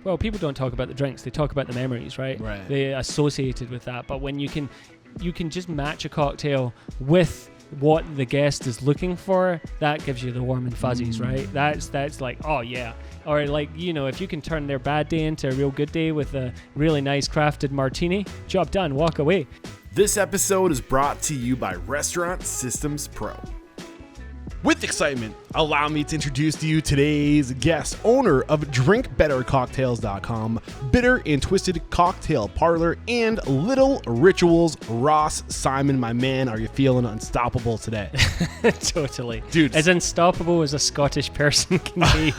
well, people don't talk about the drinks. They talk about the memories, right? Right. They associated with that. But when you can just match a cocktail with what the guest is looking for, that gives you the warm and fuzzies, right? That's like, oh yeah. Or like, if you can turn their bad day into a real good day with a really nice crafted martini, job done, walk away. This episode is brought to you by Restaurant Systems Pro. With excitement, allow me to introduce to you today's guest, owner of drinkbettercocktails.com, Bitter and Twisted Cocktail Parlour, and Little Rituals, Ross Simon. My man, are you feeling unstoppable today? Totally. Dude. As unstoppable as a Scottish person can be.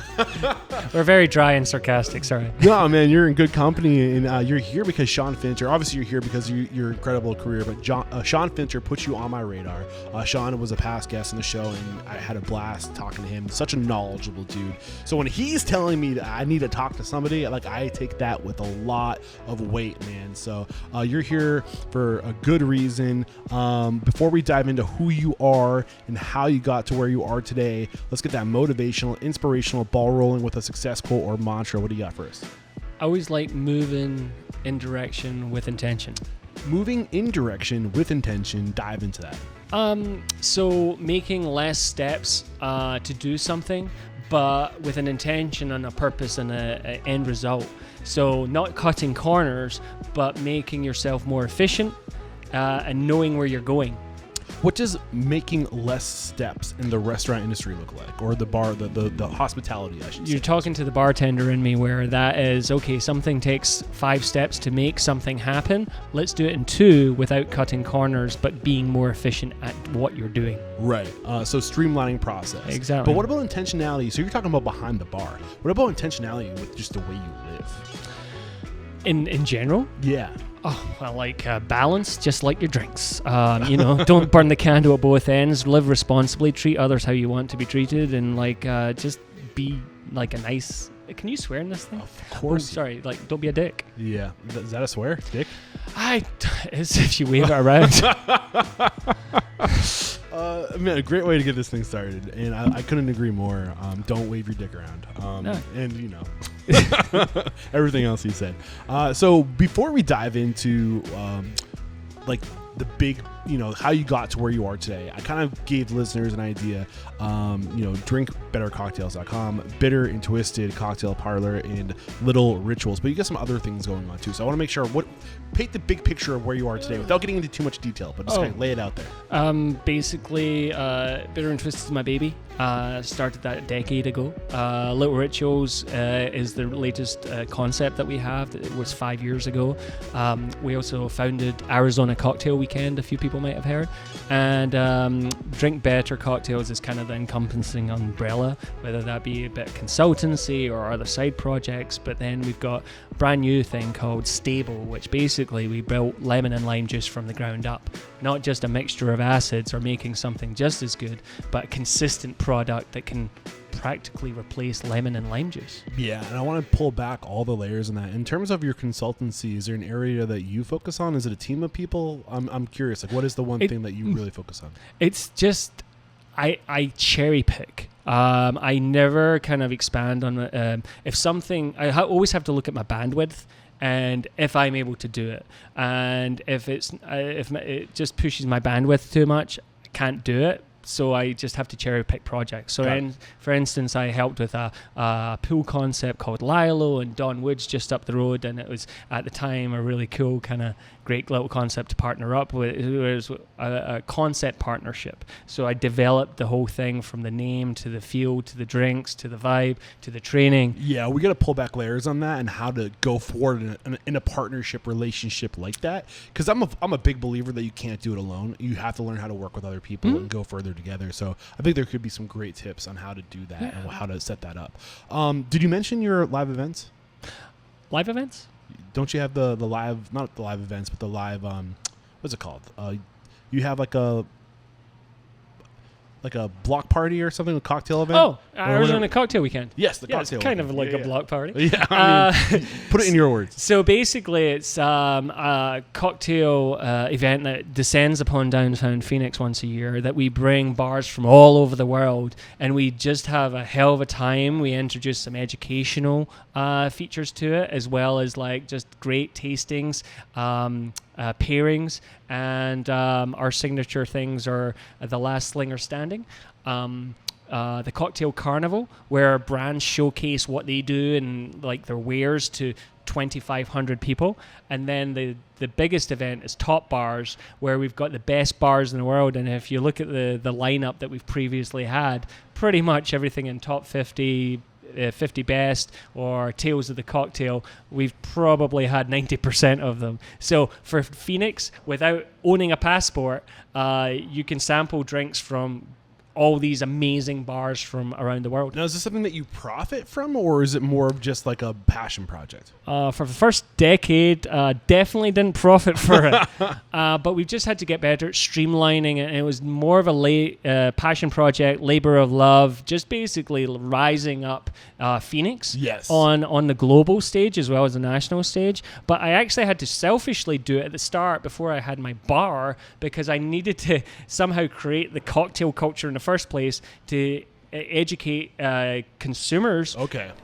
We're very dry and sarcastic, sorry. No, man, you're in good company, and you're here because Sean Fincher, obviously you're here because your incredible career, but Sean Fincher put you on my radar. Sean was a past guest on the show, and I had a blast talking to him. Such a knowledgeable dude. So when he's telling me that I need to talk to somebody, like, I take that with a lot of weight, man. So you're here for a good reason. Before we dive into who you are and how you got to where you are today, let's get that motivational, inspirational ball rolling with a success quote or mantra. What do you got for us? I always like moving in direction with intention. Moving in direction with intention. Dive into that. So making less steps to do something, but with an intention and a purpose and an end result. So not cutting corners, but making yourself more efficient and knowing where you're going. What does making less steps in the restaurant industry look like? Or the bar, the hospitality, I should say. You're talking to the bartender in me where that is, okay, something takes 5 steps to make something happen. Let's do it in 2 without cutting corners, but being more efficient at what you're doing. Right. So streamlining process. Exactly. But what about intentionality? So you're talking about behind the bar. What about intentionality with just the way you live? In general? Yeah. Oh, well, like balance, just like your drinks. Don't burn the candle at both ends. Live responsibly. Treat others how you want to be treated, and just be like a nice. Can you swear in this thing? Of course. Oh, sorry. Don't be a dick. Yeah. Is that a swear, dick? As if you wave it around. Man, a great way to get this thing started, and I couldn't agree more. Don't wave your dick around. No. And everything else he said. So before we dive into the big, how you got to where you are today, I kind of gave listeners an idea. Drinkbettercocktails.com, Bitter and Twisted Cocktail Parlour, and Little Rituals. But you got some other things going on too. So I want to make sure paint the big picture of where you are today without getting into too much detail, but just kind of lay it out there. Basically, Bitter and Twisted is my baby. Started that a decade ago. Little Rituals is the latest concept that we have. It was 5 years ago. We also founded Arizona Cocktail Weekend, a few people might have heard. And Drink Better Cocktails is kind of the encompassing umbrella, whether that be a bit of consultancy or other side projects. But then we've got a brand new thing called Stable, which basically we built lemon and lime juice from the ground up. Not just a mixture of acids or making something just as good, but a consistent product that can practically replace lemon and lime juice. Yeah, and I want to pull back all the layers in that. In terms of your consultancy, is there an area that you focus on? Is it a team of people? I'm curious. Like, what is the one thing that you really focus on? It's just I cherry pick. I never kind of expand on if something. I always have to look at my bandwidth. And if I'm able to do it, and if it just pushes my bandwidth too much, I can't do it. So I just have to cherry pick projects. So for instance, I helped with a pool concept called Lilo and Don Woods just up the road, and it was at the time a really cool kind of great little concept to partner up with. It was a concept partnership. So I developed the whole thing from the name to the field to the drinks to the vibe to the training. Yeah, we got to pull back layers on that and how to go forward in a partnership relationship like that. Because I'm a big believer that you can't do it alone. You have to learn how to work with other people and go further together. So I think there could be some great tips on how to do that and how to set that up. Did you mention your live events? Live events? Don't you have the live, not the live events, but the live, what's it called? You have like a block party or something, a cocktail event? Arizona Cocktail Weekend. Yes, the yeah, cocktail. It's kind of weekend. like a block party. Yeah, I mean, put it in your words. So basically, it's a cocktail event that descends upon downtown Phoenix once a year that we bring bars from all over the world, and we just have a hell of a time. We introduce some educational features to it, as well as like just great tastings, pairings, and our signature things are the last slinger standing. The cocktail carnival, where brands showcase what they do and like their wares to 2,500 people, and then the biggest event is Top Bars, where we've got the best bars in the world. And if you look at the lineup that we've previously had, pretty much everything in top 50 best or Tales of the Cocktail, we've probably had 90% of them. So for Phoenix, without owning a passport, you can sample drinks from all these amazing bars from around the world. Now, is this something that you profit from, or is it more of just like a passion project? For the first decade, definitely didn't profit for it. But we've just had to get better at streamlining it. And it was more of a passion project, labor of love, just basically rising up Phoenix on the global stage as well as the national stage. But I actually had to selfishly do it at the start before I had my bar, because I needed to somehow create the cocktail culture in the first place to educate consumers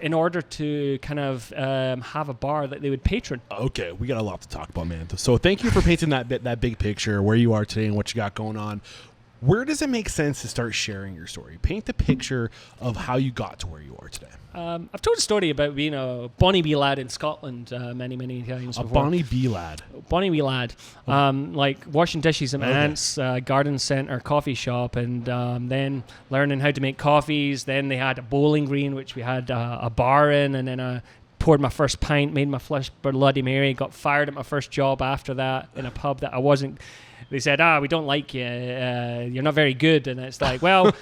in order to kind of have a bar that they would patron. Okay, we got a lot to talk about, man. So thank you for painting that big picture, where you are today and what you got going on. Where does it make sense to start sharing your story? Paint the picture of how you got to where you are today. I've told a story about being a Bonnie Bee lad in Scotland many times before. A Bonnie Bee lad? Bonnie Bee lad. Like washing dishes at my aunt's garden centre coffee shop, and then learning how to make coffees. Then they had a bowling green, which we had a bar in, and then I poured my first pint, made my first Bloody Mary, got fired at my first job after that in a pub that I wasn't... They said, we don't like you. You're not very good. And it's like, well,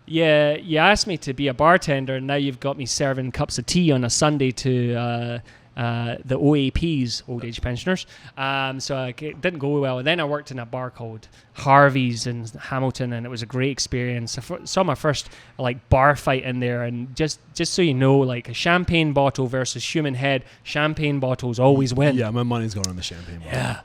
yeah, you asked me to be a bartender, and now you've got me serving cups of tea on a Sunday to the OAPs, old age pensioners. So it didn't go well. And then I worked in a bar called Harvey's in Hamilton, and it was a great experience. I saw my first like bar fight in there, and just so you know, like a champagne bottle versus human head, champagne bottles always win. Yeah, my money's going on the champagne bottle. Yeah.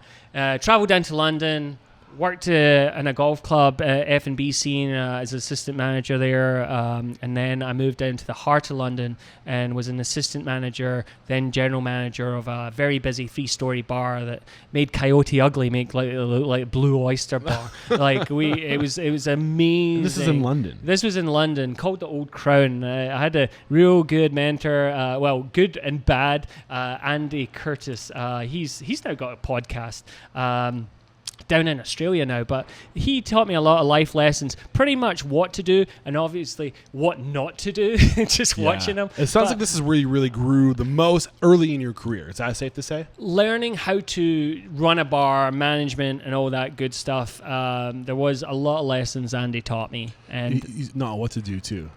Traveled down to London, worked in a golf club, F&B scene as assistant manager there, and then I moved down to the heart of London and was an assistant manager, then general manager of a very busy 3-story bar that made Coyote Ugly look like a Blue Oyster bar. It was amazing. This is in London. This was in London, called the Old Crown. I had a real good mentor, good and bad, Andy Curtis. He's now got a podcast. Down in Australia now, but he taught me a lot of life lessons, pretty much what to do and obviously what not to do. Just watching him. It sounds like this is where you really grew the most early in your career. Is that safe to say? Learning how to run a bar, management, and all that good stuff. There was a lot of lessons Andy taught me, and not what to do too.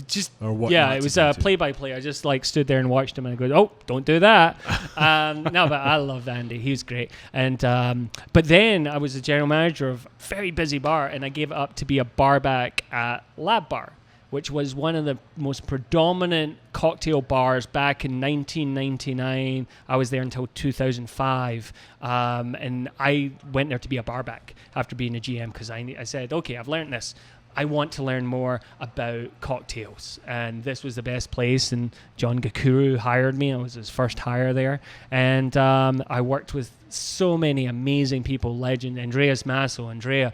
Just or what? Yeah, it was a play-by-play. I just like stood there and watched him, and I go, "Oh, don't do that." No, but I loved Andy. He was great, and but then I was a general manager of a very busy bar, and I gave it up to be a bar back at Lab Bar, which was one of the most predominant cocktail bars back in 1999. I was there until 2005, and I went there to be a bar back after being a GM, because I said, okay, I've learned this. I want to learn more about cocktails, and this was the best place. And John Gakuru hired me. I was his first hire there, and I worked with so many amazing people, legend Andreas Masso, Andrea,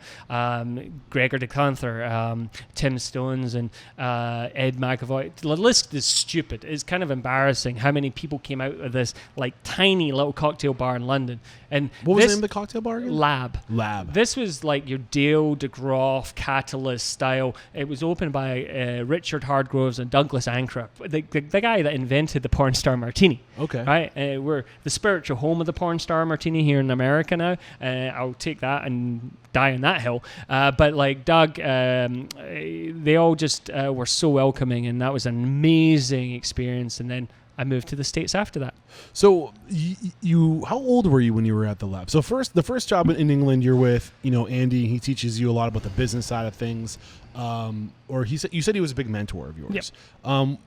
Gregor de Gunther, Tim Stones, and Ed McAvoy. The list is stupid. It's kind of embarrassing how many people came out of this like tiny little cocktail bar in London. And what was the name of the cocktail bar again? Lab. This was like your Dale de Groff Catalyst style. It was opened by Richard Hardgroves and Douglas Ancra, the guy that invented the porn star martini. Okay. Right? We're the spiritual home of the porn star martini here in America now. I'll take that and die on that hill. But like Doug, they all just were so welcoming, and that was an amazing experience. And then I moved to the States after that. So you how old were you when you were at the lab? So the first job in England, you're with Andy. He teaches you a lot about the business side of things. Or you said he was a big mentor of yours. Yep.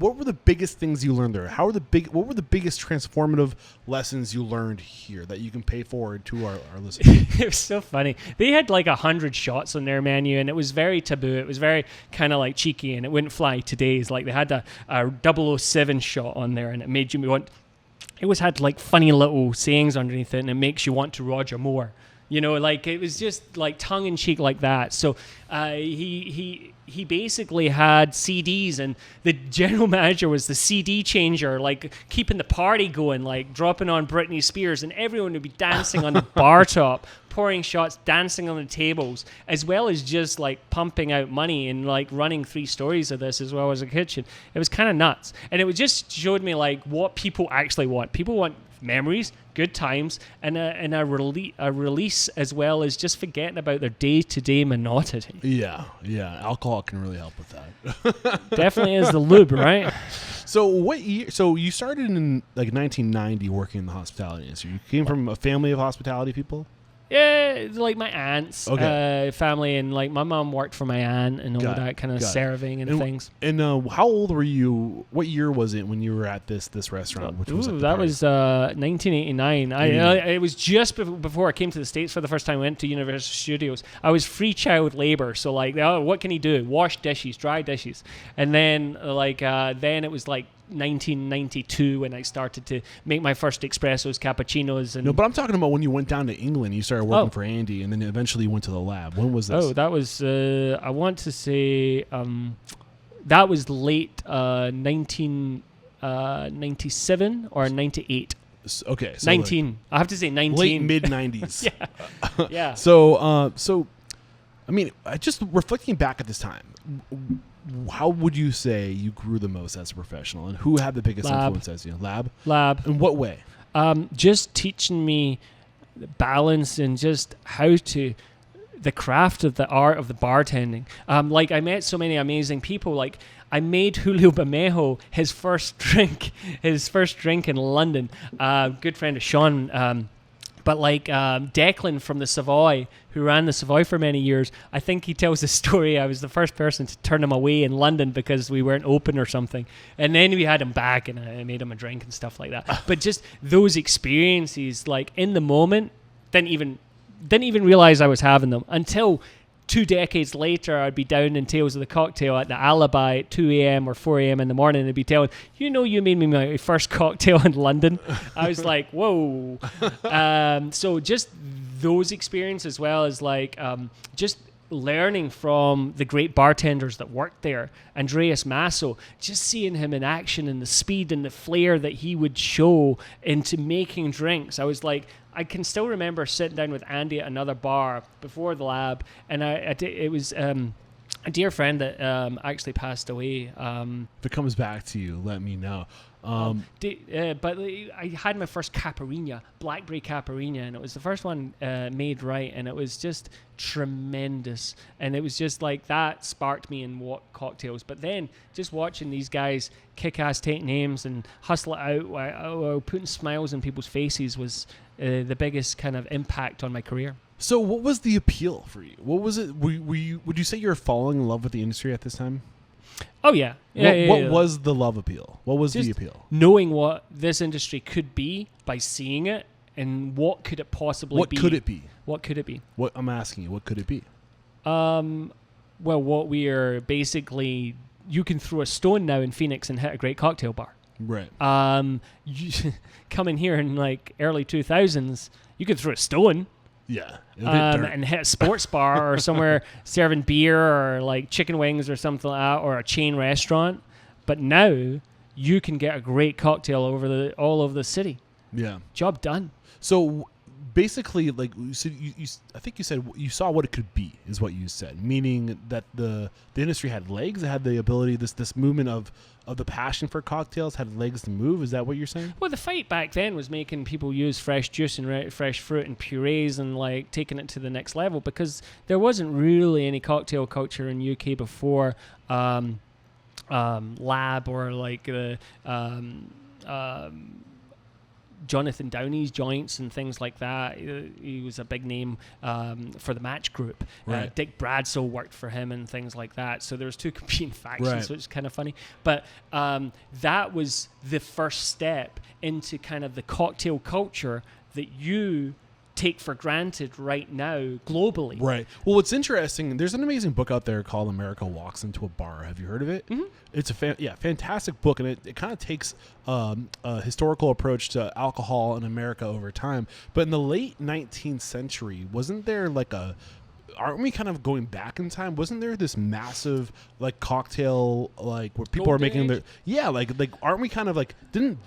What were the biggest things you learned there? What were the biggest transformative lessons you learned here that you can pay forward to our listeners? It was so funny. They had like 100 shots on their menu, and it was very taboo. It was very kind of like cheeky, and it wouldn't fly today's. Like they had a 007 shot on there, and it made you want. It always had like funny little sayings underneath it, and it makes you want to Roger Moore. Like it was just like tongue in cheek like that. So he basically had CDs, and the general manager was the CD changer, like keeping the party going, like dropping on Britney Spears, and everyone would be dancing on the bar top, pouring shots, dancing on the tables, as well as just like pumping out money and like running 3 stories of this as well as a kitchen. It was kind of nuts, and it just showed me like what people actually want. People want memories, good times, and a release, as well as just forgetting about their day-to-day monotony. Yeah. Alcohol can really help with that. Definitely is the lube, right? So what year? So you started in like 1990 working in the hospitality industry. You came from a family of hospitality people? Yeah, like my aunt's family, and like my mom worked for my aunt and all that kind of serving and things. And how old were you? What year was it when you were at this restaurant? Which was that was 1989. It was just before I came to the States for the first time. I went to Universal Studios. I was free child labor, so like, what can he do? Wash dishes, dry dishes, and then then it was like 1992 when I started to make my first espressos, cappuccinos, and no. But I'm talking about when you went down to England. You started working for Andy, and then eventually you went to the lab. When was this? Oh, that was I want to say that was late 1997 or 98. Okay, so 19. Like I have to say 19. Late mid 90s. Yeah. So I mean, just reflecting back at this time, how would you say you grew the most as a professional, and who had the biggest influence as you? Lab. In what way? Just teaching me balance and just how to the craft of the art of the bartending. Like I met so many amazing people. Like I made Julio Bermejo his first drink in London. Good friend of Sean. But like Declan from the Savoy, who ran the Savoy for many years, I think he tells the story. I was the first person to turn him away in London because we weren't open or something. And then we had him back, and I made him a drink and stuff like that. But just those experiences, like in the moment, didn't even realize I was having them until 2 decades later. I'd be down in Tales of the Cocktail at the Alibi at 2 a.m. or 4 a.m. in the morning, and I'd be telling, you made me my first cocktail in London. I was like, whoa. So just those experiences, as well as like just learning from the great bartenders that worked there. Andreas Masso, just seeing him in action and the speed and the flair that he would show into making drinks. I was like, I can still remember sitting down with Andy at another bar before the lab, and it was a dear friend that actually passed away. If it comes back to you, let me know. But I had my first Caipirinha, Blackberry Caipirinha, and it was the first one made right, and it was just tremendous. And it was just like that sparked me in cocktails. But then just watching these guys kick ass, take names, and hustle it out while putting smiles on people's faces was the biggest kind of impact on my career. So what was the appeal for you? What was it? Would you say you were falling in love with the industry at this time? Oh, yeah. What was the love appeal? What was the appeal? Knowing what this industry could be by seeing it, and what could it possibly be? What could it be? What could it be? What I'm asking you, what could it be? Well, what we are basically, you can throw a stone now in Phoenix and hit a great cocktail bar. Right. You come in here in like early 2000s, you could throw a stone. Yeah. And hit a sports bar or somewhere serving beer or like chicken wings or something like that, or a chain restaurant. But now you can get a great cocktail all over the city. Yeah. Job done. So basically, like you said, I think you said you saw what it could be, is what you said, meaning that the industry had legs. It had the ability, this movement of the passion for cocktails had legs to move. Is that what you're saying? Well, the fight back then was making people use fresh juice and fresh fruit and purees, and like taking it to the next level, because there wasn't really any cocktail culture in UK before Lab or like the Jonathan Downey's joints and things like that. He was a big name for the Match Group. Right. Dick Bradshaw worked for him and things like that. So there's two competing factions, Right. which is kind of funny. But that was the first step into kind of the cocktail culture that you take for granted right now globally. Right. Well, what's interesting, there's an amazing book out there called America Walks Into a Bar. Have you heard of it? Mm-hmm. It's a fantastic book, and it kind of takes a historical approach to alcohol in America over time. But in the late 19th century, wasn't there like aren't we kind of going back in time? Wasn't there this massive like cocktail like where people are making their like aren't we kind of like didn't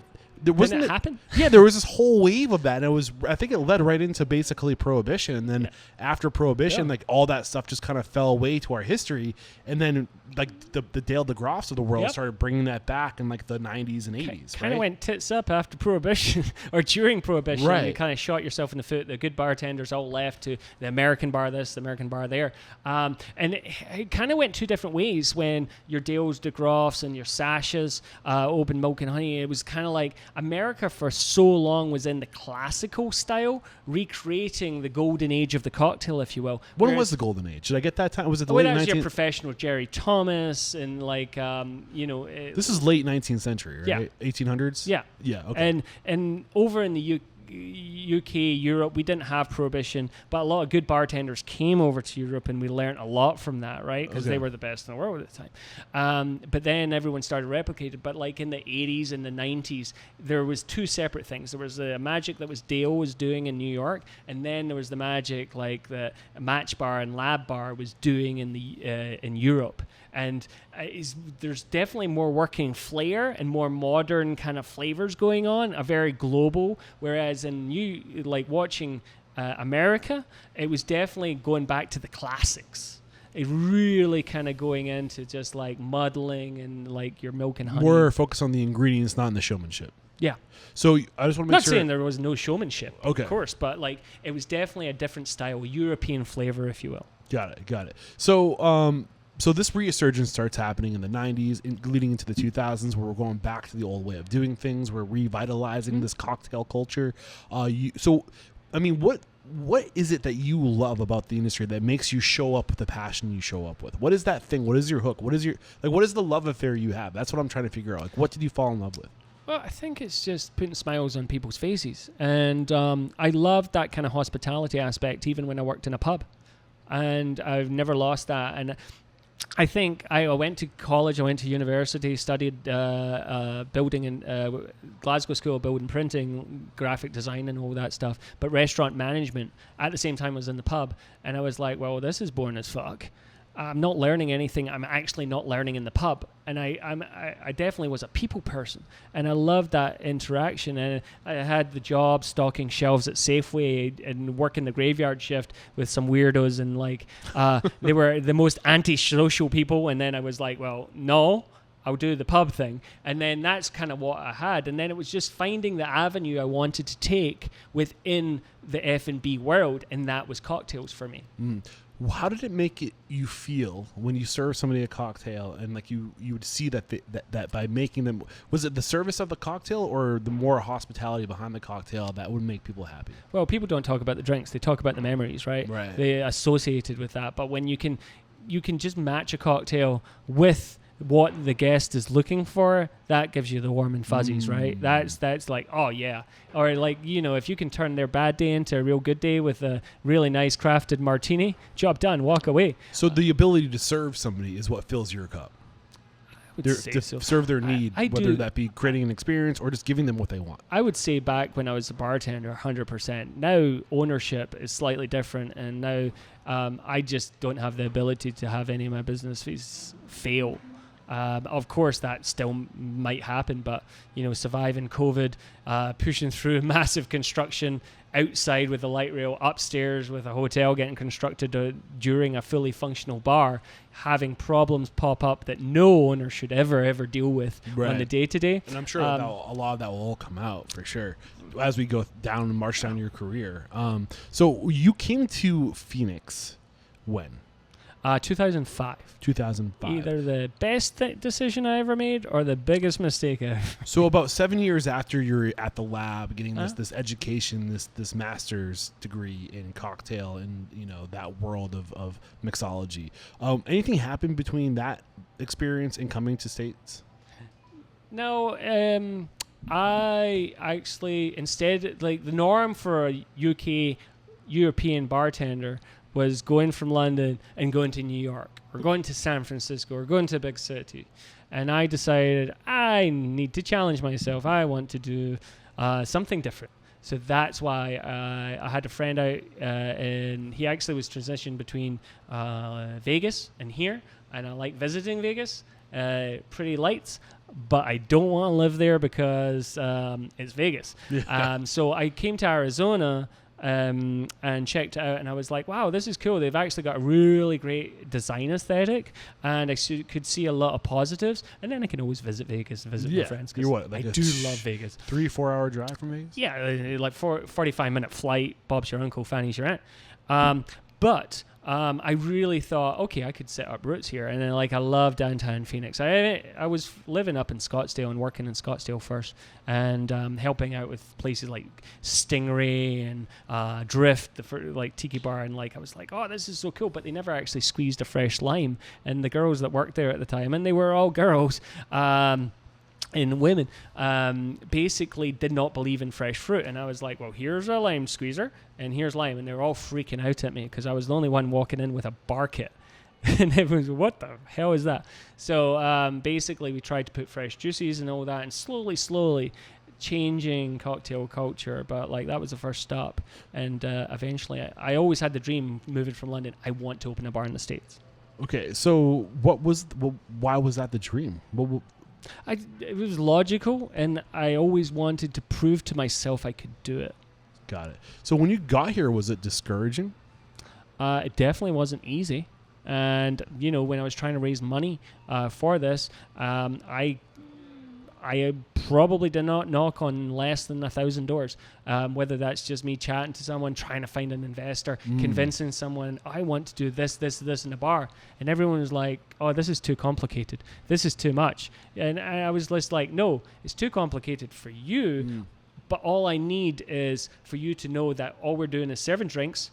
it happen? Yeah, there was this whole wave of that, and I think it led right into basically Prohibition, and then after Prohibition, like all that stuff just kind of fell away to our history, and then like the Dale DeGroffs of the world started bringing that back in like the 90s and 80s. Kind of went tits up after Prohibition or during Prohibition. Right. You kind of shot yourself in the foot. The good bartenders all left to the American bar this, the American bar there, and it kind of went two different ways. When your Dales DeGroffs and your Sashas opened Milk and Honey, it was kind of like America for so long was in the classical style, recreating the golden age of the cocktail, if you will. When was the golden age? Did I get that time? Was it the Well, late that was 19th? your professional Jerry Thomas and like This is late 19th century, right? Yeah. 1800s? Yeah. Yeah, okay. And over in the UK, Europe, we didn't have Prohibition, but a lot of good bartenders came over to Europe, and we learned a lot from that, right? Because they were the best in the world at the time. But then everyone started replicating. But like in the 80s and the 90s, there was two separate things. There was the magic that was Dale was doing in New York, and then there was the magic like the Match Bar and Lab Bar was doing in Europe. And there's definitely more working flair and more modern kind of flavors going on, a very global. Whereas in watching America, it was definitely going back to the classics. It really kind of going into just like muddling and like your Milk and Honey. More focused on the ingredients, not in the showmanship. Yeah. So I just want to make Not sure. saying there was no showmanship, Okay. of course, but like it was definitely a different style, European flavor, if you will. Got it. So this resurgence starts happening in the 90s, leading into the 2000s, where we're going back to the old way of doing things. We're revitalizing this cocktail culture. What is it that you love about the industry that makes you show up with the passion you show up with? What is that thing? What is your hook? What is the love affair you have? That's what I'm trying to figure out. Like, what did you fall in love with? Well, I think it's just putting smiles on people's faces. And I loved that kind of hospitality aspect even when I worked in a pub. And I've never lost that. And I think I went to college, I went to university, studied building in Glasgow School of Building Printing, graphic design and all that stuff, but restaurant management. At the same time I was in the pub, and I was like, well, this is boring as fuck. I'm not learning anything. I'm actually not learning in the pub. And I definitely was a people person. And I loved that interaction. And I had the job stocking shelves at Safeway and working the graveyard shift with some weirdos. And like, they were the most anti-social people. And then I was like, well, no, I'll do the pub thing. And then that's kind of what I had. And then it was just finding the avenue I wanted to take within the F&B world. And that was cocktails for me. Mm. How did it make you feel when you serve somebody a cocktail and like you would see that by making them, was it the service of the cocktail or the more hospitality behind the cocktail that would make people happy? Well, people don't talk about the drinks; they talk about the memories, right? Right. They associated with that. But when you can just match a cocktail with what the guest is looking for, that gives you the warm and fuzzies, right? That's like, oh yeah. Or like, if you can turn their bad day into a real good day with a really nice crafted martini, job done, walk away. So the ability to serve somebody is what fills your cup. I would say To so. serve their need, I whether do. that be creating an experience or just giving them what they want. I would say back when I was a bartender, 100%. Now ownership is slightly different, and now I just don't have the ability to have any of my business fees fail. Of course, that still might happen, but surviving COVID, pushing through massive construction outside with a light rail, upstairs with a hotel getting constructed during a fully functional bar, having problems pop up that no owner should ever deal with on the day-to-day. And I'm sure a lot of that will all come out for sure as we go down and march down your career. So you came to Phoenix when? 2005. 2005. Either the best decision I ever made or the biggest mistake ever. So about 7 years after you're at the lab getting this education, this master's degree in cocktail and that world of mixology, anything happened between that experience and coming to States? No, I actually instead, like, the norm for a European bartender was going from London and going to New York or going to San Francisco or going to a big city. And I decided I need to challenge myself. I want to do something different. So that's why I had a friend out, and he actually was transitioned between Vegas and here. And I like visiting Vegas, pretty lights, but I don't want to live there because it's Vegas. So I came to Arizona and checked it out, and I was like, wow, this is cool. They've actually got a really great design aesthetic, and I could see a lot of positives. And then I can always visit Vegas and visit my friends. You're what, like I do love Vegas. 3-4 hour drive from Vegas? Yeah, like 45-minute flight. Bob's your uncle, Fanny's your aunt. But I really thought, okay, I could set up roots here. And then, like, I love downtown Phoenix. I was living up in Scottsdale and working in Scottsdale first, and helping out with places like Stingray and Drift, like Tiki Bar. And, like, I was like, oh, this is so cool. But they never actually squeezed a fresh lime. And the girls that worked there at the time, and they were all girls, and women, basically did not believe in fresh fruit. And I was like, well, here's a lime squeezer and here's lime. And they were all freaking out at me because I was the only one walking in with a bar kit. And everyone's, what the hell is that? So basically we tried to put fresh juices and all that, and slowly changing cocktail culture. But, like, that was the first stop. And eventually I always had the dream, moving from London, I want to open a bar in the States. Okay, so why was that the dream? It was logical, and I always wanted to prove to myself I could do it. Got it. So when you got here, was it discouraging? It definitely wasn't easy. And, when I was trying to raise money for this, I probably did not knock on less than 1,000 doors, whether that's just me chatting to someone, trying to find an investor, convincing someone, I want to do this in a bar. And everyone was like, oh, this is too complicated. This is too much. And I was just like, no, it's too complicated for you. But all I need is for you to know that all we're doing is serving drinks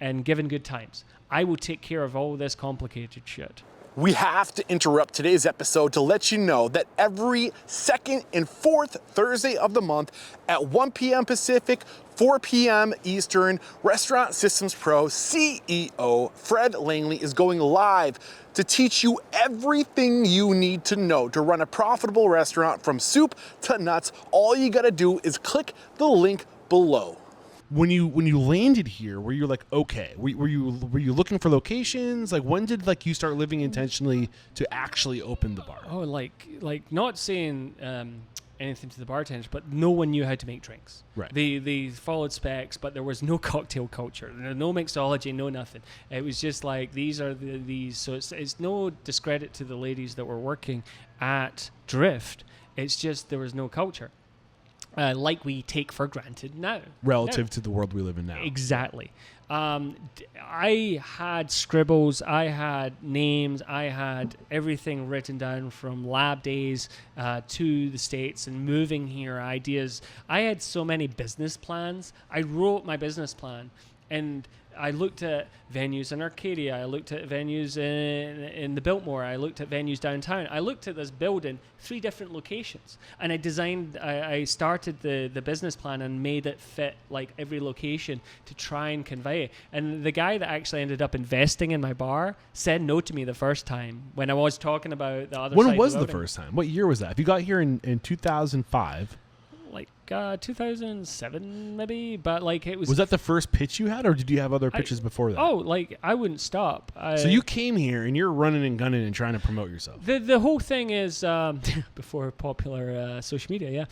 and giving good times. I will take care of all this complicated shit. We have to interrupt today's episode to let you know that every second and fourth Thursday of the month at 1 p.m. Pacific, 4 p.m. Eastern, Restaurant Systems Pro CEO Fred Langley is going live to teach you everything you need to know to run a profitable restaurant from soup to nuts. All you gotta do is click the link below. When you landed here, were you like, okay? Were you looking for locations? Like, when did you start living intentionally to actually open the bar? Oh, like not saying anything to the bartenders, but no one knew how to make drinks. Right. They followed specs, but there was no cocktail culture, no mixology, no nothing. It was just like, these are these. So it's no discredit to the ladies that were working at Drift. It's just there was no culture. Like we take for granted now. Relative to the world we live in now. Exactly. I had scribbles, I had names, I had everything written down from lab days to the States and moving here, ideas. I had so many business plans. I wrote my business plan, and I looked at venues in Arcadia. I looked at venues in the Biltmore. I looked at venues downtown. I looked at this building, 3 different locations. And I started the business plan and made it fit like every location to try and convey it. And the guy that actually ended up investing in my bar said no to me the first time when I was talking about the other side. When was the first time? What year was that? If you got here in 2005... like 2007 maybe, but like it was. Was that the first pitch you had, or did you have other pitches before that? Oh, like I wouldn't stop. So you came here and you're running and gunning and trying to promote yourself. The whole thing is before popular social media, yeah.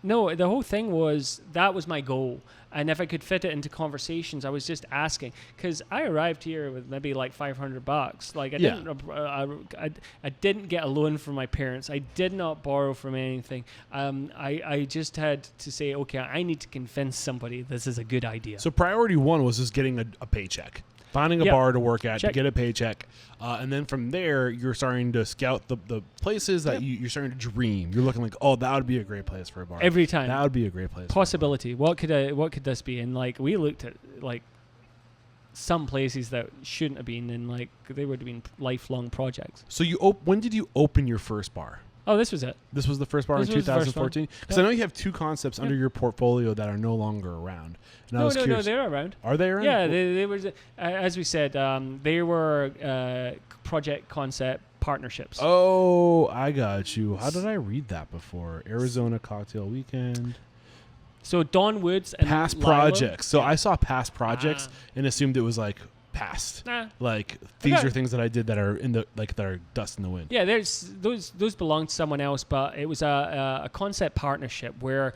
No, the whole thing was that was my goal. And if I could fit it into conversations, I was just asking, because I arrived here with maybe like $500. Like I didn't get a loan from my parents. I did not borrow from anything. I just had to say, okay, I need to convince somebody this is a good idea. So priority one was just getting a paycheck. Finding a Yep. bar to work at, to Check. get a paycheck. And then from there, you're starting to scout the places that Yep. you're starting to dream. You're looking like, oh, that would be a great place for a bar. Every time. That would be a great place. Possibility. What could this be? And like we looked at like some places that shouldn't have been, and like they would have been lifelong projects. So when did you open your first bar? Oh, this was it. This was the first bar This in was the first 2014? one. Because I know you have two concepts under your portfolio that are no longer around. And I was No, curious, they're around. are they around? Yeah, they were, as we said, they were project concept partnerships. Oh, I got you. How did I read that before? Arizona Cocktail Weekend. So Don Woods and Past Lilo. projects. So I saw past projects and assumed it was like past. Nah. Like these Okay. are things that I did that are in the that are dust in the wind. Yeah, there's those belong to someone else, but it was a concept partnership where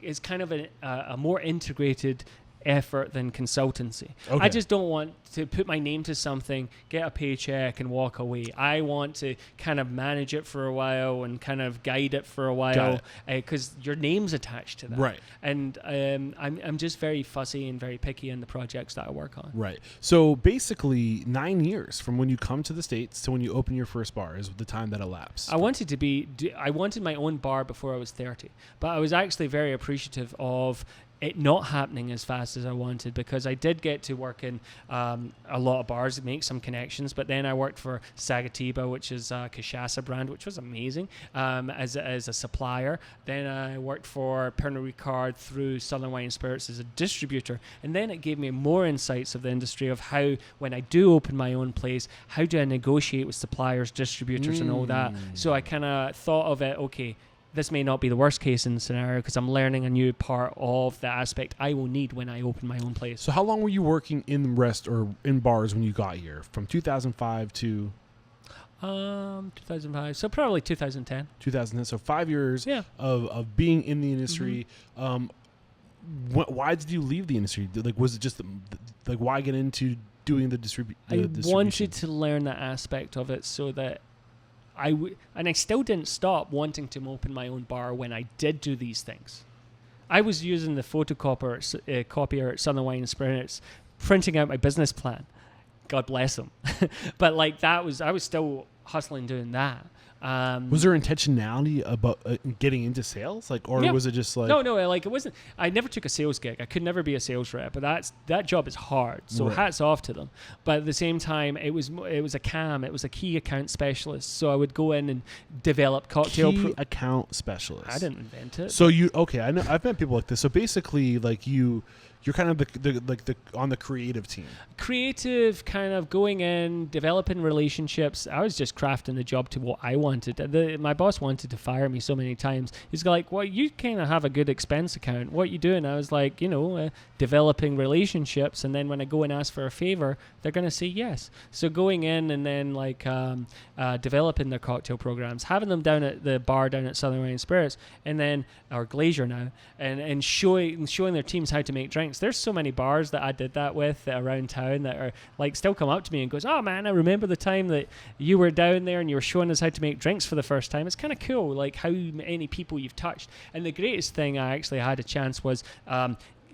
it's kind of a more integrated effort than consultancy. Okay. I just don't want to put my name to something, get a paycheck, and walk away. I want to kind of manage it for a while and kind of guide it for a while because your name's attached to that. Right. And I'm just very fussy and very picky in the projects that I work on. Right. So basically 9 years from when you come to the States to when you open your first bar is the time that elapsed. I wanted my own bar before I was 30, but I was actually very appreciative of it not happening as fast as I wanted, because I did get to work in a lot of bars, make some connections, but then I worked for Sagatiba, which is a cachaça brand, which was amazing, as a supplier. Then I worked for Pernod Ricard through Southern Wine and Spirits as a distributor, and then it gave me more insights of the industry of how, when I do open my own place, how do I negotiate with suppliers, distributors, and all that. So I kind of thought of it, okay, this may not be the worst case in the scenario because I'm learning a new part of the aspect I will need when I open my own place. So how long were you working in in bars when you got here? From 2005 to 2005, so probably 2010. 2010. So 5 years Yeah. of being in the industry. Why did you leave the industry? Like, was it just like why get into doing the distribution? I wanted to learn that aspect of it so that and I still didn't stop wanting to open my own bar when I did do these things. I was using the photocopier at Southern Wine and Spirits, printing out my business plan. God bless them. But like I was still hustling doing that. Was there intentionality about getting into sales, like, or was it just like no, like it wasn't. I never took a sales gig. I could never be a sales rep, but that job is hard. So hats off to them. But at the same time, it was a CAM. It was a key account specialist. So I would go in and develop cocktail account specialist? I didn't invent it. So I know I've met people like this. So basically, like you're kind of the on the creative team. Creative, kind of going in, developing relationships. I was just crafting the job to what I wanted. My boss wanted to fire me so many times. He's like, well, you kind of have a good expense account. What you doing? I was like, developing relationships. And then when I go and ask for a favor, they're going to say yes. So going in and then like developing their cocktail programs, having them down at the bar down at Southern Wine and Spirits, and then, or Glacier now, and showing their teams how to make drinks. There's so many bars that I did that with around town that are like still come up to me and goes, oh man, I remember the time that you were down there and you were showing us how to make drinks for the first time. It's kind of cool, like how many people you've touched. And the greatest thing I actually had a chance was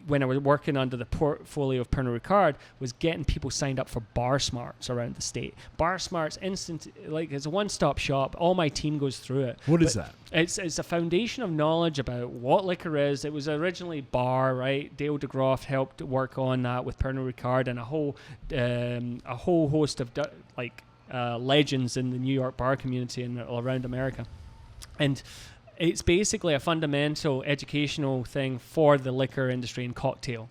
when I was working under the portfolio of Pernod Ricard was getting people signed up for Bar Smarts around the state. Bar Smarts it's a one-stop shop. All my team goes through it. What is that? It's a foundation of knowledge about what liquor is. It was originally bar, right? Dale DeGroff helped work on that with Pernod Ricard and a whole host of legends in the New York bar community and all around America. And it's basically a fundamental educational thing for the liquor industry and cocktail.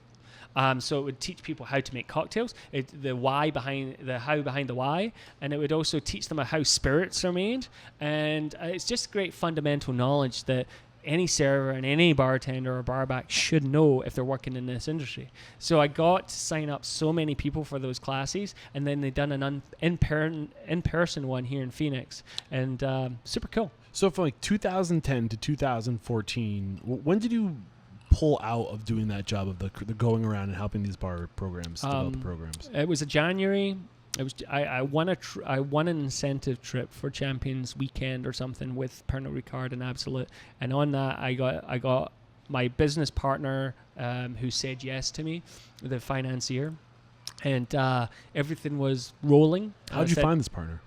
So it would teach people how to make cocktails, the how behind the why, and it would also teach them how spirits are made. And it's just great fundamental knowledge that any server and any bartender or barback should know if they're working in this industry. So I got to sign up so many people for those classes, and then they done an in-person one here in Phoenix, and super cool. So from like 2010 to 2014, when did you pull out of doing that job of the going around and helping these bar programs develop the programs? It was a January. It was I won an incentive trip for Champions Weekend or something with Pernod Ricard and Absolute, and on that I got my business partner who said yes to me, the financier. and everything was rolling. How'd you find this partner?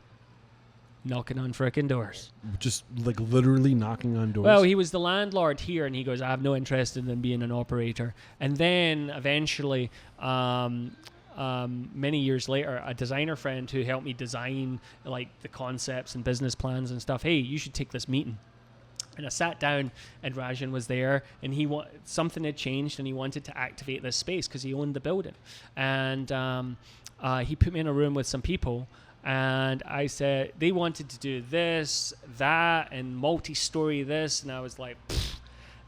Knocking on frickin' doors. Just like literally knocking on doors? Well, he was the landlord here, and he goes, I have no interest in being an operator. And then eventually, many years later, a designer friend who helped me design like the concepts and business plans and stuff, hey, you should take this meeting. And I sat down, and Rajan was there, and something had changed, and he wanted to activate this space because he owned the building. And he put me in a room with some people, and I said they wanted to do this, that, and multi-story this, and I was like,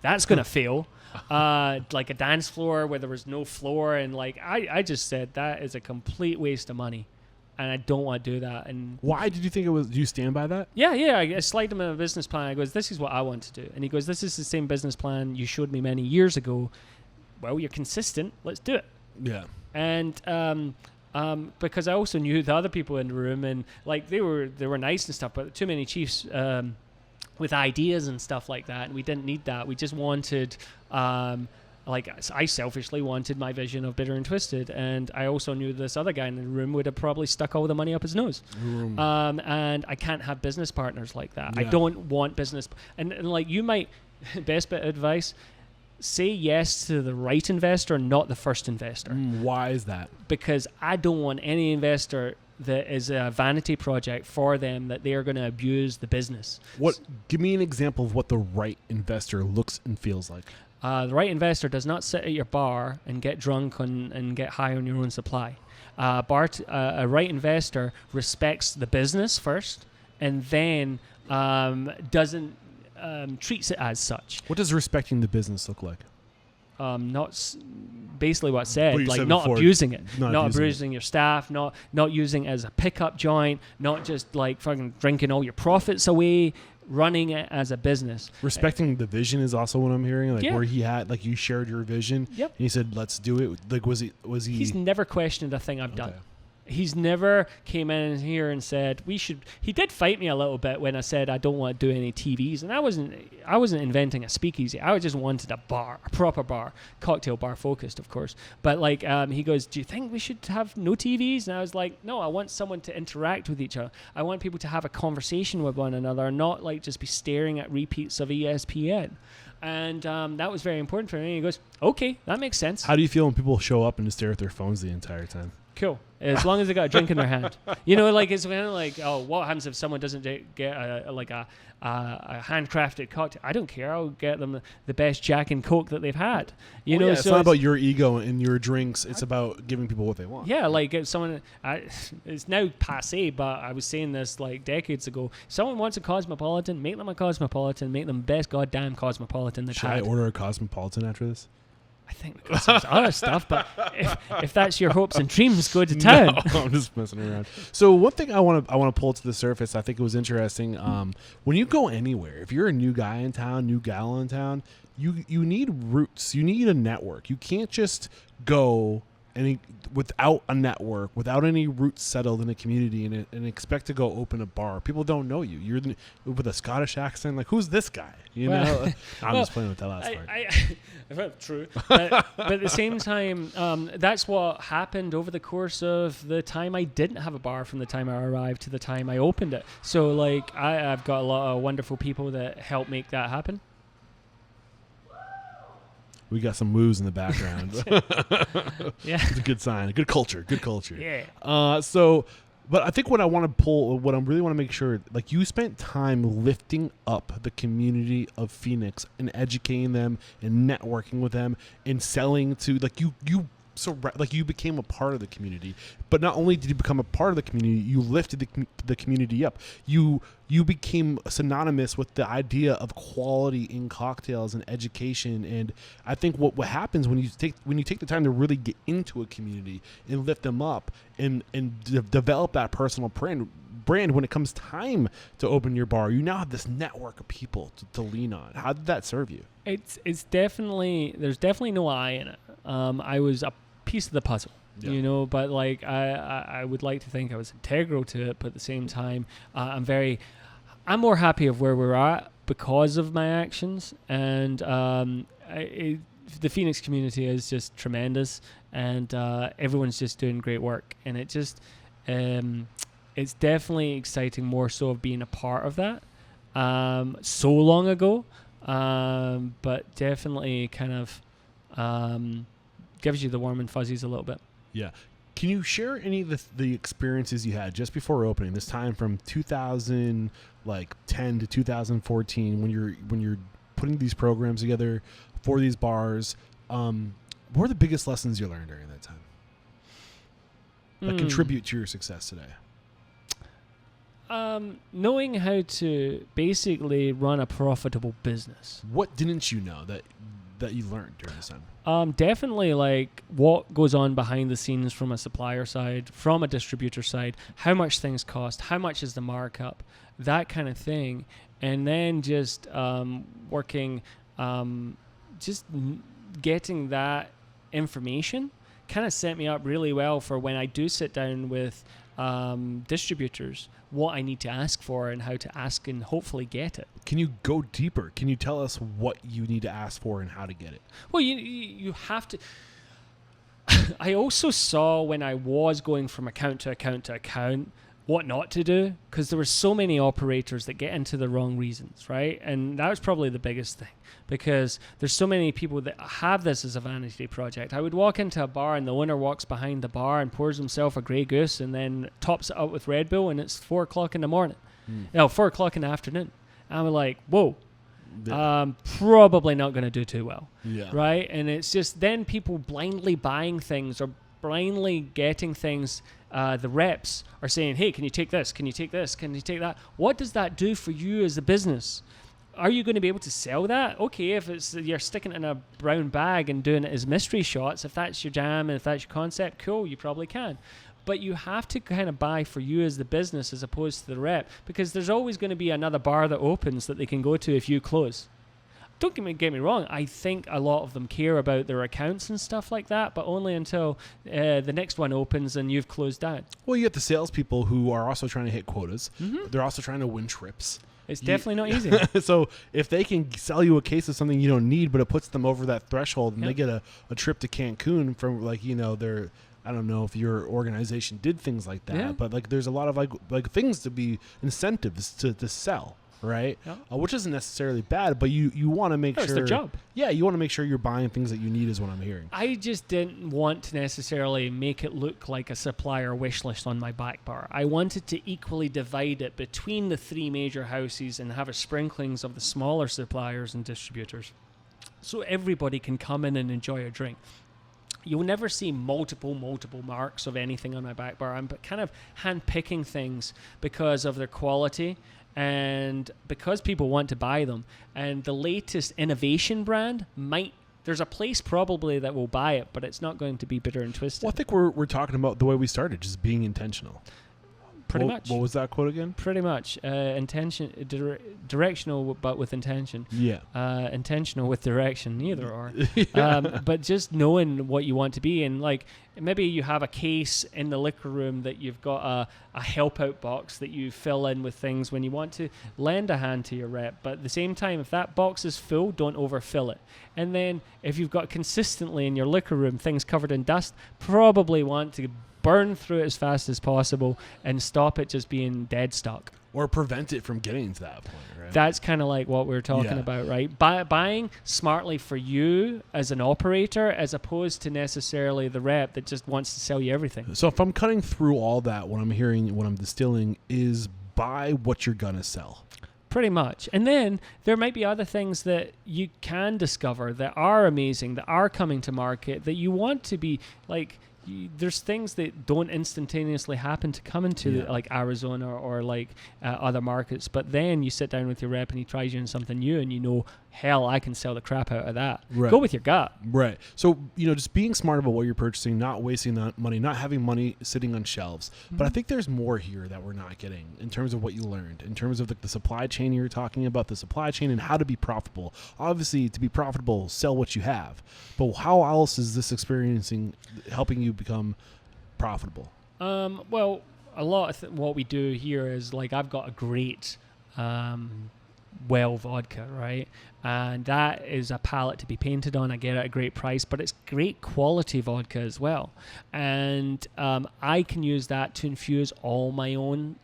that's gonna fail. Like a dance floor where there was no floor, and like I just said that is a complete waste of money, and I don't want to do that. And why did you think it was? Do you stand by that? Yeah. I slide him in a business plan. I goes, this is what I want to do, and he goes, this is the same business plan you showed me many years ago. Well, you're consistent. Let's do it. Yeah. And because I also knew the other people in the room, and like they were nice and stuff, but too many chiefs with ideas and stuff like that, and we didn't need that. We just wanted like I selfishly wanted my vision of Bitter and Twisted, and I also knew this other guy in the room would have probably stuck all the money up his nose. And I can't have business partners like that. Yeah. I don't want business, and like you might, best bit of advice, say yes to the right investor, not the first investor. Why is that? Because I don't want any investor that is a vanity project for them, that they are going to abuse the business. Give me an example of what the right investor looks and feels like. The right investor does not sit at your bar and get drunk and get high on your own supply. A right investor respects the business first, and then doesn't treats it as such. What does respecting the business look like? Basically what I said, like not before, abusing it, not abusing your staff, not using it as a pickup joint, not just like fucking drinking all your profits away, running it as a business. Respecting the vision is also what I'm hearing, like where he had, like you shared your vision, and he said, let's do it. Like was he? He's never questioned a thing I've done. He's never came in here and said we should. He did fight me a little bit when I said I don't want to do any TVs, and I wasn't inventing a speakeasy. I just wanted a bar, a proper bar, cocktail bar focused, of course. But like he goes, do you think we should have no TVs? And I was like, no, I want someone to interact with each other. I want people to have a conversation with one another, not like just be staring at repeats of ESPN. And that was very important for me. And he goes, okay, that makes sense. How do you feel when people show up and just stare at their phones the entire time? Cool. As long as they got a drink in their hand. You know, like it's kind of like, oh, what happens if someone doesn't get a handcrafted cocktail? I don't care. I'll get them the best Jack and Coke that they've had. You know, it's not about your ego and your drinks. It's about giving people what they want. Yeah, like if someone, it's now passé, but I was saying this like decades ago. Someone wants a Cosmopolitan, make them a Cosmopolitan, make them best goddamn Cosmopolitan they've had. Should I order a Cosmopolitan after this? I think we got some other stuff, but if that's your hopes and dreams, go to town. No, I'm just messing around. So one thing I want to pull to the surface, I think it was interesting. When you go anywhere, if you're a new guy in town, new gal in town, you need roots. You need a network. You can't just go without a network, without any roots settled in a community, and expect to go open a bar. People don't know you. You're with a Scottish accent. Like, who's this guy? You know? I'm just playing with that last part. True. But at the same time, that's what happened over the course of the time I didn't have a bar, from the time I arrived to the time I opened it. So, like, I've got a lot of wonderful people that help make that happen. We got some woos in the background. Yeah. It's a good sign. Good culture. Yeah. But I think what I really want to make sure, like, you spent time lifting up the community of Phoenix and educating them and networking with them and selling to, like, you became a part of the community. But not only did you become a part of the community, you lifted the community up. You became synonymous with the idea of quality in cocktails and education. And I think what happens when you take the time to really get into a community and lift them up and develop that personal brand when it comes time to open your bar, you now have this network of people to lean on. How did that serve you? It's definitely, there's definitely no I in it. I was a piece of the puzzle, you know, but like I would like to think I was integral to it, but at the same time, I'm more happy of where we're at because of my actions, and the Phoenix community is just tremendous, and everyone's just doing great work, and it just it's definitely exciting, more so of being a part of that so long ago, but definitely kind of gives you the warm and fuzzies a little bit. Yeah. Can you share any of the experiences you had just before opening, this time from 2010 to 2014, when you're putting these programs together for these bars? What were the biggest lessons you learned during that time that contribute to your success today? Knowing how to basically run a profitable business. What didn't you know that you learned during this time? Definitely like what goes on behind the scenes from a supplier side, from a distributor side, how much things cost, how much is the markup, that kind of thing. And then just working, getting that information kind of set me up really well for when I do sit down with distributors, what I need to ask for and how to ask and hopefully get it. Can you go deeper? Can you tell us what you need to ask for and how to get it? Well, you have to. I also saw when I was going from account to account to account what not to do, because there were so many operators that get into the wrong reasons, right? And that was probably the biggest thing, because there's so many people that have this as a vanity project. I would walk into a bar and the owner walks behind the bar and pours himself a Grey Goose and then tops it up with Red Bull, and it's 4 o'clock in the morning. No, 4 o'clock in the afternoon. I'm like, whoa. Probably not going to do too well, right? And it's just then people blindly buying things or blindly getting things. The reps are saying, hey, can you take this? Can you take this? Can you take that? What does that do for you as a business? Are you going to be able to sell that? Okay, if it's you're sticking it in a brown bag and doing it as mystery shots, if that's your jam and if that's your concept, cool, you probably can. But you have to kind of buy for you as the business as opposed to the rep, because there's always going to be another bar that opens that they can go to if you close. Don't get me wrong, I think a lot of them care about their accounts and stuff like that, but only until the next one opens and you've closed down. Well, you have the salespeople who are also trying to hit quotas. Mm-hmm. They're also trying to win trips. It's definitely not easy. So if they can sell you a case of something you don't need, but it puts them over that threshold, and they get a trip to Cancun from their, I don't know if your organization did things like that, but there's a lot of like things to be incentives to sell. Right, which isn't necessarily bad, but you want to make sure it's their job. Yeah, you want to make sure you're buying things that you need, is what I'm hearing. I just didn't want to necessarily make it look like a supplier wish list on my back bar. I wanted to equally divide it between the 3 major houses and have a sprinklings of the smaller suppliers and distributors, so everybody can come in and enjoy a drink. You'll never see multiple marks of anything on my back bar. I'm kind of hand-picking things because of their quality and because people want to buy them. And the latest innovation brand there's a place probably that will buy it, but it's not going to be Bitter and Twisted. Well, I think we're talking about the way we started, just being intentional. Pretty much. What was that quote again? Pretty much. Directional, but with intention. Yeah. Intentional with direction, neither are. But just knowing what you want to be. And maybe you have a case in the liquor room that you've got a help out box that you fill in with things when you want to lend a hand to your rep. But at the same time, if that box is full, don't overfill it. And then if you've got consistently in your liquor room things covered in dust, probably want to burn through it as fast as possible and stop it just being dead stock. Or prevent it from getting to that point, right? That's kind of like what we're talking about, right? Buying smartly for you as an operator as opposed to necessarily the rep that just wants to sell you everything. So if I'm cutting through all that, what I'm hearing, what I'm distilling is buy what you're going to sell. Pretty much. And then there might be other things that you can discover that are amazing, that are coming to market, that you want to be there's things that don't instantaneously happen to come into like Arizona or other markets, but then you sit down with your rep and he tries you in something new and hell, I can sell the crap out of that. Right. Go with your gut. Right. So, just being smart about what you're purchasing, not wasting that money, not having money sitting on shelves. Mm-hmm. But I think there's more here that we're not getting in terms of what you learned, in terms of the supply chain you're talking about, the supply chain and how to be profitable. Obviously, to be profitable, sell what you have. But how else is this helping you become profitable? Well, a lot of what we do here is I've got a great well vodka, right? And that is a palette to be painted on. I get it at a great price, but it's great quality vodka as well. And I can use that to infuse all my own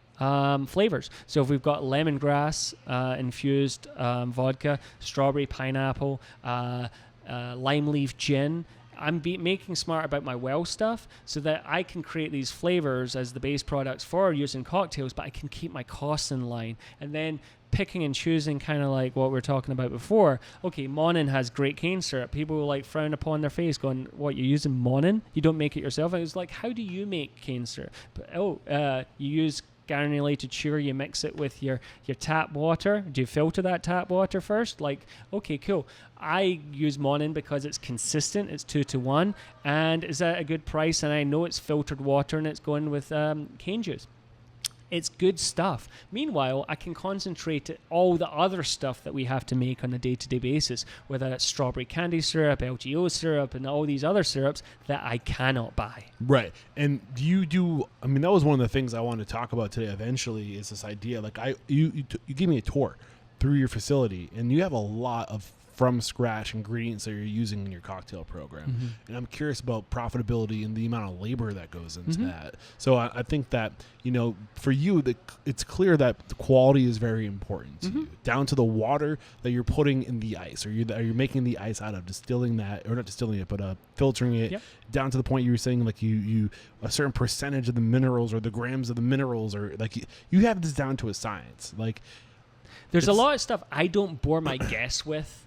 flavors. So if we've got lemongrass infused vodka, strawberry pineapple, lime leaf gin, I'm making smart about my well stuff so that I can create these flavors as the base products for using cocktails, but I can keep my costs in line. And then picking and choosing, kind of like what we were talking about before. Okay, Monin has great cane syrup. People will like frown upon their face going, what, you're using Monin? You don't make it yourself? And it was like, how do you make cane syrup? But, you use granulated sugar, you mix it with your tap water. Do you filter that tap water first? Like, okay, cool. I use Monin because it's consistent. It's 2-to-1, and is at a good price, and I know it's filtered water and it's going with cane juice. It's good stuff. Meanwhile, I can concentrate all the other stuff that we have to make on a day-to-day basis, whether it's strawberry candy syrup, LGO syrup, and all these other syrups that I cannot buy. Right. And I mean, that was one of the things I wanted to talk about today eventually, is this idea. Like, you gave me a tour through your facility, and you have a lot of from scratch ingredients that you're using in your cocktail program. Mm-hmm. And I'm curious about profitability and the amount of labor that goes into that. So I think that, for you, it's clear that the quality is very important to you, down to the water that you're putting in the ice, or you're making the ice out of, distilling that, or not distilling it, but filtering it, down to the point you were saying, like you a certain percentage of the minerals or the grams of the minerals, or like you have this down to a science. Like, there's a lot of stuff I don't bore my guests with,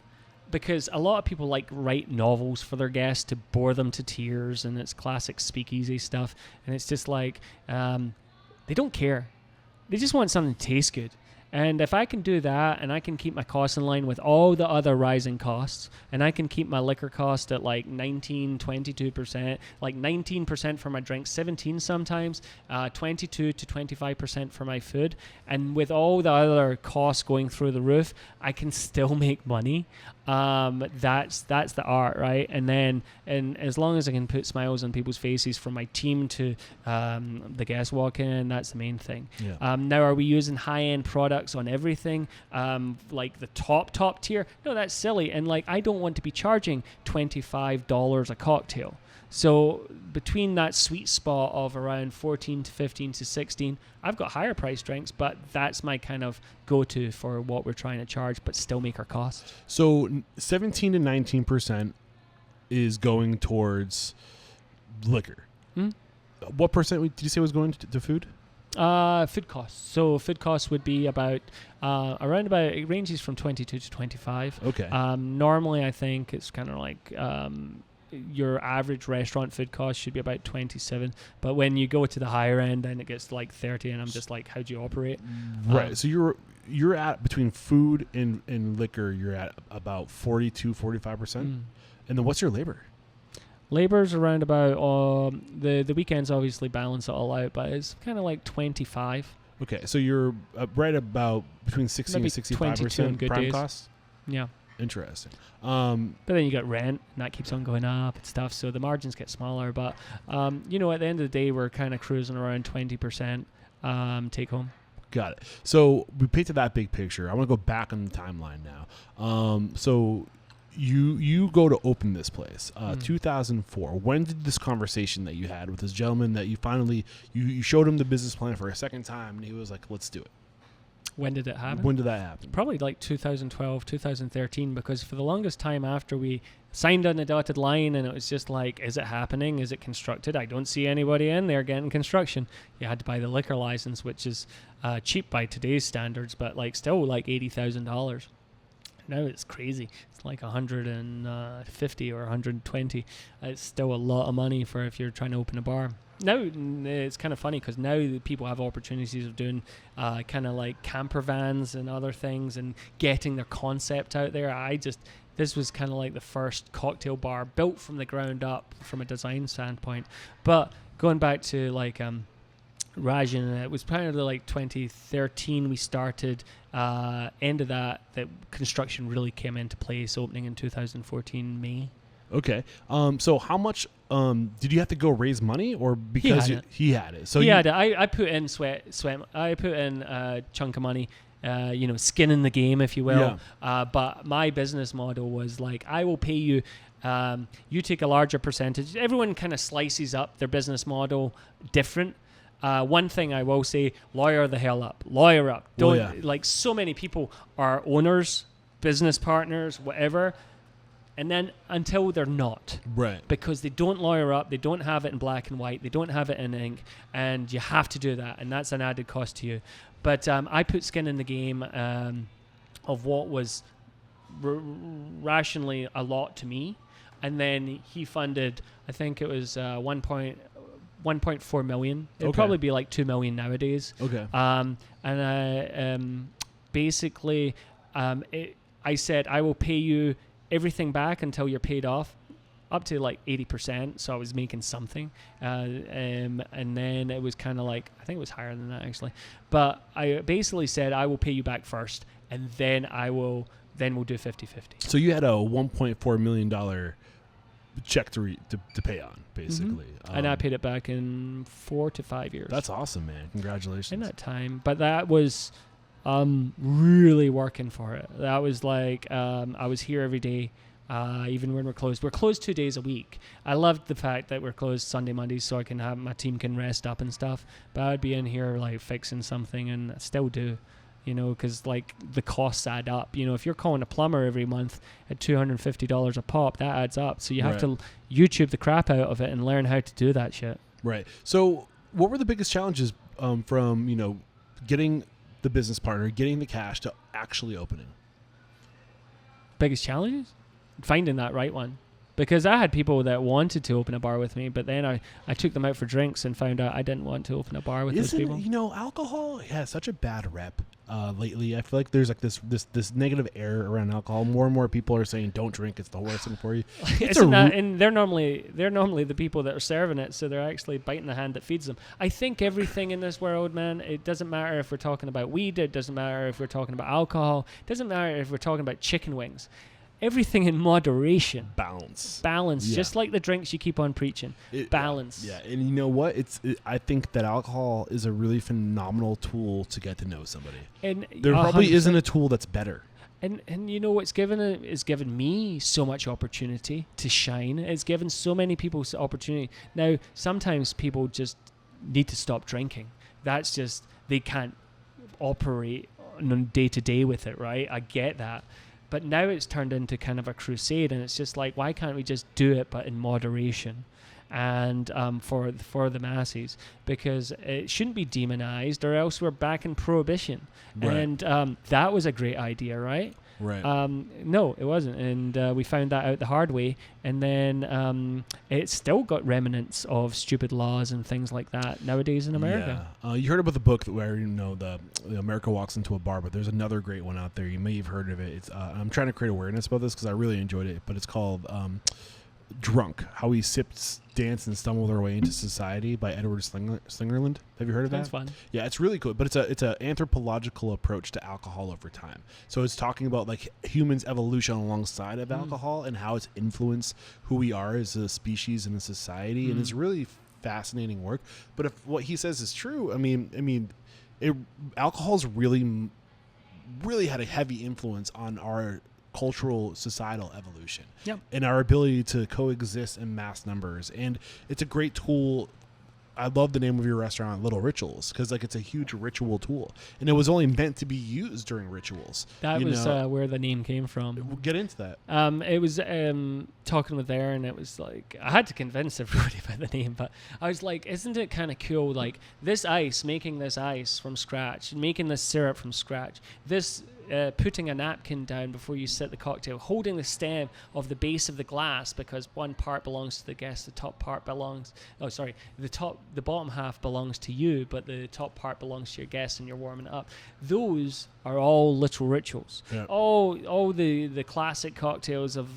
because a lot of people write novels for their guests to bore them to tears, and it's classic speakeasy stuff, and it's just like they don't care. They just want something to taste good. And if I can do that, and I can keep my costs in line with all the other rising costs, and I can keep my liquor cost at 19, 22%, 19% for my drinks, 17 sometimes, 22 to 25% for my food, and with all the other costs going through the roof, I can still make money. That's the art, right? And as long as I can put smiles on people's faces, from my team to the guests walking in, that's the main thing. Yeah. Now, are we using high-end products on everything, like the top tier? No, that's silly. And I don't want to be charging $25 a cocktail. So between that sweet spot of around 14 to 15 to 16, I've got higher price drinks, but that's my kind of go-to for what we're trying to charge, but still make our costs. So 17 to 19% is going towards liquor. What percent did you say was going to food? Food costs. So food costs would be about it ranges from 22 to 25. Okay. Normally, I think it's kind of like your average restaurant food cost should be about 27, but when you go to the higher end, then it gets to 30, and I'm just like, how do you operate? Right. So you're at, between food and liquor, you're at about 42-45%. And then what's your labor? Labor's around about the weekends obviously balance it all out, but it's kind of like 25. Okay, so you're right about between 60 Maybe and 65% prime costs. Yeah. Interesting. But then you got rent, and that keeps on going up and stuff, so the margins get smaller. But at the end of the day, we're kind of cruising around 20% take home. Got it. So we painted that big picture. I want to go back on the timeline now. So you go to open this place, 2004. When did this conversation that you had with this gentleman that you finally you showed him the business plan for a second time, and he was like, let's do it? When did it happen? When did that happen? Probably 2012, 2013, because for the longest time after we signed on the dotted line, and it was just like, is it happening? Is it constructed? I don't see anybody in there getting construction. You had to buy the liquor license, which is cheap by today's standards, but still $80,000. Now it's crazy. It's like 150 or 120. It's still a lot of money for if you're trying to open a bar. Now it's kind of funny because now people have opportunities of doing kind of like camper vans and other things and getting their concept out there. This was kind of like the first cocktail bar built from the ground up from a design standpoint. But going back to Rajan, it was kind of 2013 we started. End of that construction really came into place, opening in 2014 May. Okay. So how much did you have to go raise money, or because he had it? So he had it. I put in sweat. I put in a chunk of money, skin in the game, if you will. Yeah. But my business model was like, I will pay you. You take a larger percentage. Everyone kind of slices up their business model different. One thing I will say, lawyer the hell up. Lawyer up. Don't like so many people are owners, business partners, whatever. And then until they're not. Right. Because they don't lawyer up, they don't have it in black and white, they don't have it in ink, and you have to do that, and that's an added cost to you. But I put skin in the game of what was rationally a lot to me. And then he funded, I think it was 1.4 million. It'd probably be like 2 million nowadays. Okay. Basically, I said, I will pay you everything back until you're paid off, up to like 80%. So I was making something. And then it was kind of like, I think it was higher than that actually. But I basically said, I will pay you back first, and then we'll do 50-50. So you had a $1.4 million check to pay on, basically. Mm-hmm. And I paid it back in 4 to 5 years. That's awesome, man. Congratulations. In that time. But that was really working for it. That was like, I was here every day, even when we're closed. We're closed 2 days a week. I loved the fact that we're closed Sunday, Mondays, so I can have my team can rest up and stuff. But I'd be in here like fixing something, and I still do. Because like the costs add up. If you're calling a plumber every month at $250 a pop, that adds up. So you have to YouTube the crap out of it and learn how to do that shit. Right. So what were the biggest challenges from, getting the business partner, getting the cash to actually opening? Biggest challenges? Finding that right one. Because I had people that wanted to open a bar with me, but then I took them out for drinks and found out I didn't want to open a bar with those people. Alcohol has such a bad rep lately. I feel like there's like this negative air around alcohol. More and more people are saying, "Don't drink; it's the worst thing for you." And they're normally the people that are serving it, so they're actually biting the hand that feeds them. I think everything in this world, man, it doesn't matter if we're talking about weed, it doesn't matter if we're talking about alcohol, it doesn't matter if we're talking about chicken wings. Everything in moderation. Balance. Yeah. Just like the drinks you keep on preaching. Balance. Yeah, and you know what? I think that alcohol is a really phenomenal tool to get to know somebody. And there probably 100%. Isn't a tool that's better. And you know what's given me so much opportunity to shine. It's given so many people opportunity. Now, sometimes people just need to stop drinking. That's just, they can't operate on day to day with it, right? I get that. But now it's turned into kind of a crusade, and it's just like, why can't we just do it, but in moderation, and for the masses? Because it shouldn't be demonized, or else we're back in prohibition. Right. And that was a great idea, right? Right. No, it wasn't, and we found that out the hard way. And then it's still got remnants of stupid laws and things like that nowadays in America. Yeah. You heard about the book where the America Walks Into a Bar, but there's another great one out there. You may have heard of it. It's I'm trying to create awareness about this because I really enjoyed it. But it's called Drunk: How We Sipped, Danced, and Stumbled Our Way into Society by Edward Slingerland. Have you heard of that? That's fun. Yeah, it's really cool. But it's a anthropological approach to alcohol over time. So it's talking about like humans' evolution alongside of alcohol and how it's influenced who we are as a species and a society. And it's really fascinating work. But if what he says is true, alcohol's really had a heavy influence on our cultural societal evolution and our ability to coexist in mass numbers. And it's a great tool. I love the name of your restaurant, Little Rituals, because like it's a huge ritual tool, and it was only meant to be used during rituals. That was where the name came from. We'll get into that. It was talking with Aaron. It was like I had to convince everybody by the name, but I was like, "Isn't it kind of cool? Like making this ice from scratch, making this syrup from scratch, this." Putting a napkin down before you set the cocktail, holding the stem of the base of the glass because one part belongs to the guest, the bottom half belongs to you, but the top part belongs to your guest, and you're warming it up. Those are all little rituals. Yeah. All the classic cocktails of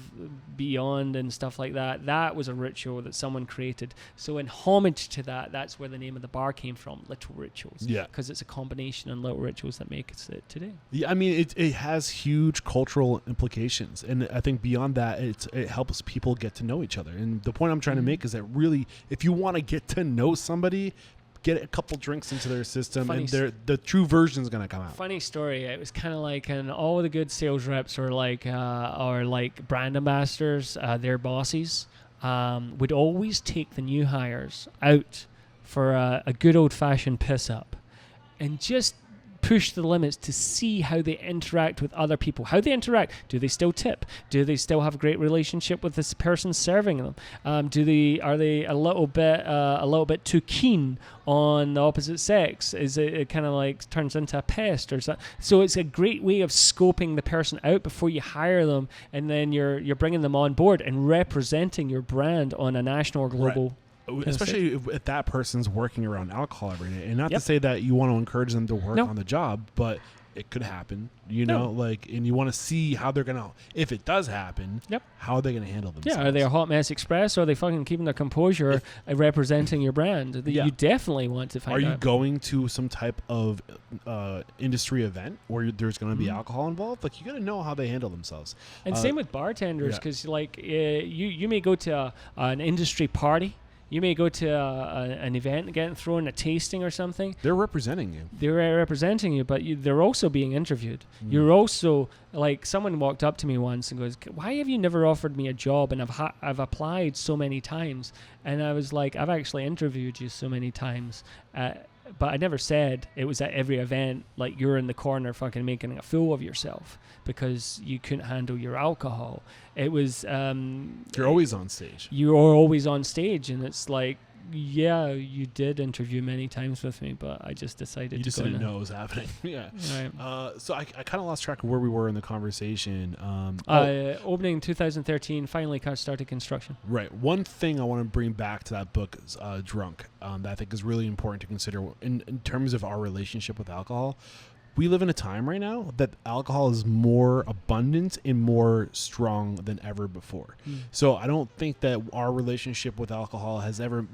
Beyond and stuff like that. That was a ritual that someone created. So in homage to that, that's where the name of the bar came from, Little Rituals. Yeah, because it's a combination of little rituals that make it today. Yeah, I mean it has huge cultural implications, and I think beyond that, it helps people get to know each other. And the point I'm trying to make is that really, if you want to get to know somebody, get a couple drinks into their system, Funny and the true version is going to come out. Funny story. It was kind of like, and all the good sales reps or like brand ambassadors, their bosses, would always take the new hires out for a good old-fashioned piss-up and just push the limits to see how they interact with other people. How they interact. Do they still tip? Do they still have a great relationship with this person serving them? Are they a little bit too keen on the opposite sex? Is it kind of like turns into a pest or something? So it's a great way of scoping the person out before you hire them, and then you're bringing them on board and representing your brand on a national or global. Right. Especially if that person's working around alcohol every day. And not to say that you want to encourage them to work on the job, but it could happen, and you want to see how they're going to, if it does happen, how are they going to handle themselves? Yeah, are they a hot mess express, or are they fucking keeping their composure representing your brand? You definitely want to find out. Are you going to some type of industry event where there's going to be alcohol involved? Like, you got to know how they handle themselves. And same with bartenders, because you may go to an industry party. You may go to an event and get thrown a tasting or something. They're representing you. They're representing you, but they're also being interviewed. You're also, like, someone walked up to me once and goes, "Why have you never offered me a job? And I've applied so many times." And I was like, "I've actually interviewed you so many times. But I never said it was at every event, like you're in the corner fucking making a fool of yourself because you couldn't handle your alcohol." It was... you're always on stage. You are always on stage, and it's like, yeah, you did interview many times with me, but I just decided to go. You just didn't know it was happening. Yeah. Right. So I kind of lost track of where we were in the conversation. Opening 2013, finally started construction. Right. One thing I want to bring back to that book is Drunk, that I think is really important to consider in terms of our relationship with alcohol. We live in a time right now that alcohol is more abundant and more strong than ever before. So I don't think that our relationship with alcohol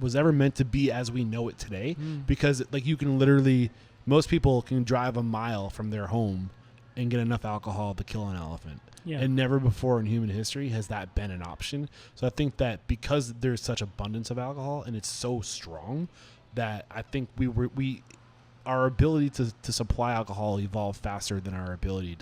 was ever meant to be as we know it today, because like you can literally, most people can drive a mile from their home and get enough alcohol to kill an elephant. Yeah. And never before in human history has that been an option. So I think that because there's such abundance of alcohol and it's so strong, that I think our ability to supply alcohol evolved faster than our ability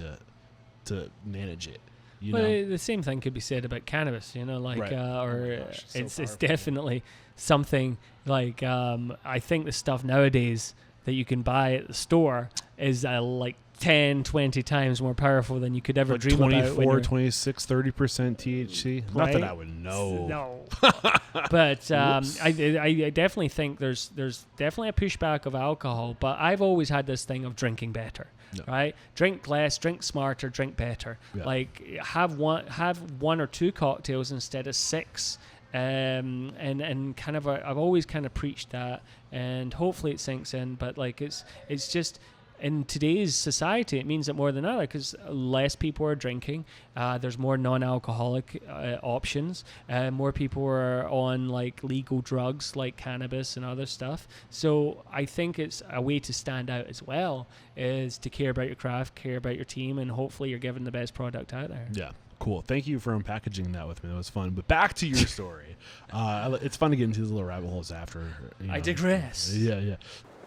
to manage it. The same thing could be said about cannabis, it's definitely something like, I think the stuff nowadays that you can buy at the store is like 10, 20 times more powerful than you could ever dream 24, about. 24, 26, 30% THC. Right? Not that I would know. No. But I definitely think there's definitely a pushback of alcohol, but I've always had this thing of drinking better. No. Right? Drink less, drink smarter, drink better. Yeah. Like have one or two cocktails instead of 6. And kind of I've always kind of preached that, and hopefully it sinks in, but like it's just in today's society it means it more than ever because less people are drinking, there's more non-alcoholic options, more people are on like legal drugs like cannabis and other stuff. So I think it's a way to stand out as well, is to care about your craft, care about your team, and hopefully you're giving the best product out there. Yeah. Cool. Thank you for unpackaging that with me. That was fun. But back to your story. It's fun to get into these little rabbit holes after. I digress. Yeah.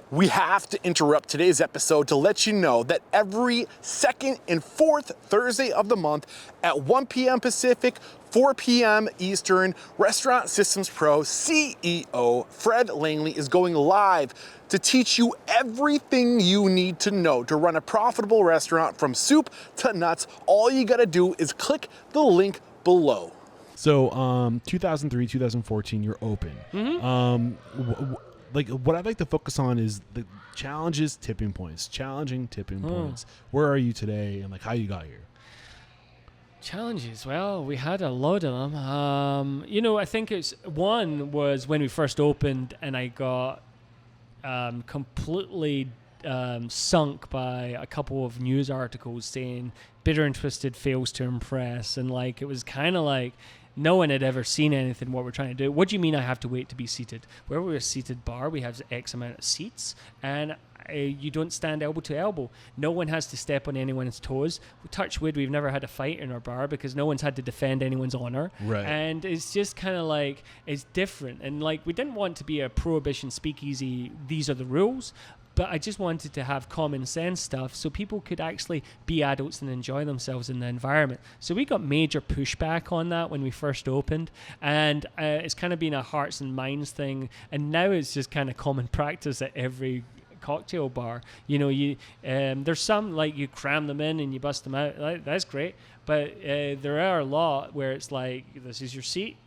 We have to interrupt today's episode to let you know that every second and fourth Thursday of the month at 1 p.m. Pacific, 4 p.m. Eastern, Restaurant Systems Pro CEO Fred Langley is going live to teach you everything you need to know to run a profitable restaurant from soup to nuts. All you got to do is click the link below. So 2003, 2014, you're open. Mm-hmm. What I'd like to focus on is the challenges, challenging tipping points. Where are you today, and like how you got here? Challenges. Well, we had a lot of them. I think one was when we first opened, and I got completely sunk by a couple of news articles saying Bitter and Twisted fails to impress, and like it was kind of like no one had ever seen anything what we're trying to do. What do you mean I have to wait to be seated? Where we're a seated bar, we have X amount of seats, and you don't stand elbow to elbow. No one has to step on anyone's toes. Touch wood, we've never had a fight in our bar because no one's had to defend anyone's honor. Right. And it's just kind of like, it's different. And like, we didn't want to be a prohibition speakeasy, these are the rules. But I just wanted to have common sense stuff so people could actually be adults and enjoy themselves in the environment. So we got major pushback on that when we first opened. And it's kind of been a hearts and minds thing. And now it's just kind of common practice at every cocktail bar. You know, there's some, like, you cram them in and you bust them out. That's great. But there are a lot where it's like, this is your seat.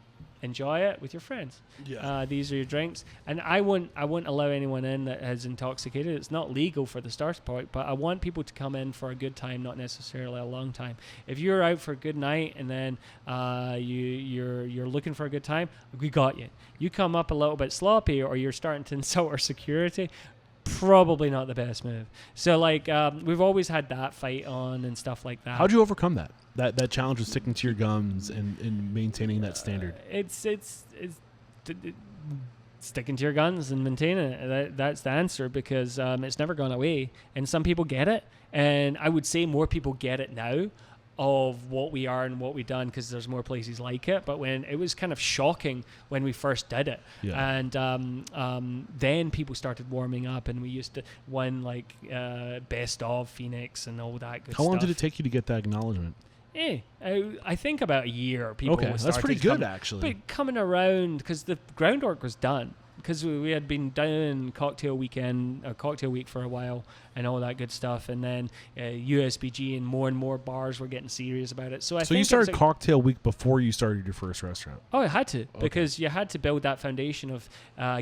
Enjoy it with your friends. Yeah. These are your drinks, and I won't allow anyone in that has intoxicated. It's not legal for the start point, but I want people to come in for a good time, not necessarily a long time. If you're out for a good night and then you're looking for a good time, we got you. You come up a little bit sloppy, or you're starting to insult our security. Probably not the best move. So like we've always had that fight on and stuff like that. How'd you overcome that? That challenge of sticking to your guns and maintaining that standard. It's sticking to your guns and maintaining it. That's the answer, because it's never gone away. And some people get it, and I would say more people get it now of what we are and what we've done, because there's more places like it. But when it was kind of shocking when we first did it, and then people started warming up, and we used to win like best of Phoenix and all that good stuff. How long did it take you to get that acknowledgement? I think about a year. People okay, that's pretty good actually. But coming around, because the groundwork was done, because we had been doing cocktail week for a while and all that good stuff, and then USBG and more bars were getting serious about it. So you started cocktail week before you started your first restaurant? Oh, I had to, because you had to build that foundation of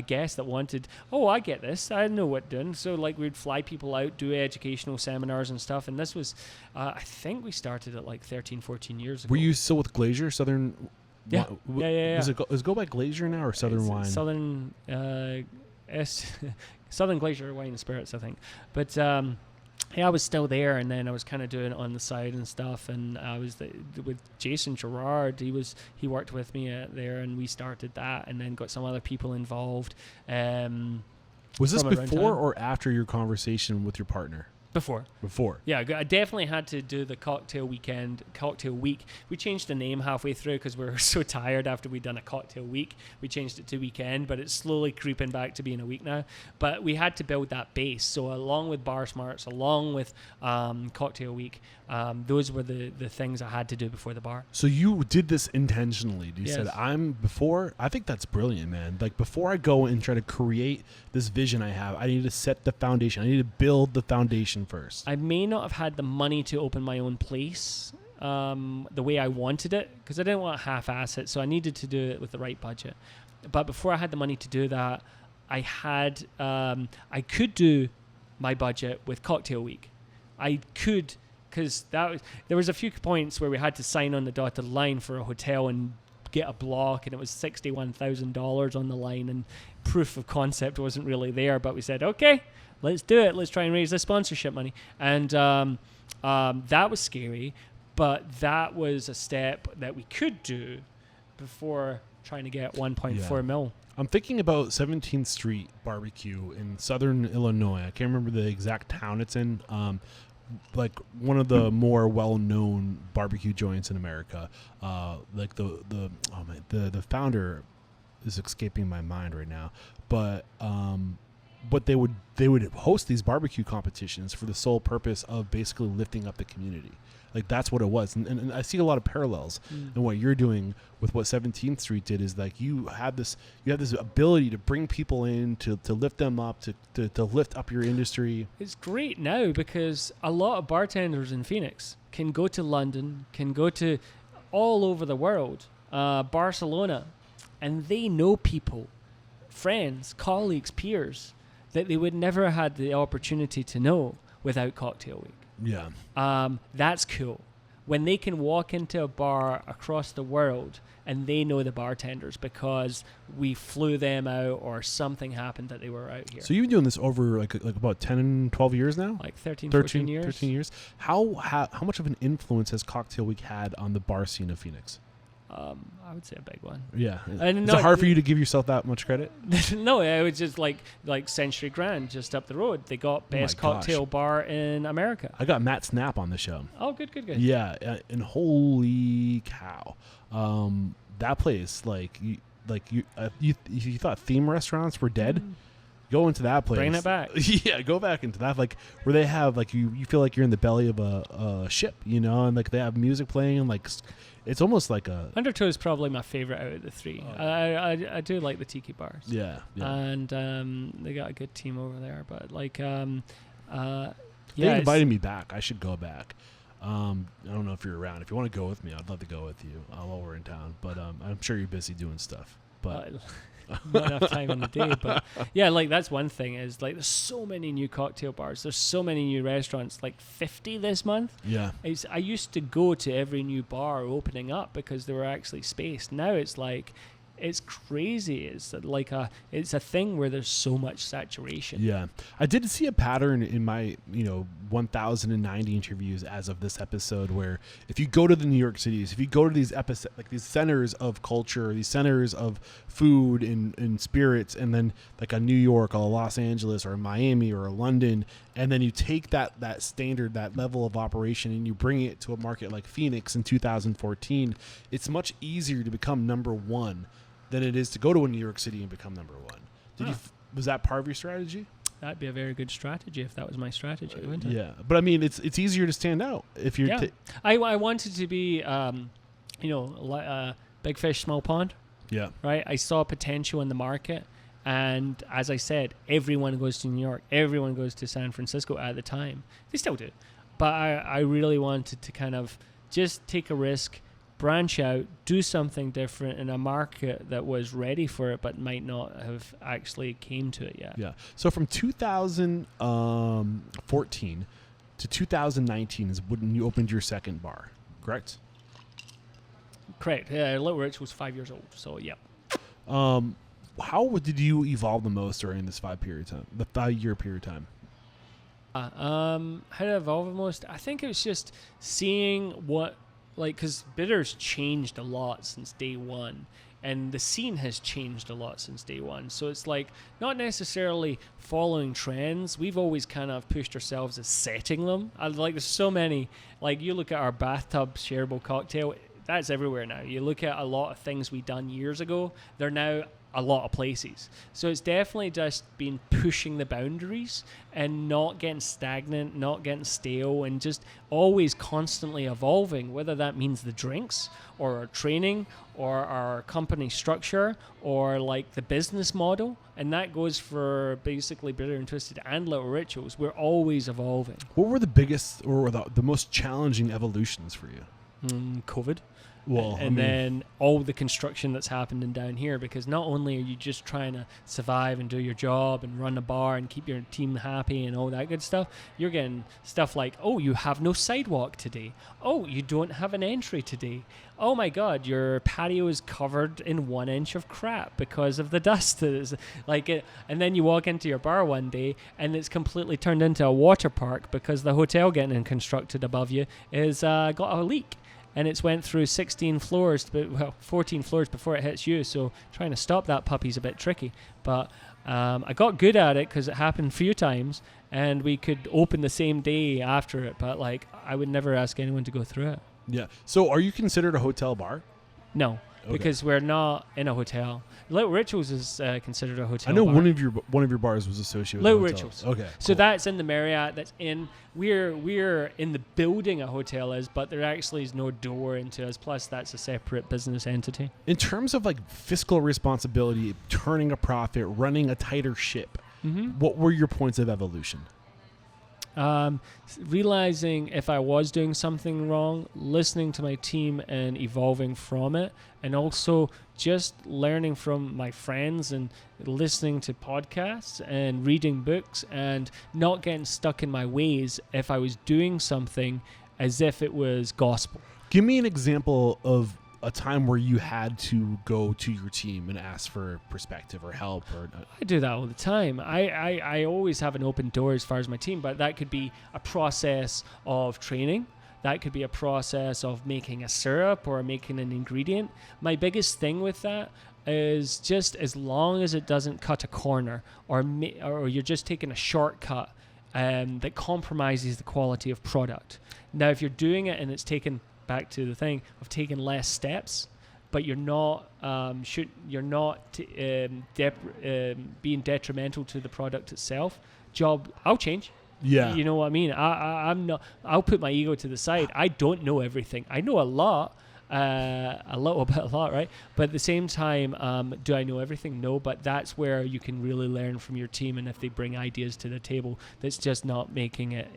guests that wanted, I get this, I know what doing. So like we'd fly people out, do educational seminars and stuff, and this was, I think we started it like 13, 14 years ago. Were you still with Glacier, Southern? Yeah. Is it go by Glacier now or Southern Wine? Southern Southern Glacier Wine and Spirits, I think. But I was still there, and then I was kind of doing it on the side and stuff. And I was with Jason Gerard. He worked with me there, and we started that, and then got some other people involved. Was this before or after your conversation with your partner? Before. Yeah, I definitely had to do the cocktail week. We changed the name halfway through because we were so tired after we'd done a cocktail week. We changed it to weekend, but it's slowly creeping back to being a week now. But we had to build that base. So along with Bar Smarts, along with cocktail week, those were the things I had to do before the bar. So you did this intentionally. You Yes. said, I think that's brilliant, man. Like, before I go and try to create this vision I have, I need to set the foundation. I need to build the foundation first. I may not have had the money to open my own place the way I wanted it, because I didn't want to half-ass it, so I needed to do it with the right budget. But before I had the money to do that, I could do my budget with cocktail week. I could, because there was a few points where we had to sign on the dotted line for a hotel and get a block, and it was $61,000 on the line, and proof of concept wasn't really there. But we said, okay, let's do it. Let's try and raise the sponsorship money. And that was scary, but that was a step that we could do before trying to get 1.4 mil. I'm thinking about 17th Street Barbecue in Southern Illinois. I can't remember the exact town it's in. Like one of the more well-known barbecue joints in America. Like the founder is escaping my mind right now, but they would host these barbecue competitions for the sole purpose of basically lifting up the community. Like, that's what it was. And I see a lot of parallels in what you're doing with what 17th Street did. Is like you have this ability to bring people in, to lift them up, to lift up your industry. It's great now because a lot of bartenders in Phoenix can go to London, can go to all over the world, Barcelona, and they know people, friends, colleagues, peers that they would never have had the opportunity to know without Cocktail Week. Yeah. That's cool. When they can walk into a bar across the world and they know the bartenders because we flew them out or something happened that they were out here. So you've been doing this over like about 10, 12 years now? Like 13 years. How much of an influence has Cocktail Week had on the bar scene of Phoenix? I would say a big one. Yeah. And Is it hard for you to give yourself that much credit? No, it was just like Century Grand just up the road. They got best cocktail bar in America. I got Matt Snap on the show. Oh, good. Yeah, and holy cow, that place, you thought theme restaurants were dead. Go into that place. Bring it back. Yeah, go back into that, where they have you feel like you're in the belly of a ship, and they have music playing, and it's almost like a Undertow is probably my favorite out of the three. I do like the tiki bars. Yeah. And they got a good team over there, but they invited me back. I should go back. I don't know if you're around. If you want to go with me, I'd love to go with you while we're in town. But I'm sure you're busy doing stuff. But not enough time in the day. But yeah, that's one thing is there's so many new cocktail bars. There's so many new restaurants. 50 this month. Yeah. I used to go to every new bar opening up because they were actually spaced. Now it's it's crazy. It's a thing where there's so much saturation. Yeah. I did see a pattern in my, 1,090 interviews as of this episode where if you go to the New York cities, if you go to these these centers of culture, these centers of food and spirits, and then a New York or a Los Angeles or a Miami or a London, and then you take that standard, that level of operation, and you bring it to a market like Phoenix in 2014, it's much easier to become number one than it is to go to a New York City and become number one. Was that part of your strategy? That'd be a very good strategy if that was my strategy, wouldn't it? Yeah, but I mean, it's easier to stand out if you're. Yeah. I wanted to be, big fish, small pond. Yeah. Right. I saw potential in the market, and as I said, everyone goes to New York, everyone goes to San Francisco at the time. They still do, but I really wanted to kind of just take a risk, branch out, do something different in a market that was ready for it but might not have actually came to it yet. Yeah. So from 2014 to 2019 is when you opened your second bar, correct? Correct. Yeah, Little Rich was 5 years old, so yeah. How did you evolve the most during this 5 year period of time? How did I evolve the most? I think it was just seeing what, because Bitter's changed a lot since day one, and the scene has changed a lot since day one. So it's not necessarily following trends. We've always kind of pushed ourselves as setting them. There's so many, you look at our bathtub shareable cocktail, that's everywhere now. You look at a lot of things we done years ago, they're now a lot of places. So it's definitely just been pushing the boundaries and not getting stagnant, not getting stale, and just always constantly evolving, whether that means the drinks or our training or our company structure or the business model. And that goes for basically Bitter and Twisted and Little Rituals. We're always evolving. What were the biggest or the most challenging evolutions for you? COVID. Well, then all the construction that's happening down here, because not only are you just trying to survive and do your job and run a bar and keep your team happy and all that good stuff, you're getting stuff like, oh, you have no sidewalk today. Oh, you don't have an entry today. Oh my God, your patio is covered in 1 inch of crap because of the dust. And then you walk into your bar one day and it's completely turned into a water park because the hotel getting constructed above you is got a leak. And it's went through 14 floors before it hits you. So trying to stop that puppy's a bit tricky. But I got good at it because it happened a few times, and we could open the same day after it. But I would never ask anyone to go through it. Yeah. So are you considered a hotel bar? No, because we're not in a hotel. Little Rituals is considered a hotel. I know bar. one of your bars was associated with Little a hotel. Rituals. Okay. So cool. that's in the Marriott. That's in we're in the building a hotel is, but there actually is no door into us. Plus, that's a separate business entity. In terms of fiscal responsibility, turning a profit, running a tighter ship, what were your points of evolution? Realizing if I was doing something wrong, listening to my team and evolving from it, and also just learning from my friends and listening to podcasts and reading books and not getting stuck in my ways if I was doing something as if it was gospel. Give me an example of a time where you had to go to your team and ask for perspective or help. I do that all the time. I always have an open door as far as my team, but that could be a process of training. That could be a process of making a syrup or making an ingredient. My biggest thing with that is just as long as it doesn't cut a corner or you're just taking a shortcut that compromises the quality of product. Now, if you're doing it and it's taken back to the thing of taking less steps, but you're not being detrimental to the product itself, I'll change. Yeah. You know what I mean? I'm not. I'll put my ego to the side. I don't know everything. I know a lot. A little bit, a lot, right? But at the same time, do I know everything? No, but that's where you can really learn from your team, and if they bring ideas to the table, that's just not making it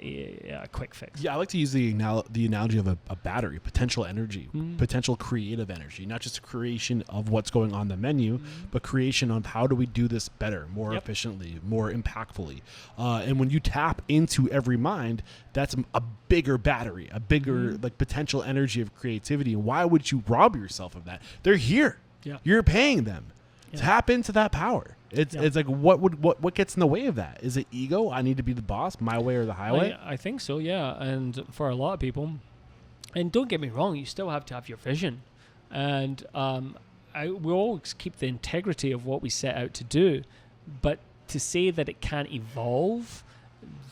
a quick fix. Yeah, I like to use the analogy of a battery, potential energy, potential creative energy, not just a creation of what's going on the menu, but creation of how do we do this better, more efficiently, more impactfully. And when you tap into every mind, that's a bigger battery, a bigger like potential energy of creativity. And why would you rob yourself of that? They're here. Yeah. You're paying them. Yeah. Tap into that power. It's like what gets in the way of that? Is it ego? I need to be the boss, my way or the highway? I think so, yeah. And for a lot of people, and don't get me wrong, you still have to have your vision. And we always keep the integrity of what we set out to do. But to say that it can't evolve,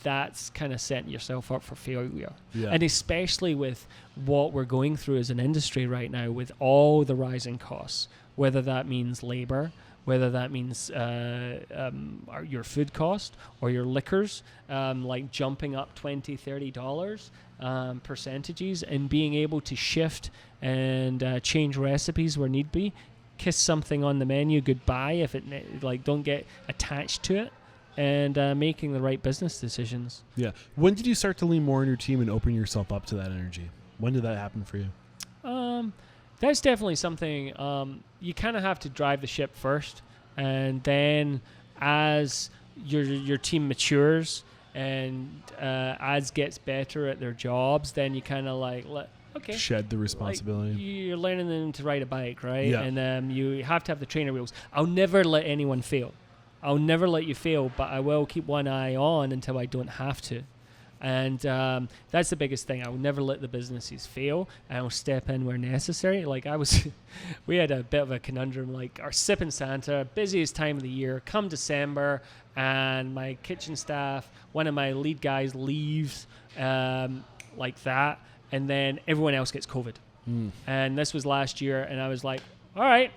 that's kind of setting yourself up for failure. Yeah. And especially with what we're going through as an industry right now with all the rising costs, whether that means labor, whether that means your food cost or your liquors, like jumping up $20, $30 percentages, and being able to shift and change recipes where need be, kiss something on the menu goodbye if it don't get attached to it. And making the right business decisions. Yeah. When did you start to lean more on your team and open yourself up to that energy? When did that happen for you? That's definitely something you kind of have to drive the ship first, and then as your team matures and as gets better at their jobs, then you kind of shed the responsibility. You're learning them to ride a bike, right? Yeah. And you have to have the trainer wheels. I'll never let anyone fail. I'll never let you fail, but I will keep one eye on until I don't have to. And that's the biggest thing. I will never let the businesses fail. I will step in where necessary. We had a bit of a conundrum, like our Sippin' Santa, busiest time of the year, come December, and my kitchen staff, one of my lead guys leaves like that, and then everyone else gets COVID. And this was last year, and I was like, all right,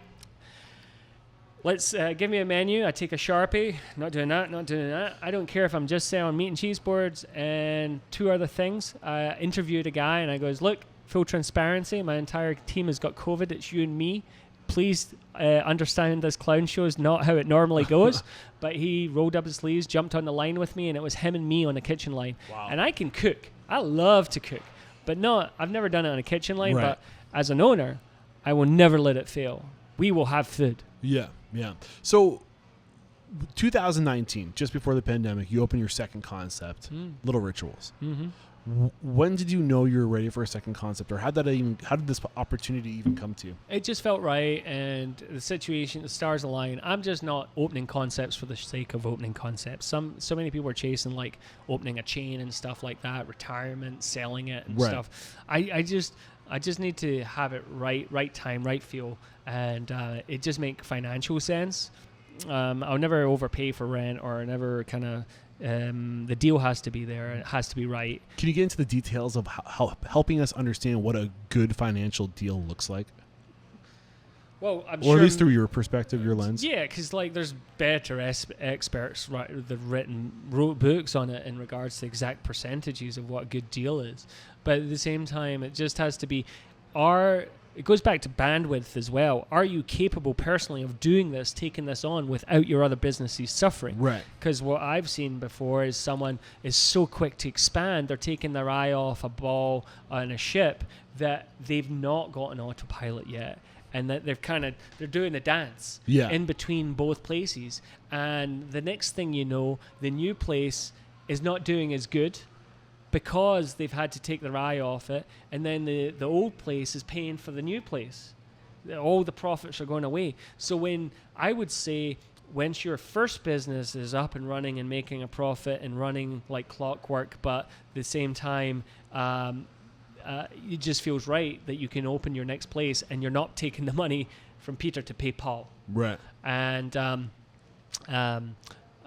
let's give me a menu. I take a Sharpie. Not doing that. I don't care if I'm just selling meat and cheese boards and two other things. I interviewed a guy and I goes, look, full transparency, my entire team has got COVID. It's you and me. Please understand this clown show is not how it normally goes. But he rolled up his sleeves, jumped on the line with me, and it was him and me on the kitchen line. Wow. And I can cook. I love to cook. But I've never done it on a kitchen line. Right. But as an owner, I will never let it fail. We will have food. Yeah. Yeah. So 2019, just before the pandemic, you opened your second concept, Little Rituals. Mm-hmm. When did you know you were ready for a second concept, or how did this opportunity even come to you? It just felt right, and the situation, the stars align. I'm just not opening concepts for the sake of opening concepts. So many people are chasing like opening a chain and stuff like that, retirement, selling it and stuff. I just need to have it right time, right feel, and it just make financial sense. I'll never overpay for rent, or never kind of. The deal has to be there. It has to be right. Can you get into the details of how helping us understand what a good financial deal looks like? Well, I'm or sure, at least through your perspective, your lens. Yeah, because there's better experts wrote books on it in regards to exact percentages of what a good deal is. But at the same time, it just has to be it goes back to bandwidth as well. Are you capable personally of doing this, taking this on without your other businesses suffering? Right. Because what I've seen before is someone is so quick to expand, they're taking their eye off a ball on a ship that they've not got an autopilot yet. And that they're doing the dance in between both places. And the next thing you know, the new place is not doing as good, because they've had to take their eye off it, and then the old place is paying for the new place. All the profits are going away. So when once your first business is up and running and making a profit and running like clockwork, but at the same time it just feels right that you can open your next place and you're not taking the money from Peter to pay Paul. Right. And from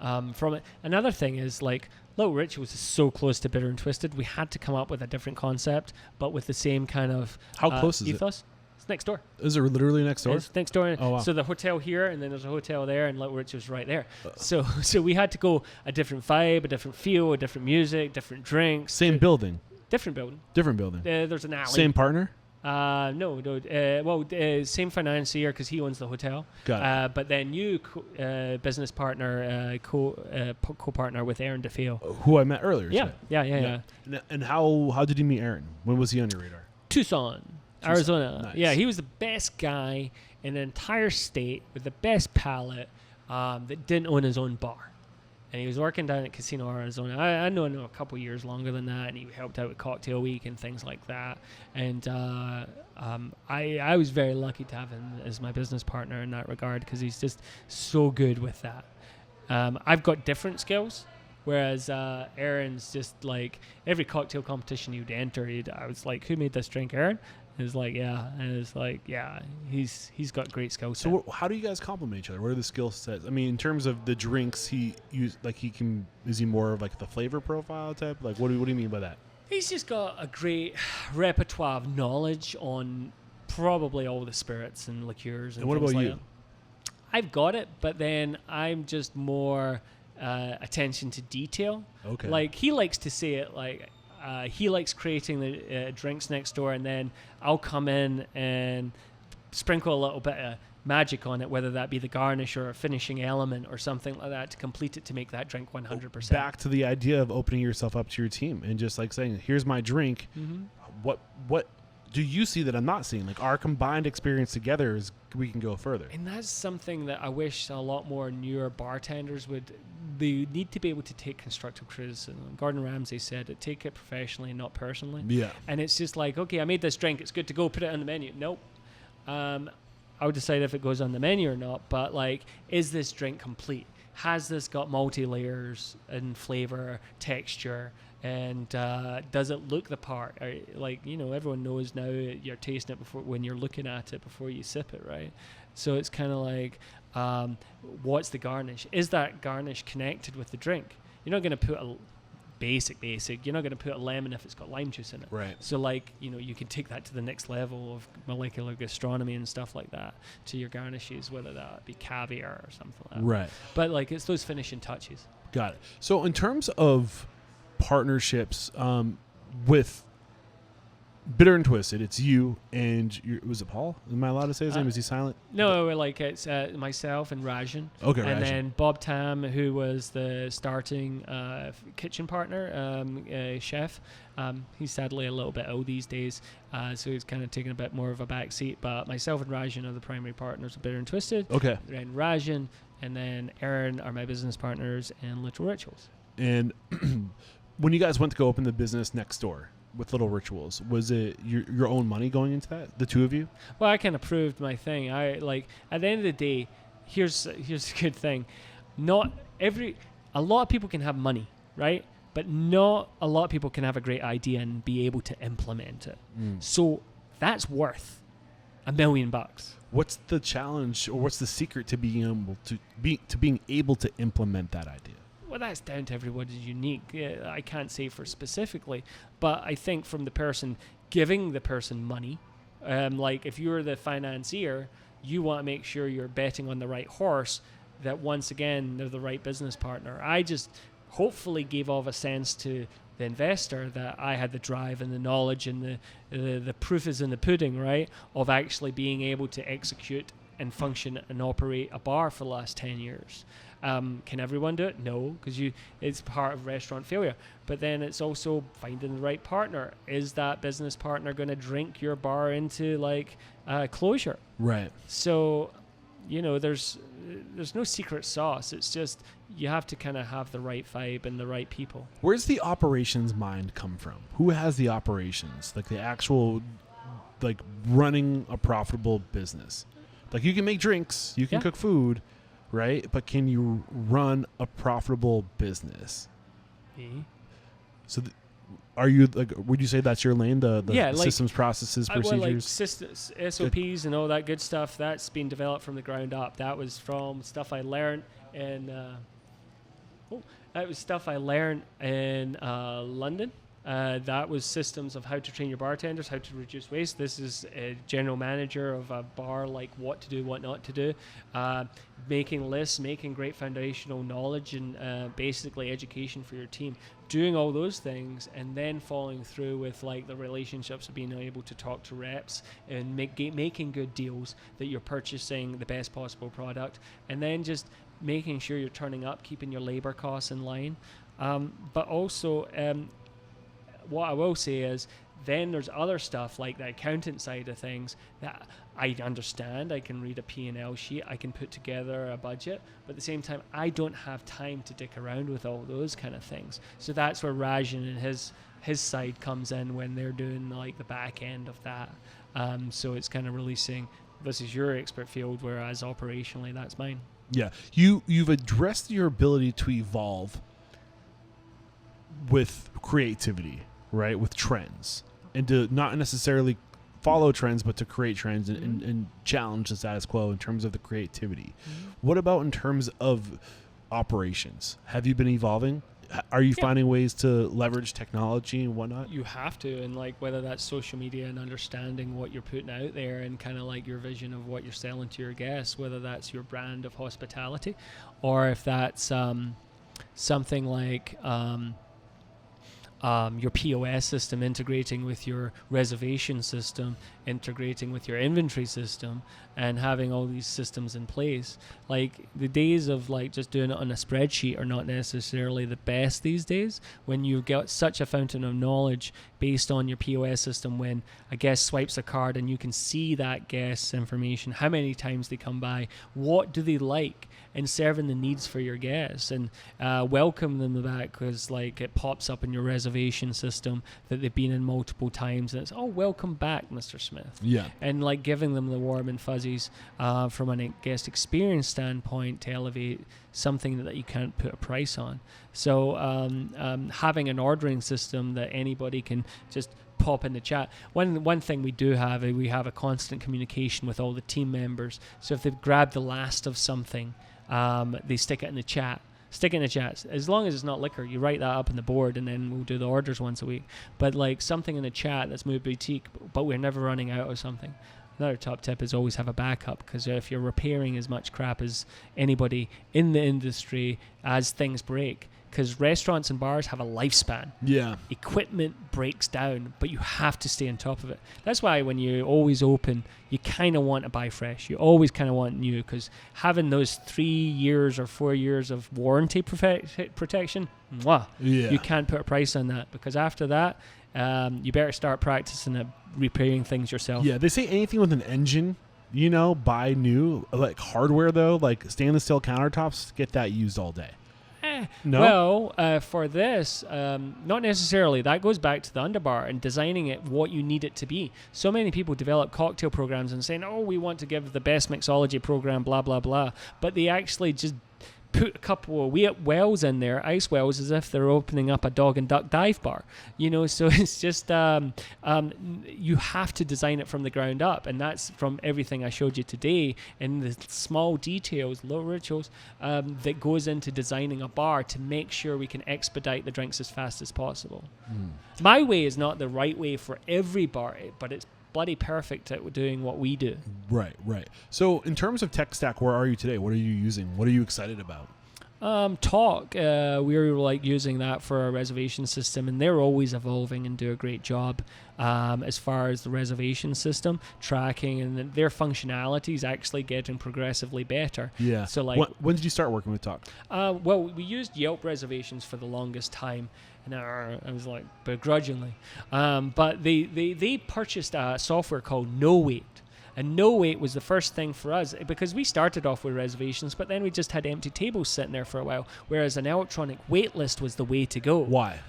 it, another thing is like Little Rituals is so close to Bitter and Twisted. We had to come up with a different concept, but with the same kind of How close is it? ethos. It's next door. Is it literally next door? It's next door. Oh, wow. So the hotel here, and then there's a hotel there, and Little Rituals right there. So we had to go a different vibe, a different feel, a different music, different drinks. Same building. Different building. Different building. There's an alley. Same partner? No. Same financier because he owns the hotel. Got it. But then you, business partner, co-partner with Aaron DeFeo. Who I met earlier. Yeah. And how did you meet Aaron? When was he on your radar? Tucson, Arizona. Nice. Yeah, he was the best guy in the entire state with the best palate that didn't own his own bar. And he was working down at Casino Arizona. I know him a couple years longer than that, and he helped out with Cocktail Week and things like that. And I was very lucky to have him as my business partner in that regard because he's just so good with that. I've got different skills, whereas Aaron's just like every cocktail competition you'd enter, I was like, who made this drink, Aaron? And it's like, yeah. And it's like, yeah, he's got great skill set. So how do you guys complement each other? What are the skill sets? I mean, in terms of the drinks is he more of like the flavor profile type? Like, what do you mean by that? He's just got a great repertoire of knowledge on probably all the spirits and liqueurs. And what things about like you? that. I've got it, but then I'm just more attention to detail. Okay. Like, he likes to say it like, he likes creating the drinks next door, and then I'll come in and sprinkle a little bit of magic on it, whether that be the garnish or a finishing element or something like that to complete it to make that drink 100%. Back to the idea of opening yourself up to your team and just like saying, here's my drink. Mm-hmm. What do you see that I'm not seeing? Like our combined experience together we can go further. And that's something that I wish a lot more newer bartenders would. They need to be able to take constructive criticism. Gordon Ramsay said it, take it professionally and not personally. Yeah. And it's just like, okay, I made this drink, it's good to go, put it on the menu. Nope. I'll decide if it goes on the menu or not, but like, is this drink complete? Has this got multi-layers and flavor, texture, and does it look the part? Everyone knows now you're tasting it when you're looking at it before you sip it, right? So it's kind of like, what's the garnish? Is that garnish connected with the drink? You're not going to put a basic. You're not going to put a lemon if it's got lime juice in it. Right. So you can take that to the next level of molecular gastronomy and stuff like that to your garnishes, whether that be caviar or something like that. Right. But it's those finishing touches. Got it. So in terms of partnerships with Bitter and Twisted, it's you and was it Paul? Am I allowed to say his name? Is he silent? No, it's myself and Rajan. Okay, and Rajan. then Bob Tam, who was the starting kitchen partner, chef. He's sadly a little bit old these days, so he's kind of taking a bit more of a back seat. But myself and Rajan are the primary partners of Bitter and Twisted. Okay. And Rajan and then Aaron are my business partners in Little Rituals. And when you guys went to go open the business next door with Little Rituals, was it your own money going into that, the two of you? Well, I kind of proved my thing. At the end of the day, here's a good thing. A lot of people can have money, right? But not a lot of people can have a great idea and be able to implement it. So that's worth $1 million. What's the challenge, or what's the secret to being able to implement that idea? Well, that's down to everybody's unique. I can't say for specifically, but I think from the person giving the person money, if you're the financier, you want to make sure you're betting on the right horse, that once again, they're the right business partner. I just hopefully gave off a sense to the investor that I had the drive and the knowledge and the proof is in the pudding, right, of actually being able to execute and function and operate a bar for the last 10 years. Can everyone do it? No, because it's part of restaurant failure. But then it's also finding the right partner. Is that business partner going to drink your bar into closure? Right. So, there's no secret sauce. It's just you have to kind of have the right vibe and the right people. Where's the operations mind come from? Who has the operations, like the actual, running a profitable business? Like you can make drinks, you can cook food, right? But can you run a profitable business? Me? So are you like? Would you say that's your lane? The like, systems, processes, procedures, like systems, SOPs, and all that good stuff. That's been developed from the ground up. That was from stuff I learned in. That was stuff I learned in London. That was systems of how to train your bartenders, how to reduce waste. This is a general manager of a bar, like what to do, what not to do, making lists, making great foundational knowledge and basically education for your team. Doing all those things and then following through with like the relationships of being able to talk to reps and making good deals that you're purchasing the best possible product, and then just making sure you're turning up, keeping your labor costs in line. But also, what I will say is then there's other stuff like the accountant side of things that I understand. I can read a P&L sheet. I can put together a budget. But at the same time, I don't have time to dick around with all those kind of things. So that's where Rajan and his side comes in when they're doing like the back end of that. So it's kind of releasing, this is your expert field, whereas operationally that's mine. Yeah. You've addressed your ability to evolve with creativity, right? With trends, and to not necessarily follow trends, but to create trends and challenge the status quo in terms of the creativity. What about in terms of operations? Have you been evolving? Are you finding ways to leverage technology and whatnot? You have to, and like whether that's social media and understanding what you're putting out there and kind of like your vision of what you're selling to your guests, whether that's your brand of hospitality or if that's something like your POS system integrating with your reservation system, integrating with your inventory system, and having all these systems in place. Like the days of like just doing it on a spreadsheet are not necessarily the best these days when you've got such a fountain of knowledge based on your POS system. When a guest swipes a card and you can see that guest's information, how many times they come by, what do they like, and serving the needs for your guests and welcome them back because like it pops up in your reservation system that they've been in multiple times and it's, oh, welcome back, Mr. Smith. Yeah. And like giving them the warm and fuzzies from a guest experience standpoint to elevate something that you can't put a price on. So having an ordering system that anybody can just pop in the chat. One thing we do have is we have a constant communication with all the team members. So if they've grabbed the last of something, they stick it in the chat. Stick it in the chat. As long as it's not liquor, you write that up on the board and then we'll do the orders once a week. But like something in the chat that's more boutique, but we're never running out of something. Another top tip is always have a backup, because if you're repairing as much crap as anybody in the industry as things break, because restaurants and bars have a lifespan. Yeah. Equipment breaks down, but you have to stay on top of it. That's why when you always open, you kind of want to buy fresh. You always kind of want new, because having those 3 years or 4 years of warranty protection, you can't put a price on that, because after that, you better start practicing at repairing things yourself. Yeah, they say anything with an engine, buy new. Like hardware, though, like stainless steel countertops, get that used all day. No? Well, for this, not necessarily. That goes back to the underbar and designing it what you need it to be. So many people develop cocktail programs and saying, oh, we want to give the best mixology program, blah, blah, blah. But they actually just put a couple of wells in there, ice wells, as if they're opening up a dog and duck dive bar. So it's just you have to design it from the ground up, and that's from everything I showed you today in the small details, little rituals that goes into designing a bar to make sure we can expedite the drinks as fast as possible. My way is not the right way for every bar, but it's bloody perfect at doing what we do. Right. So in terms of tech stack, where are you today? What are you using? What are you excited about? Talk. We're like using that for our reservation system, and they're always evolving and do a great job as far as the reservation system tracking, and their functionality is actually getting progressively better. Yeah. So like, when did you start working with Talk? Well, we used Yelp reservations for the longest time. And I was like begrudgingly, but they purchased a software called No Wait, And no wait was the first thing for us, because we started off with reservations, but then we just had empty tables sitting there for a while, whereas an electronic wait list was the way to go. Why?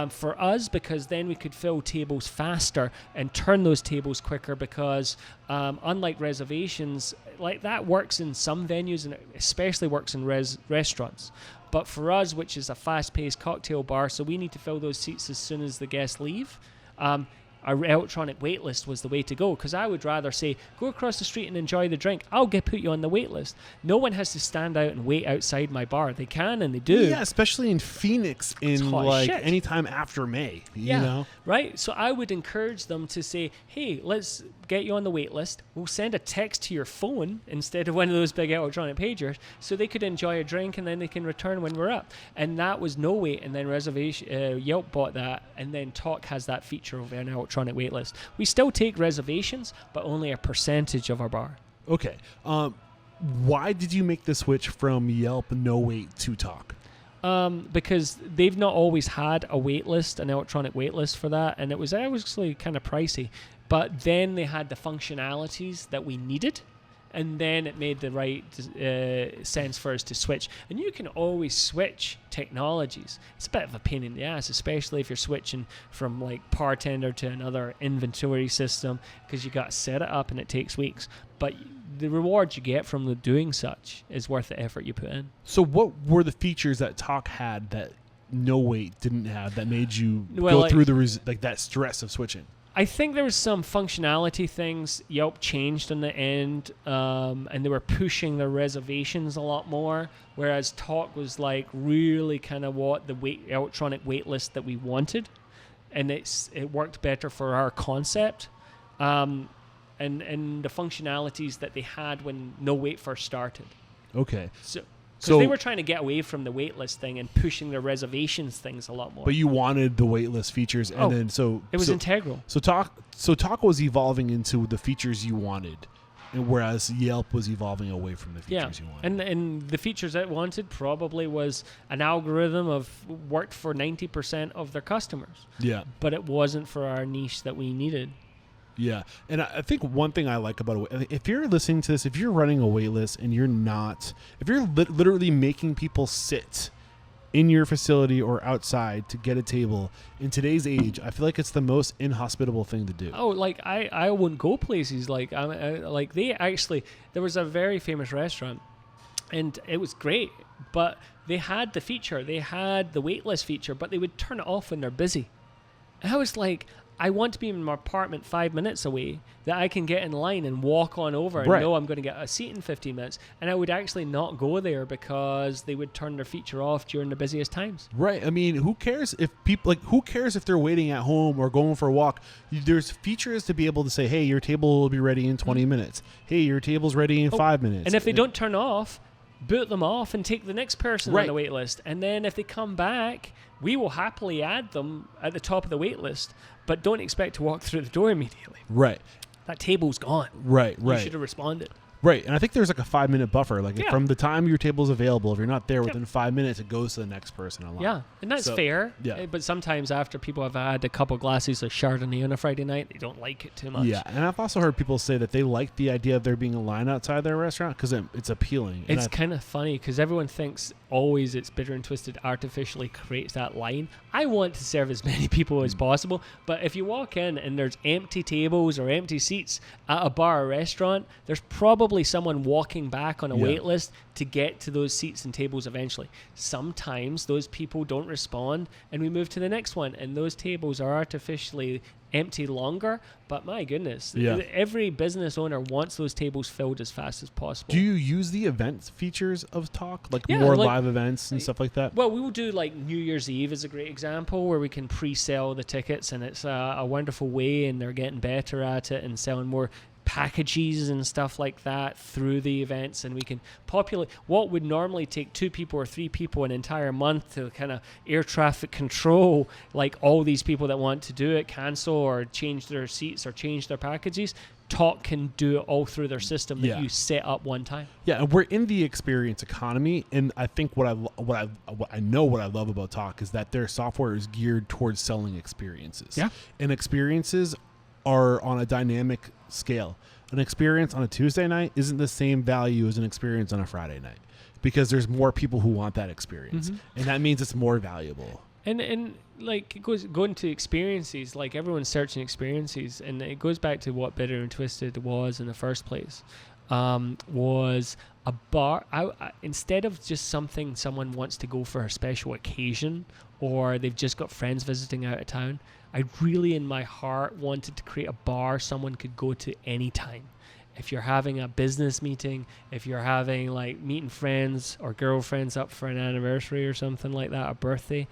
For us, because then we could fill tables faster and turn those tables quicker, because unlike reservations, like that works in some venues and it especially works in restaurants. But for us, which is a fast-paced cocktail bar, so we need to fill those seats as soon as the guests leave, our electronic wait list was the way to go, because I would rather say, go across the street and enjoy the drink. I'll put you on the wait list. No one has to stand out and wait outside my bar. They can and they do. Yeah, especially in Phoenix in like anytime after May, you know? Right. So I would encourage them to say, hey, let's get you on the wait list. We'll send a text to your phone instead of one of those big electronic pagers, so they could enjoy a drink and then they can return when we're up. And that was no wait. And then Yelp bought that, and then Talk has that feature of an electronic wait list. We still take reservations, but only a percentage of our bar. Okay. Why did you make the switch from Yelp no wait to Talk? Because they've not always had a wait list, an electronic wait list for that, and it was actually kind of pricey. But then they had the functionalities that we needed, and then it made the right sense for us to switch. And you can always switch technologies. It's a bit of a pain in the ass, especially if you're switching from like Bartender to another inventory system, because you got to set it up and it takes weeks. But the rewards you get from doing such is worth the effort you put in. So what were the features that Talk had that no wait didn't have that made you go through that stress of switching? I think there was some functionality things Yelp changed in the end, and they were pushing their reservations a lot more, whereas Talk was like really kind of what the electronic wait list that we wanted, and it worked better for our concept, and the functionalities that they had when no wait first started. Okay. So they were trying to get away from the waitlist thing and pushing their reservations things a lot more. But you wanted the waitlist features, and then it was integral. So Talk was evolving into the features you wanted, and whereas Yelp was evolving away from the features you wanted. And the features I wanted probably was an algorithm worked for 90% of their customers. Yeah. But it wasn't for our niche that we needed. Yeah, and I think one thing I like about if you're listening to this, if you're running a wait list and you're not, if you're literally making people sit in your facility or outside to get a table in today's age, I feel like it's the most inhospitable thing to do. Oh, like I wouldn't go places there was a very famous restaurant, and it was great, but they had the feature, they had the wait list feature, but they would turn it off when they're busy. And I was like, I want to be in my apartment 5 minutes away that I can get in line and walk on over and know I'm going to get a seat in 15 minutes. And I would actually not go there because they would turn their feature off during the busiest times. Right. I mean, who cares if they're waiting at home or going for a walk? There's features to be able to say, hey, your table will be ready in 20 minutes. Hey, your table's ready in 5 minutes. And if they don't turn off, boot them off and take the next person on the wait list. And then if they come back, we will happily add them at the top of the wait list, but don't expect to walk through the door immediately. Right. That table's gone. Right. You should have responded. Right, and I think there's like a 5-minute buffer. Like from the time your table is available, if you're not there within 5 minutes, it goes to the next person in line. Yeah, and that's fair. Yeah. But sometimes after people have had a couple glasses of Chardonnay on a Friday night, they don't like it too much. Yeah, and I've also heard people say that they like the idea of there being a line outside their restaurant because it's appealing. It's kind of funny because everyone thinks always it's Bitter and Twisted artificially creates that line. I want to serve as many people as possible, but if you walk in and there's empty tables or empty seats at a bar or restaurant, there's probably someone walking back on a wait list to get to those seats and tables eventually. Sometimes those people don't respond and we move to the next one, and those tables are artificially empty longer, but my goodness, every business owner wants those tables filled as fast as possible. Do you use the events features of Talk, like more live events and stuff like that? Well, we will do like New Year's Eve is a great example where we can pre-sell the tickets, and it's a wonderful way, and they're getting better at it and selling more packages and stuff like that through the events, and we can populate what would normally take 2 people or 3 people an entire month to kind of air traffic control, like all these people that want to do it cancel or change their seats or change their packages. Talk can do it all through their system that you set up one time. Yeah, and we're in the experience economy, and I think what I love about Talk is that their software is geared towards selling experiences. Yeah, and experiences are on a dynamic scale. an experience on a Tuesday night isn't the same value as an experience on a Friday night, because there's more people who want that experience, and that means it's more valuable. And like it goes going to experiences, like everyone's searching experiences, and it goes back to what Bitter and Twisted was in the first place. Was a bar. Instead of just something someone wants to go for a special occasion, or they've just got friends visiting out of town, I really in my heart wanted to create a bar someone could go to anytime. If you're having a business meeting, if you're having like meeting friends or girlfriends up for an anniversary or something like that, a birthday,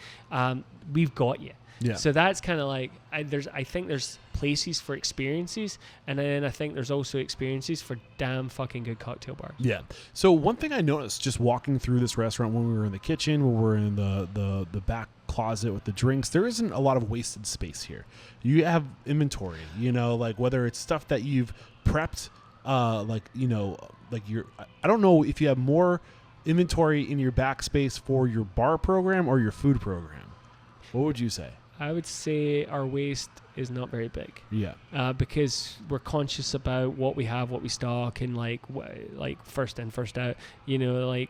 we've got you. Yeah. So that's kind of like I think there's places for experiences, and then I think there's also experiences for damn fucking good cocktail bars. Yeah. So one thing I noticed just walking through this restaurant when we were in the kitchen, when we were in the back closet with the drinks, there isn't a lot of wasted space here. You have inventory, like whether it's stuff that you've prepped, I don't know if you have more inventory in your backspace for your bar program or your food program. What would you say? I would say our waste is not very big. Yeah. Because we're conscious about what we have, what we stock, and like first in, first out. We're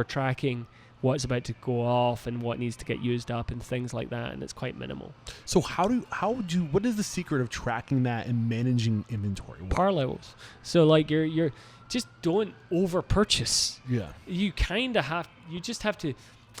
tracking what's about to go off and what needs to get used up and things like that, and it's quite minimal. So what is the secret of tracking that and managing inventory? Par levels. So like you're just don't over purchase. Yeah. You just have to.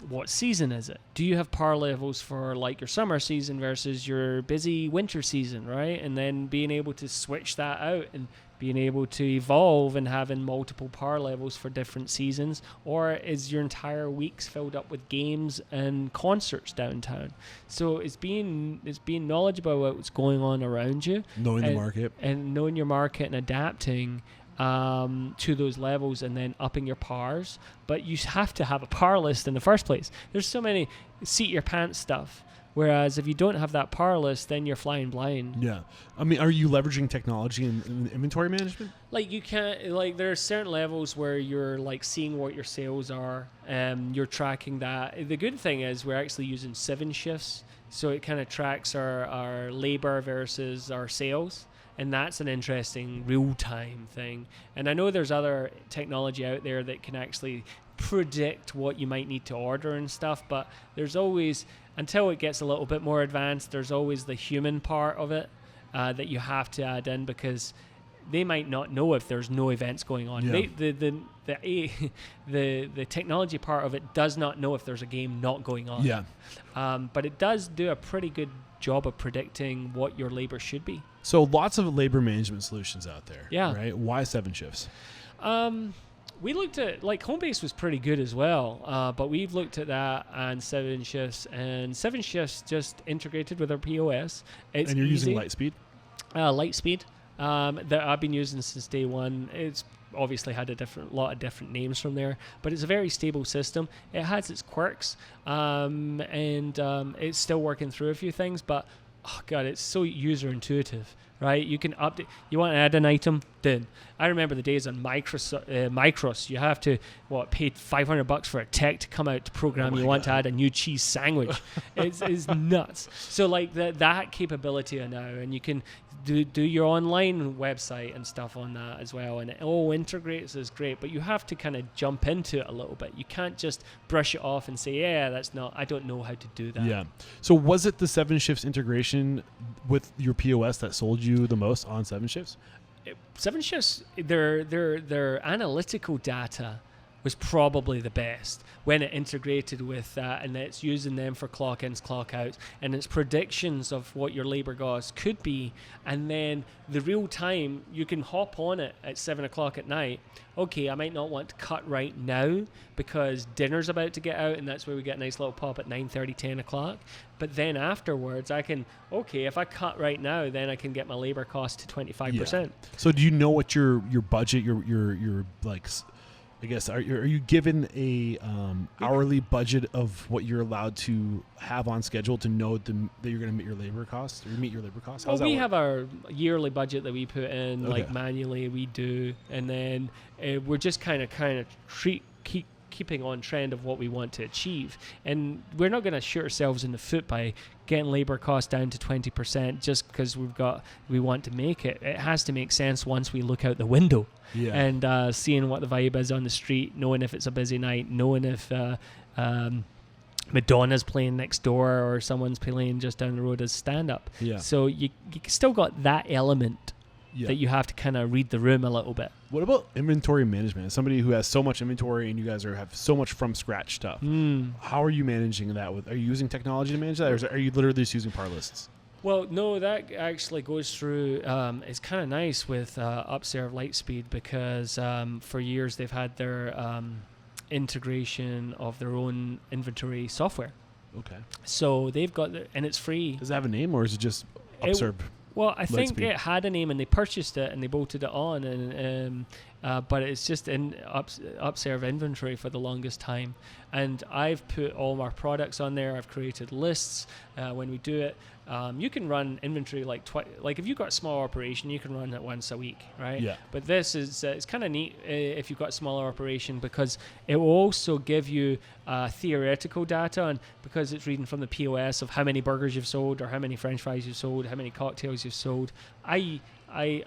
What season is it? Do you have par levels for like your summer season versus your busy winter season, right? And then being able to switch that out and being able to evolve and having multiple par levels for different seasons, or is your entire weeks filled up with games and concerts downtown? So it's being knowledgeable about what's going on around you, knowing the market, and knowing your market and adapting to those levels, and then upping your pars. But you have to have a par list in the first place. There's so many seat your pants stuff, whereas if you don't have that par list, then you're flying blind. Yeah. I mean, are you leveraging technology in inventory management? Like you can't, like there are certain levels where you're like seeing what your sales are, you're tracking that. The good thing is we're actually using 7 shifts, so it kind of tracks our labor versus our sales. And that's an interesting real-time thing. And I know there's other technology out there that can actually predict what you might need to order and stuff, but there's always, until it gets a little bit more advanced, there's always the human part of it that you have to add in, because they might not know if there's no events going on. Yeah. The technology part of it does not know if there's a game not going on. Yeah. But it does do a pretty good job of predicting what your labor should be. So lots of labor management solutions out there. Yeah. Right? Why 7 shifts? We looked at, like, Homebase was pretty good as well, but we've looked at that and 7 shifts, and 7 shifts just integrated with our POS. It's and you're easy. using Lightspeed? Lightspeed that I've been using since day one. It's obviously had lot of different names from there, but it's a very stable system. It has its quirks, and it's still working through a few things, but oh god, it's so user intuitive, right? You can update. You want to add an item, then I remember the days on Micros. You have to pay $500 for a tech to come out to program. You want to add a new cheese sandwich. It's nuts. So like that capability now, and you can do your online website and stuff on that as well, and it all integrates is great, but you have to kind of jump into it a little bit. You can't just brush it off and say, I don't know how to do that. Yeah. So was it the 7 shifts integration with your POS that sold you the most on 7 shifts? 7 shifts, their analytical data was probably the best when it integrated with that, and it's using them for clock ins, clock outs, and its predictions of what your labor costs could be, and then the real time, you can hop on it at 7 o'clock at night. Okay, I might not want to cut right now because dinner's about to get out, and that's where we get a nice little pop at 9:30, 10 o'clock. But then afterwards, if I cut right now, then I can get my labor cost to 25%. Yeah. So do you know what your budget, your like, I guess, are you given a hourly budget of what you're allowed to have on schedule to know that you're going to meet your labor costs? Or meet your labor costs? Well, we have our yearly budget that we put in, like manually we do, and then we're just kind of keep keeping on trend of what we want to achieve. And we're not going to shoot ourselves in the foot by getting labor costs down to 20% just because we want to make it. It has to make sense once we look out the window and seeing what the vibe is on the street, knowing if it's a busy night, knowing if Madonna's playing next door or someone's playing just down the road as stand-up. Yeah. So you still got that element that you have to kind of read the room a little bit. What about inventory management? As somebody who has so much inventory and you guys have so much from scratch stuff, how are you managing that? Are you using technology to manage that, or are you literally just using par lists? Well, no, that actually goes through. It's kind of nice with Upserve Lightspeed because for years they've had their integration of their own inventory software. Okay. So they've got and it's free. Does it have a name, or is it just Upserve? Well, I think it had a name and they purchased it and they bolted it on, and but it's just in Upserve inventory for the longest time. And I've put all my products on there. I've created lists when we do it. You can run inventory like if you've got a small operation, you can run it once a week, right? Yeah. But this is it's kind of neat if you've got a smaller operation because it will also give you theoretical data, and because it's reading from the POS of how many burgers you've sold or how many French fries you've sold, how many cocktails you've sold. I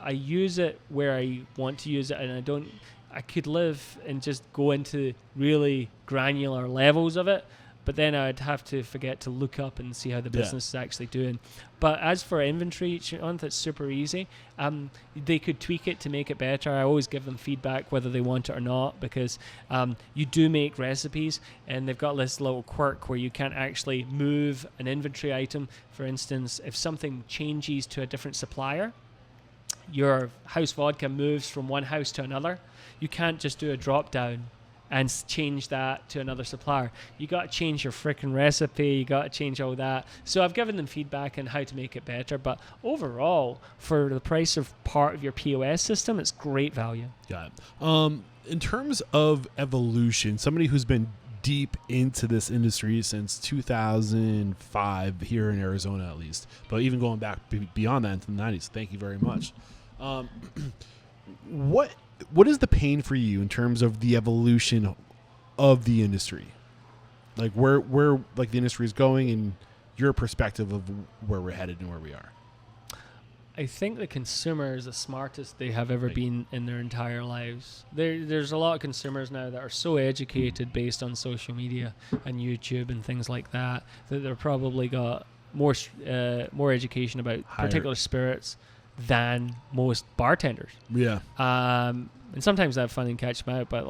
use it where I want to use it, and I could live and just go into really granular levels of it, but then I'd have to forget to look up and see how the business is actually doing. But as for inventory each month, it's super easy. They could tweak it to make it better. I always give them feedback whether they want it or not, because you do make recipes, and they've got this little quirk where you can't actually move an inventory item. For instance, if something changes to a different supplier, your house vodka moves from one house to another, you can't just do a drop down and change that to another supplier. You got to change your freaking recipe. You got to change all that. So I've given them feedback on how to make it better. But overall, for the price of part of your POS system, it's great value. Got it. In terms of evolution, somebody who's been deep into this industry since 2005 here in Arizona, at least, but even going back beyond that into the 90s. Thank you very much. What is the pain for you in terms of the evolution of the industry? Like where like the industry is going, and your perspective of where we're headed and where we are? I think the consumer is the smartest they have ever been in their entire lives. There's a lot of consumers now that are so educated based on social media and YouTube and things like that they're probably got more education about particular spirits than most bartenders. Yeah. And sometimes I have fun and catch them out, but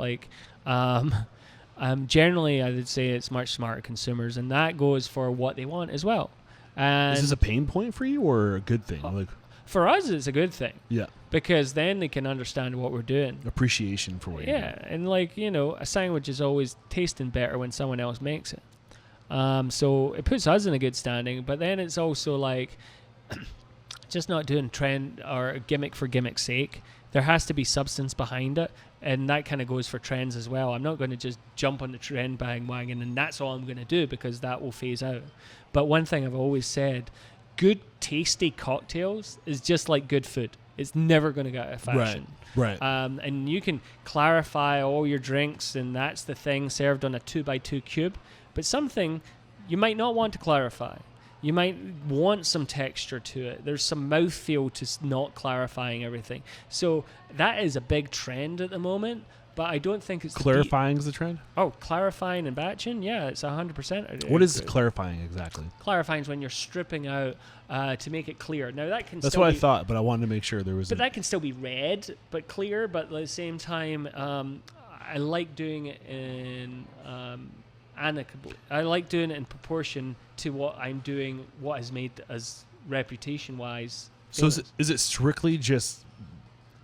generally I would say it's much smarter consumers, and that goes for what they want as well. And is this a pain point for you or a good thing? For us, it's a good thing. Yeah. Because then they can understand what we're doing. Appreciation for what you're doing. And a sandwich is always tasting better when someone else makes it. So it puts us in a good standing, but then it's also just not doing trend or gimmick for gimmick's sake. There has to be substance behind it, and that kind of goes for trends as well. I'm not going to just jump on the trend bandwagon and that's all I'm going to do, because that will phase out. But one thing I've always said, good tasty cocktails is just like good food. It's never going to get out of fashion. Right. And you can clarify all your drinks, and that's the thing, served on a 2x2 cube. But something you might not want to clarify. You might want some texture to it. There's some mouthfeel to not clarifying everything. So that is a big trend at the moment, but I don't think it's... Clarifying is the trend? Oh, clarifying and batching? Yeah, it's 100%. What is clarifying exactly? Clarifying is when you're stripping out to make it clear. Now that can That's what I thought, but I wanted to make sure there was... But that can still be red, but clear. But at the same time, I like doing it in... I like doing it in proportion to what I'm doing, what is made as reputation-wise. So is it strictly just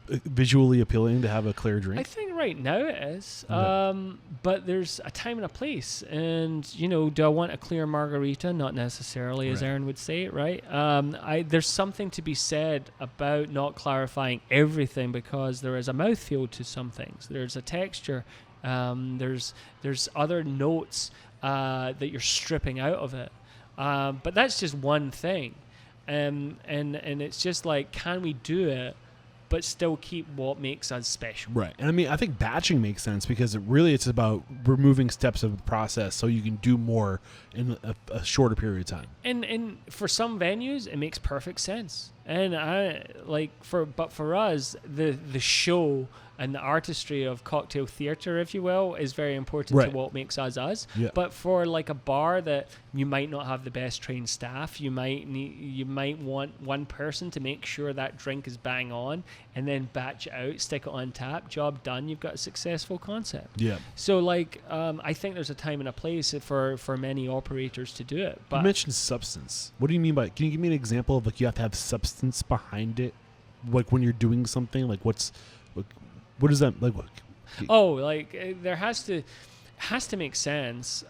visually appealing to have a clear drink? I think right now it is. But there's a time and a place. And, do I want a clear margarita? Not necessarily, as Aaron would say, right? There's something to be said about not clarifying everything, because there is a mouthfeel to some things. There's a texture. There's other notes that you're stripping out of it, but that's just one thing, and it's just like, can we do it but still keep what makes us special. Right. And I mean, I think batching makes sense because it's about removing steps of the process so you can do more in a shorter period of time. And for some venues, it makes perfect sense. And for us, the show and the artistry of cocktail theater, if you will, is very important to what makes us. Yeah. But for like a bar that you might not have the best trained staff, you might want one person to make sure that drink is bang on, and then batch it out, stick it on tap, job done. You've got a successful concept. Yeah. So I think there's a time and a place for many operators to do it. But you mentioned substance. What do you mean by? Can you give me an example of like you have to have substance behind it, like when you're doing something? Like what is that like? There has to make sense.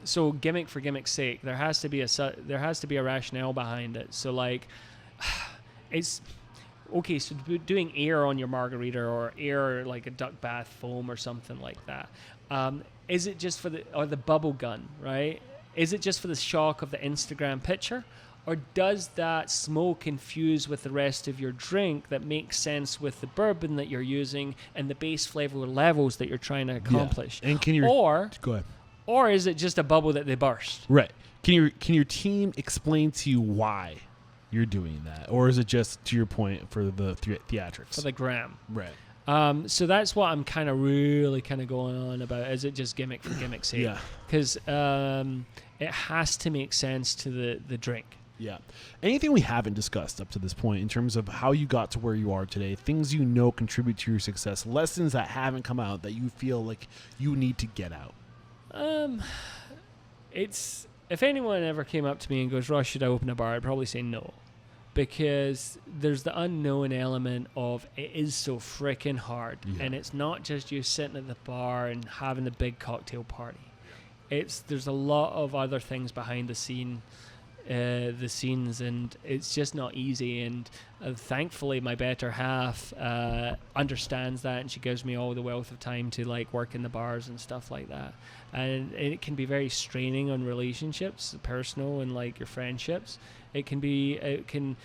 So gimmick for gimmick's sake, there has to be a rationale behind it. So like, it's okay. So doing air on your margarita or air like a duck bath foam or something like that. Is it just for the bubble gun, right? Is it just for the shock of the Instagram picture? Or does that smoke infuse with the rest of your drink that makes sense with the bourbon that you're using and the base flavor levels that you're trying to accomplish? Yeah. And go ahead. Or is it just a bubble that they burst? Right. Can your team explain to you why you're doing that, or is it just to your point for the theatrics? For the gram. Right. So that's what I'm really going on about. Is it just gimmick for gimmick's sake? Yeah. Because it has to make sense to the drink. Yeah. Anything we haven't discussed up to this point in terms of how you got to where you are today, things you know contribute to your success, lessons that haven't come out that you feel like you need to get out? It's if anyone ever came up to me and goes, Ross, should I open a bar? I'd probably say no. Because there's the unknown element of it is so freaking hard. Yeah. And it's not just you sitting at the bar and having the big cocktail party. There's a lot of other things behind the scenes, and it's just not easy. And thankfully my better half understands that, and she gives me all the wealth of time to like work in the bars and stuff like that. And it can be very straining on relationships, personal and like your friendships. It can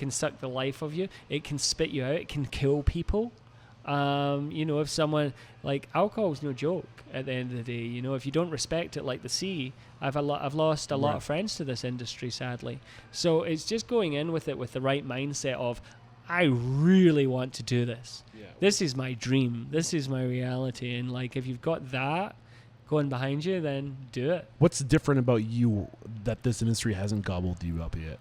suck the life of you. It can spit you out. It can kill people. If someone, like, alcohol is no joke at the end of the day. If you don't respect it like the sea, I've lost a lot of friends to this industry, sadly. So it's just going in with it with the right mindset of, I really want to do this. Yeah. This is my dream. This is my reality. And like, if you've got that going behind you, then do it. What's different about you that this industry hasn't gobbled you up yet?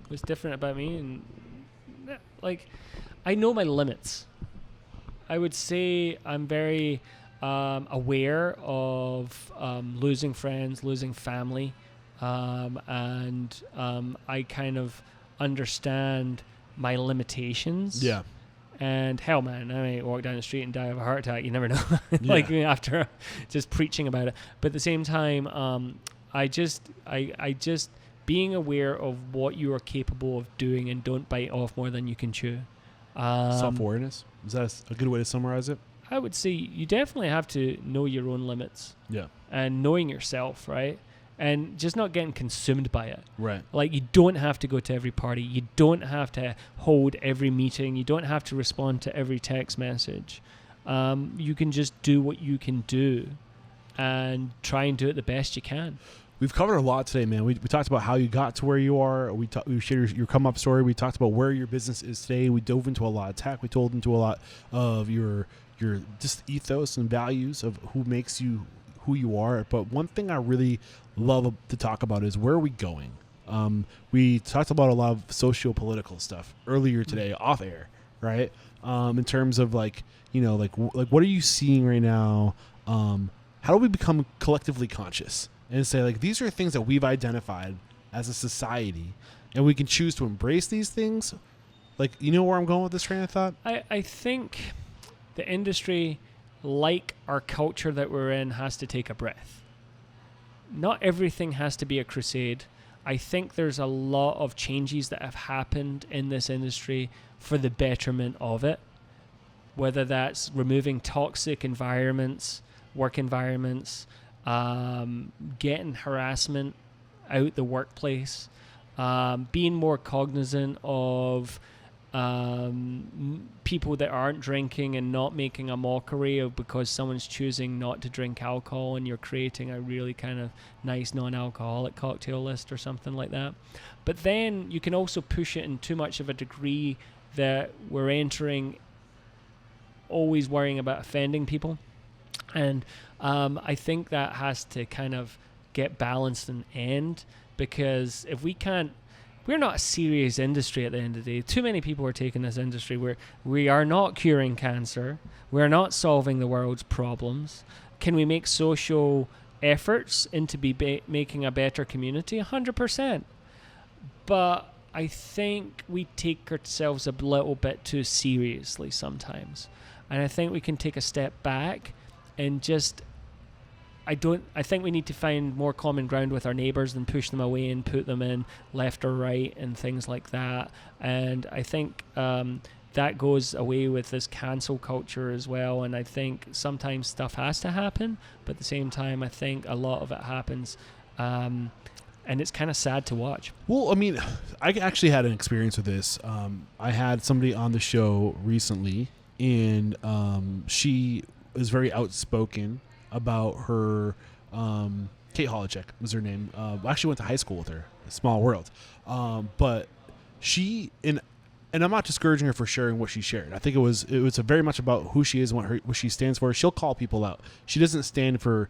What's different about me? And like, I know my limits. I would say I'm very aware of losing friends, losing family, and I kind of understand my limitations. Yeah. And hell, man, I may walk down the street and die of a heart attack. You never know. Like after just preaching about it. But at the same time, I just being aware of what you are capable of doing and don't bite off more than you can chew. Self-awareness? Is that a good way to summarize it? I would say you definitely have to know your own limits. Yeah. And knowing yourself, right? And just not getting consumed by it. Right. Like, you don't have to go to every party. You don't have to hold every meeting. You don't have to respond to every text message. You can just do what you can do and try and do it the best you can. We've covered a lot today, man. We talked about how you got to where you are. We shared your come up story. We talked about where your business is today. We dove into a lot of tech. We told into a lot of your just ethos and values of who makes you who you are. But one thing I really love to talk about is where are we going? We talked about a lot of socio-political stuff earlier today off air, right? In terms of like what are you seeing right now? How do we become collectively conscious and say like these are things that we've identified as a society, and we can choose to embrace these things? Like, you know where I'm going with this train of thought? I think the industry, like our culture that we're in, has to take a breath. Not everything has to be a crusade. I think there's a lot of changes that have happened in this industry for the betterment of it, whether that's removing toxic environments, work environments, getting harassment out the workplace, being more cognizant of people that aren't drinking and not making a mockery of because someone's choosing not to drink alcohol and you're creating a really kind of nice non-alcoholic cocktail list or something like that. But then you can also push it in too much of a degree that we're entering always worrying about offending people. And I think that has to kind of get balanced and end, because if we can't, we're not a serious industry at the end of the day. Too many people are taking this industry where we are not curing cancer. We're not solving the world's problems. Can we make social efforts into making a better community? 100%. But I think we take ourselves a little bit too seriously sometimes. And I think we can take a step back and just... I think we need to find more common ground with our neighbours than push them away and put them in left or right and things like that. And I think that goes away with this cancel culture as well. And I think sometimes stuff has to happen, but at the same time, I think a lot of it happens. And it's kind of sad to watch. Well, I mean, I actually had an experience with this. I had somebody on the show recently, and she was very outspoken about her. Kate Holacek was her name. I actually went to high school with her. Small world. But she, and I'm not discouraging her for sharing what she shared. I think it was very much about who she is and what she stands for. She'll call people out. She doesn't stand for,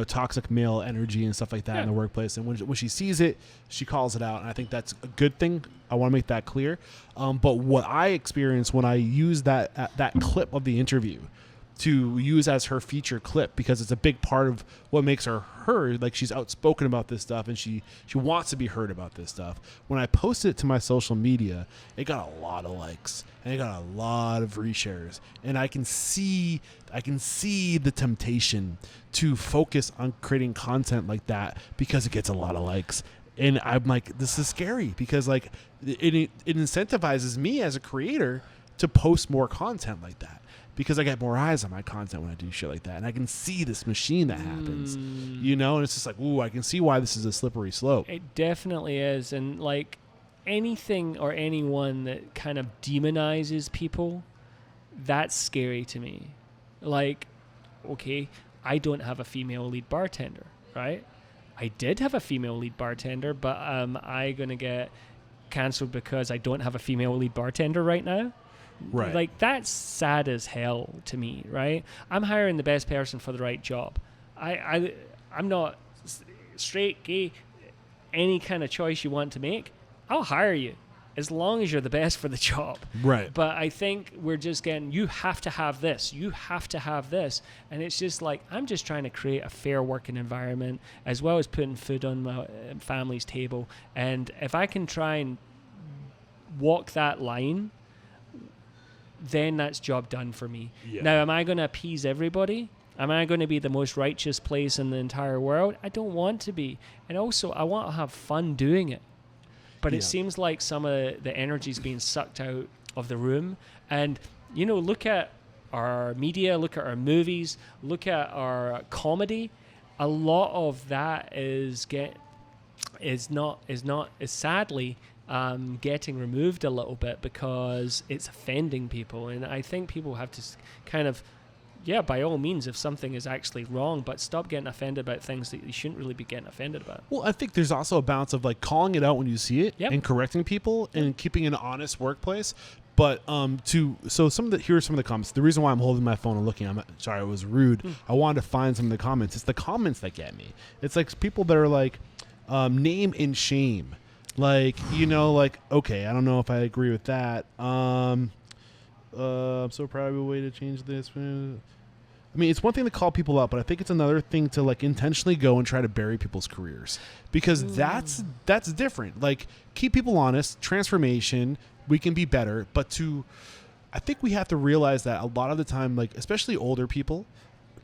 toxic male energy and stuff like that in the workplace. And when she sees it, she calls it out. And I think that's a good thing. I want to make that clear. But what I experienced when I used that clip of the interview to use as her feature clip, because it's a big part of what makes her. Like, she's outspoken about this stuff, and she wants to be heard about this stuff. When I posted it to my social media, it got a lot of likes and it got a lot of reshares, and I can see the temptation to focus on creating content like that because it gets a lot of likes. And I'm like, this is scary, because like it incentivizes me as a creator to post more content like that, because I get more eyes on my content when I do shit like that. And I can see this machine that happens, and it's just like, ooh, I can see why this is a slippery slope. It definitely is. And like anything or anyone that kind of demonizes people, that's scary to me. Like, okay, I don't have a female lead bartender, right? I did have a female lead bartender, but I going to get canceled because I don't have a female lead bartender right now? Right. Like, that's sad as hell to me, right? I'm hiring the best person for the right job. I'm not straight, gay, any kind of choice you want to make. I'll hire you as long as you're the best for the job. Right. But I think we're just getting, you have to have this. You have to have this. And it's just like, I'm just trying to create a fair working environment as well as putting food on my family's table. And if I can try and walk that line, then that's job done for me. Yeah. Now, am I going to appease everybody? Am I going to be the most righteous place in the entire world? I don't want to be. And also, I want to have fun doing it. But it seems like some of the energy is being sucked out of the room. And, look at our media, look at our movies, look at our comedy. A lot of that is sadly getting removed a little bit because it's offending people. And I think people have to kind of, by all means, if something is actually wrong, but stop getting offended about things that you shouldn't really be getting offended about. Well, I think there's also a balance of like calling it out when you see it and correcting people and keeping an honest workplace. But here are some of the comments. The reason why I'm holding my phone and looking, I'm sorry, it was rude. I wanted to find some of the comments. It's the comments that get me. It's like people that are like, name and shame. Like, okay, I don't know if I agree with that. I'm so proud of a way to change this. I mean, it's one thing to call people out, but I think it's another thing to like intentionally go and try to bury people's careers, because that's different. Like, keep people honest, transformation, we can be better, but I think we have to realize that a lot of the time, like especially older people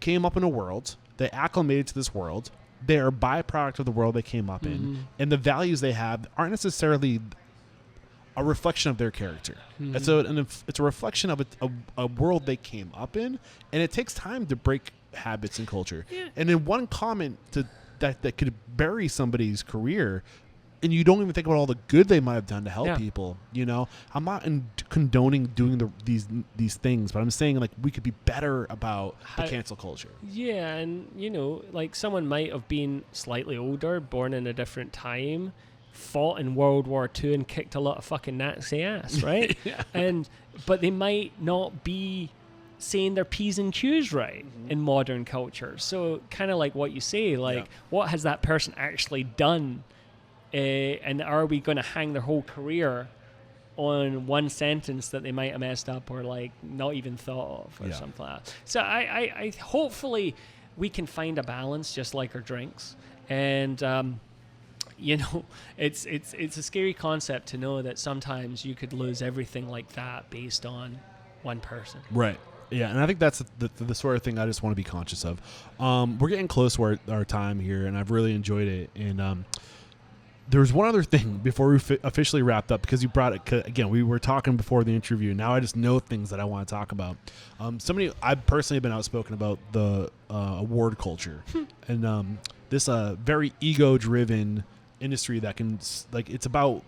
came up in a world, they acclimated to this world. They are a byproduct of the world they came up in, and the values they have aren't necessarily a reflection of their character. It's a reflection of a world they came up in, and it takes time to break habits and culture. Yeah. And in one comment that could bury somebody's career, and you don't even think about all the good they might have done to help Yeah. people. You know, I'm not condoning doing these things, but I'm saying like we could be better about the cancel culture. Yeah, and you know, like someone might have been slightly older, born in a different time, fought in World War II and kicked a lot of fucking Nazi ass, right? Yeah. But they might not be saying their P's and Q's right in modern culture. So kind of like what you say, like what has that person actually done? And are we going to hang their whole career on one sentence that they might have messed up or like not even thought of or something like that? So I hopefully we can find a balance, just like our drinks. And you know, it's a scary concept to know that sometimes you could lose everything like that based on one person. Right. Yeah, and I think that's the sort of thing I just want to be conscious of. We're getting close to our time here, and I've really enjoyed it. And there's one other thing before we officially wrapped up, because you brought it again. We were talking before the interview. Now I just know things that I want to talk about. I personally have been outspoken about the award culture and this very ego-driven industry that can it's about.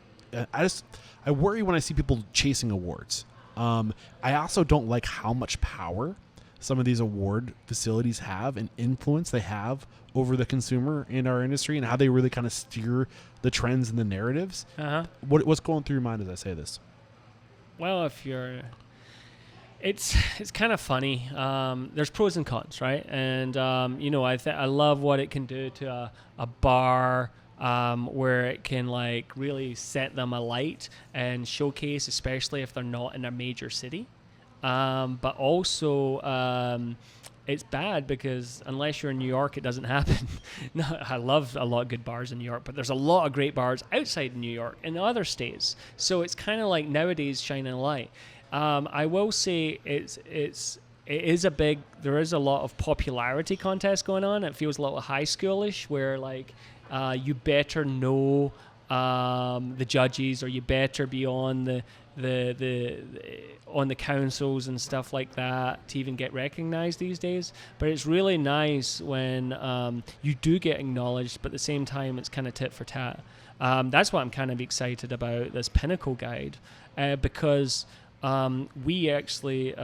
I worry when I see people chasing awards. I also don't like how much power some of these award facilities have and influence they have over the consumer in our industry, and how they really kind of steer the trends and the narratives. What's going through your mind as I say this? Well, it's kind of funny. There's pros and cons, right? And you know, I love what it can do to a bar. Where it can like really set them alight and showcase, especially if they're not in a major city. But also, it's bad because unless you're in New York, it doesn't happen. No, I love a lot of good bars in New York, but there's a lot of great bars outside New York in other states. So it's kind of like nowadays shining a light. I will say there is a lot of popularity contest going on. It feels a little high schoolish where like, you better know the judges, or you better be on the councils and stuff like that to even get recognized these days. But it's really nice when you do get acknowledged, but at the same time it's kind of tit for tat. That's why I'm kind of excited about this Pinnacle Guide, because we actually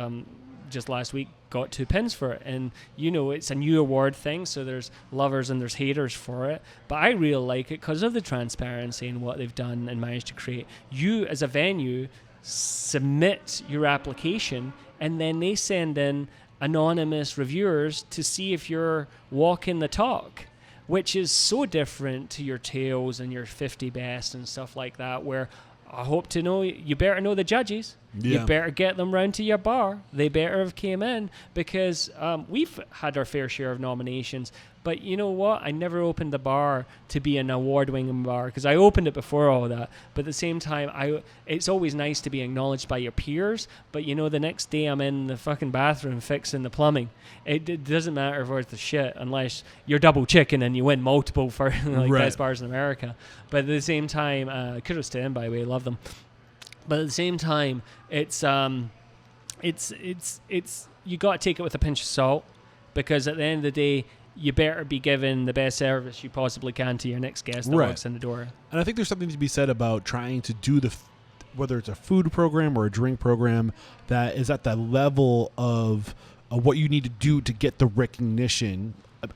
just last week got 2 pins for it, and you know, it's a new award thing, so there's lovers and there's haters for it, but I really like it because of the transparency and what they've done and managed to create. You as a venue submit your application, and then they send in anonymous reviewers to see if you're walking the talk, which is so different to your Tales and your 50 Best and stuff like that, where I hope to know you better know the judges. Yeah. You better get them round to your bar. They better have came in, because we've had our fair share of nominations. But you know what? I never opened the bar to be an award-winning bar, because I opened it before all that. But at the same time, it's always nice to be acknowledged by your peers. But you know, the next day I'm in the fucking bathroom fixing the plumbing. It doesn't matter if it's the shit unless you're double chicken and you win multiple for best bars in America. But at the same time, kudos to them, by the way, love them. But at the same time, it's you got to take it with a pinch of salt, because at the end of the day, you better be giving the best service you possibly can to your next guest that walks in the door. And I think there's something to be said about trying to do whether it's a food program or a drink program that is at that level of what you need to do to get the recognition,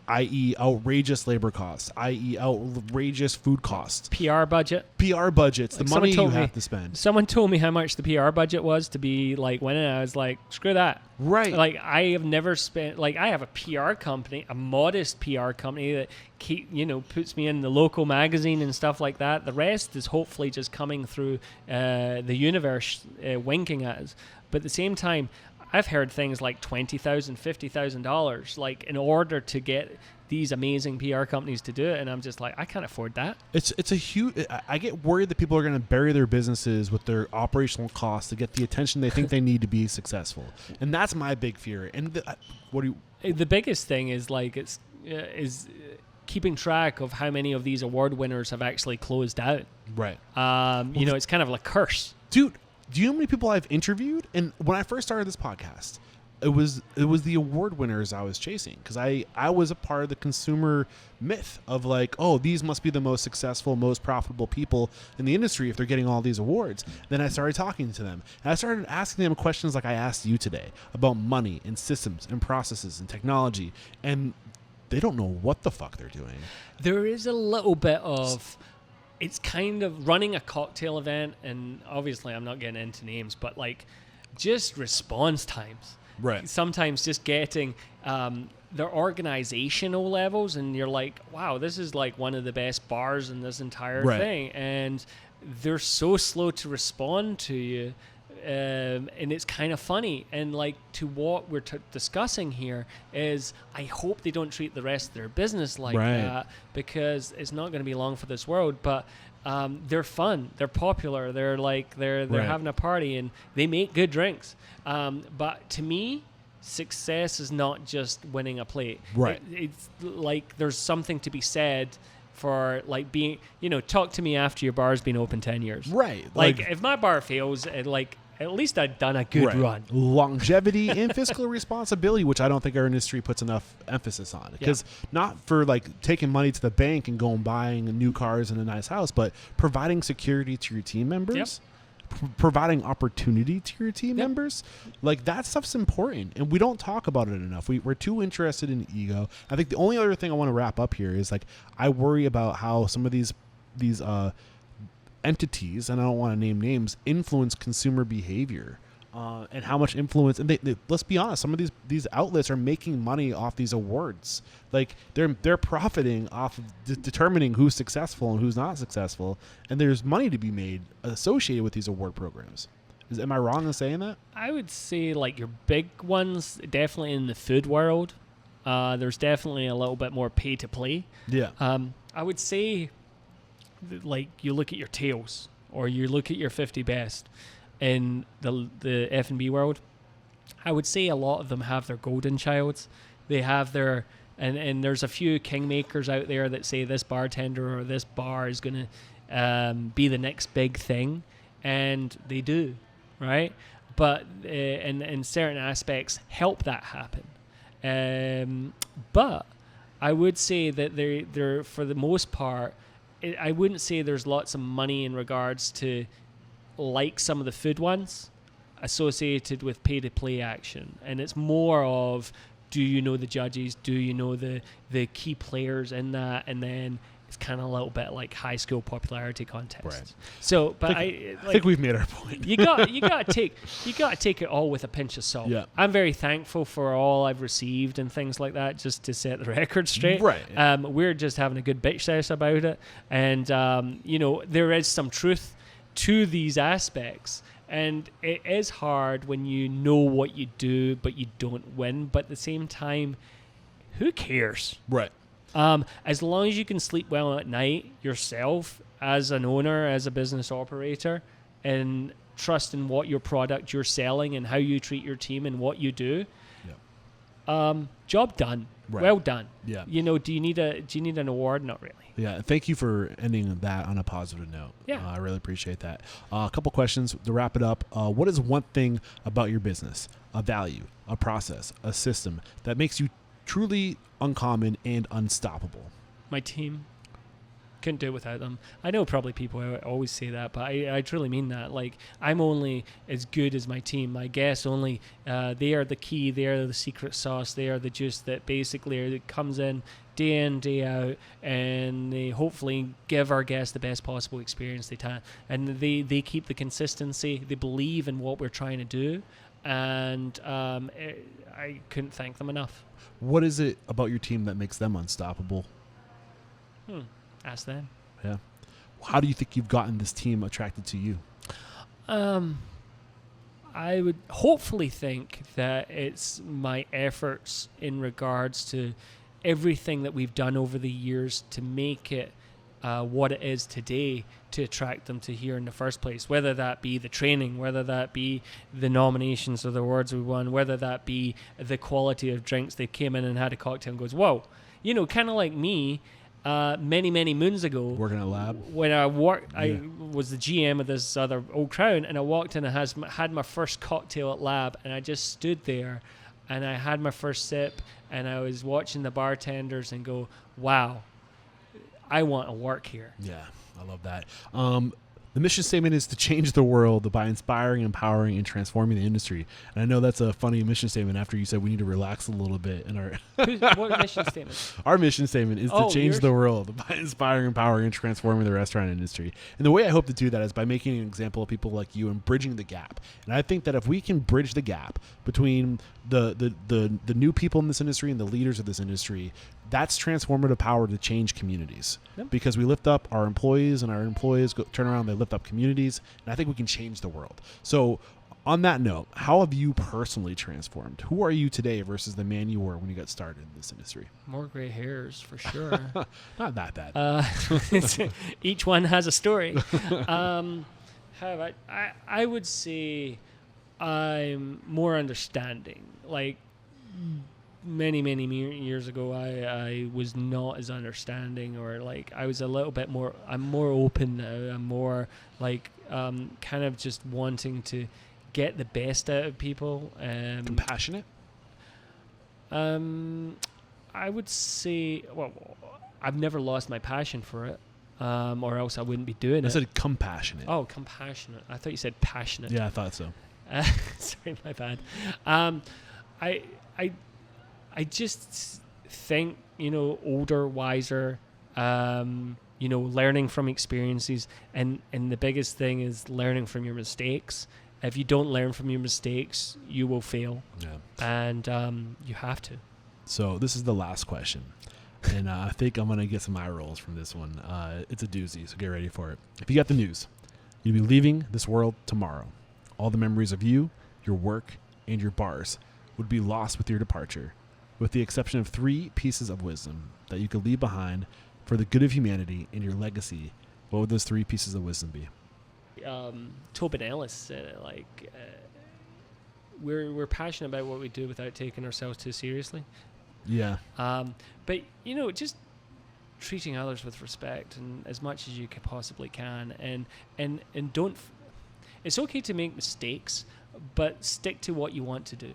i.e. outrageous labor costs, i.e. outrageous food costs. PR budgets, the money you have to spend. Someone told me how much the PR budget was to be like winning. I was like, screw that. Right. Like, I have never spent, like, I have a PR company, a modest PR company that puts me in the local magazine and stuff like that. The rest is hopefully just coming through the universe winking at us. But at the same time, I've heard things like $20,000, $50,000, like, in order to get these amazing PR companies to do it, and I'm just like, I can't afford that. It's a huge. I get worried that people are going to bury their businesses with their operational costs to get the attention they think they need to be successful, and that's my big fear. And the biggest thing is like is keeping track of how many of these award winners have actually closed out. Right. It's kind of like a curse, dude. Do you know how many people I've interviewed? And when I first started this podcast, it was the award winners I was chasing, because I was a part of the consumer myth of like, oh, these must be the most successful, most profitable people in the industry if they're getting all these awards. Then I started talking to them, and I started asking them questions like I asked you today about money and systems and processes and technology, and they don't know what the fuck they're doing. There is a little bit of, it's kind of running a cocktail event, and obviously I'm not getting into names, but like just response times. Right. Sometimes just getting their organizational levels, and you're like, wow, this is like one of the best bars in this entire thing. And they're so slow to respond to you. And it's kind of funny. And like, to what we're discussing here is, I hope they don't treat the rest of their business like that, because it's not going to be long for this world. But they're fun, they're popular, they're having a party, and they make good drinks. But to me, success is not just winning a plate. Right. It's like there's something to be said for like being, talk to me after your bar's been open 10 years. Right. Like if my bar fails, at least I've done a good run. Longevity and fiscal responsibility, which I don't think our industry puts enough emphasis on. Because not for like taking money to the bank and going buying new cars and a nice house, but providing security to your team members, providing opportunity to your team members. Like, that stuff's important, and we don't talk about it enough. We're too interested in ego. I think the only other thing I want to wrap up here is like, I worry about how some of these entities, and I don't want to name names, influence consumer behavior, and how much influence. And they let's be honest, some of these outlets are making money off these awards. Like they're profiting off of determining who's successful and who's not successful, and there's money to be made associated with these award programs. Am I wrong in saying that? I would say like your big ones, definitely in the food world, there's definitely a little bit more pay to play. Yeah. I would say, like, you look at your tails, or you look at your 50 best in the F&B world, I would say a lot of them have their golden childs. They have their, and there's a few kingmakers out there that say this bartender or this bar is going to be the next big thing, and they do, right? But in certain aspects help that happen. But I would say that they're for the most part, I wouldn't say there's lots of money in regards to, like some of the food ones, associated with pay-to-play action. And it's more of, do you know the judges? Do you know the key players in that? And then it's kind of a little bit like high school popularity contests. Right. So, but I think we've made our point. you got to take it all with a pinch of salt. Yeah. I'm very thankful for all I've received and things like that, just to set the record straight. Right. Yeah. We're just having a good bitch session about it, and there is some truth to these aspects, and it is hard when you know what you do but you don't win. But at the same time, who cares? Right. As long as you can sleep well at night yourself, as an owner, as a business operator, and trust in what your product you're selling and how you treat your team and what you do, job done. Right. Well done. Yeah. Do you need an award? Not really. Yeah. Thank you for ending that on a positive note. Yeah. I really appreciate that. A couple questions to wrap it up. What is one thing about your business, a value, a process, a system that makes you truly uncommon and unstoppable? My team. Couldn't do it without them. I know probably people always say that, but I truly mean that. Like, I'm only as good as my team. My guests only, they are the key, they are the secret sauce, they are the juice that basically comes in, day out, and they hopefully give our guests the best possible experience they can. And they keep the consistency, they believe in what we're trying to do, and I couldn't thank them enough. What is it about your team that makes them unstoppable? Ask them. Yeah. How do you think you've gotten this team attracted to you? I would hopefully think that it's my efforts in regards to everything that we've done over the years to make it what it is today, to attract them to here in the first place, whether that be the training, whether that be the nominations or the awards we won, whether that be the quality of drinks. They came in and had a cocktail and goes, whoa, kind of like me. Many moons ago, working at a lab, when I was the GM of this other Old Crown, and I walked in and had my first cocktail at lab, and I just stood there and I had my first sip, and I was watching the bartenders and go, wow, I want to work here. Yeah, I love that. The mission statement is to change the world by inspiring, empowering, and transforming the industry. And I know that's a funny mission statement after you said we need to relax a little bit. In our What mission statement? Our mission statement is to change the world by inspiring, empowering, and transforming the restaurant industry. And the way I hope to do that is by making an example of people like you and bridging the gap. And I think that if we can bridge the gap between the new people in this industry and the leaders of this industry, that's transformative power to change communities. Yep. Because we lift up our employees, and our employees turn around, they lift up communities, and I think we can change the world. So on that note, how have you personally transformed? Who are you today versus the man you were when you got started in this industry? More gray hairs, for sure. Not that bad. Each one has a story. I would say I'm more understanding. Like many years ago, I was not as understanding, or like I was a little bit more. I'm more open now. I'm more like kind of just wanting to get the best out of people. Compassionate? I would say, well, I've never lost my passion for it, or else I wouldn't be doing it. I said compassionate. Oh, compassionate. I thought you said passionate. Yeah, I thought so. Sorry, my bad. I just think, older, wiser, learning from experiences, and the biggest thing is learning from your mistakes. If you don't learn from your mistakes, you will fail. Yeah. And you have to. So this is the last question. And I think I'm going to get some eye rolls from this one. It's a doozy, so get ready for it. If you got the news, you'll be leaving this world tomorrow. All the memories of you, your work, and your bars would be lost with your departure, with the exception of 3 pieces of wisdom that you could leave behind for the good of humanity and your legacy. What would those 3 pieces of wisdom be? Tobin Ellis said it, we're passionate about what we do without taking ourselves too seriously. Yeah. But just treating others with respect and as much as you possibly can, and don't. It's okay to make mistakes, but stick to what you want to do.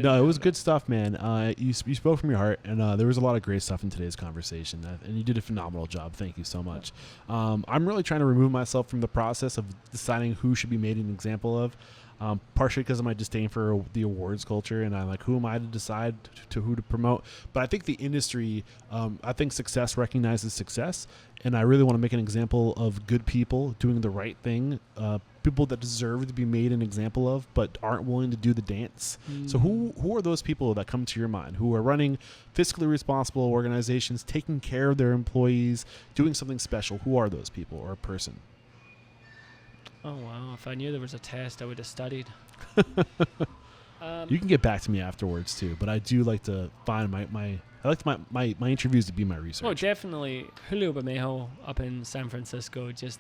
No, it was good stuff, man. You spoke from your heart, and there was a lot of great stuff in today's conversation, and you did a phenomenal job. Thank you so much. I'm really trying to remove myself from the process of deciding who should be made an example of, partially because of my disdain for the awards culture, and I'm like, who am I to decide to who to promote? But I think the industry, I think success recognizes success, and I really want to make an example of good people doing the right thing, people that deserve to be made an example of but aren't willing to do the dance. So who are those people that come to your mind who are running fiscally responsible organizations, taking care of their employees, doing something special? Who are those people or a person? Oh wow, if I knew there was a test, I would have studied. You can get back to me afterwards too, but I do like to find my interviews to be my research. Oh, definitely Julio Bermejo up in San Francisco, just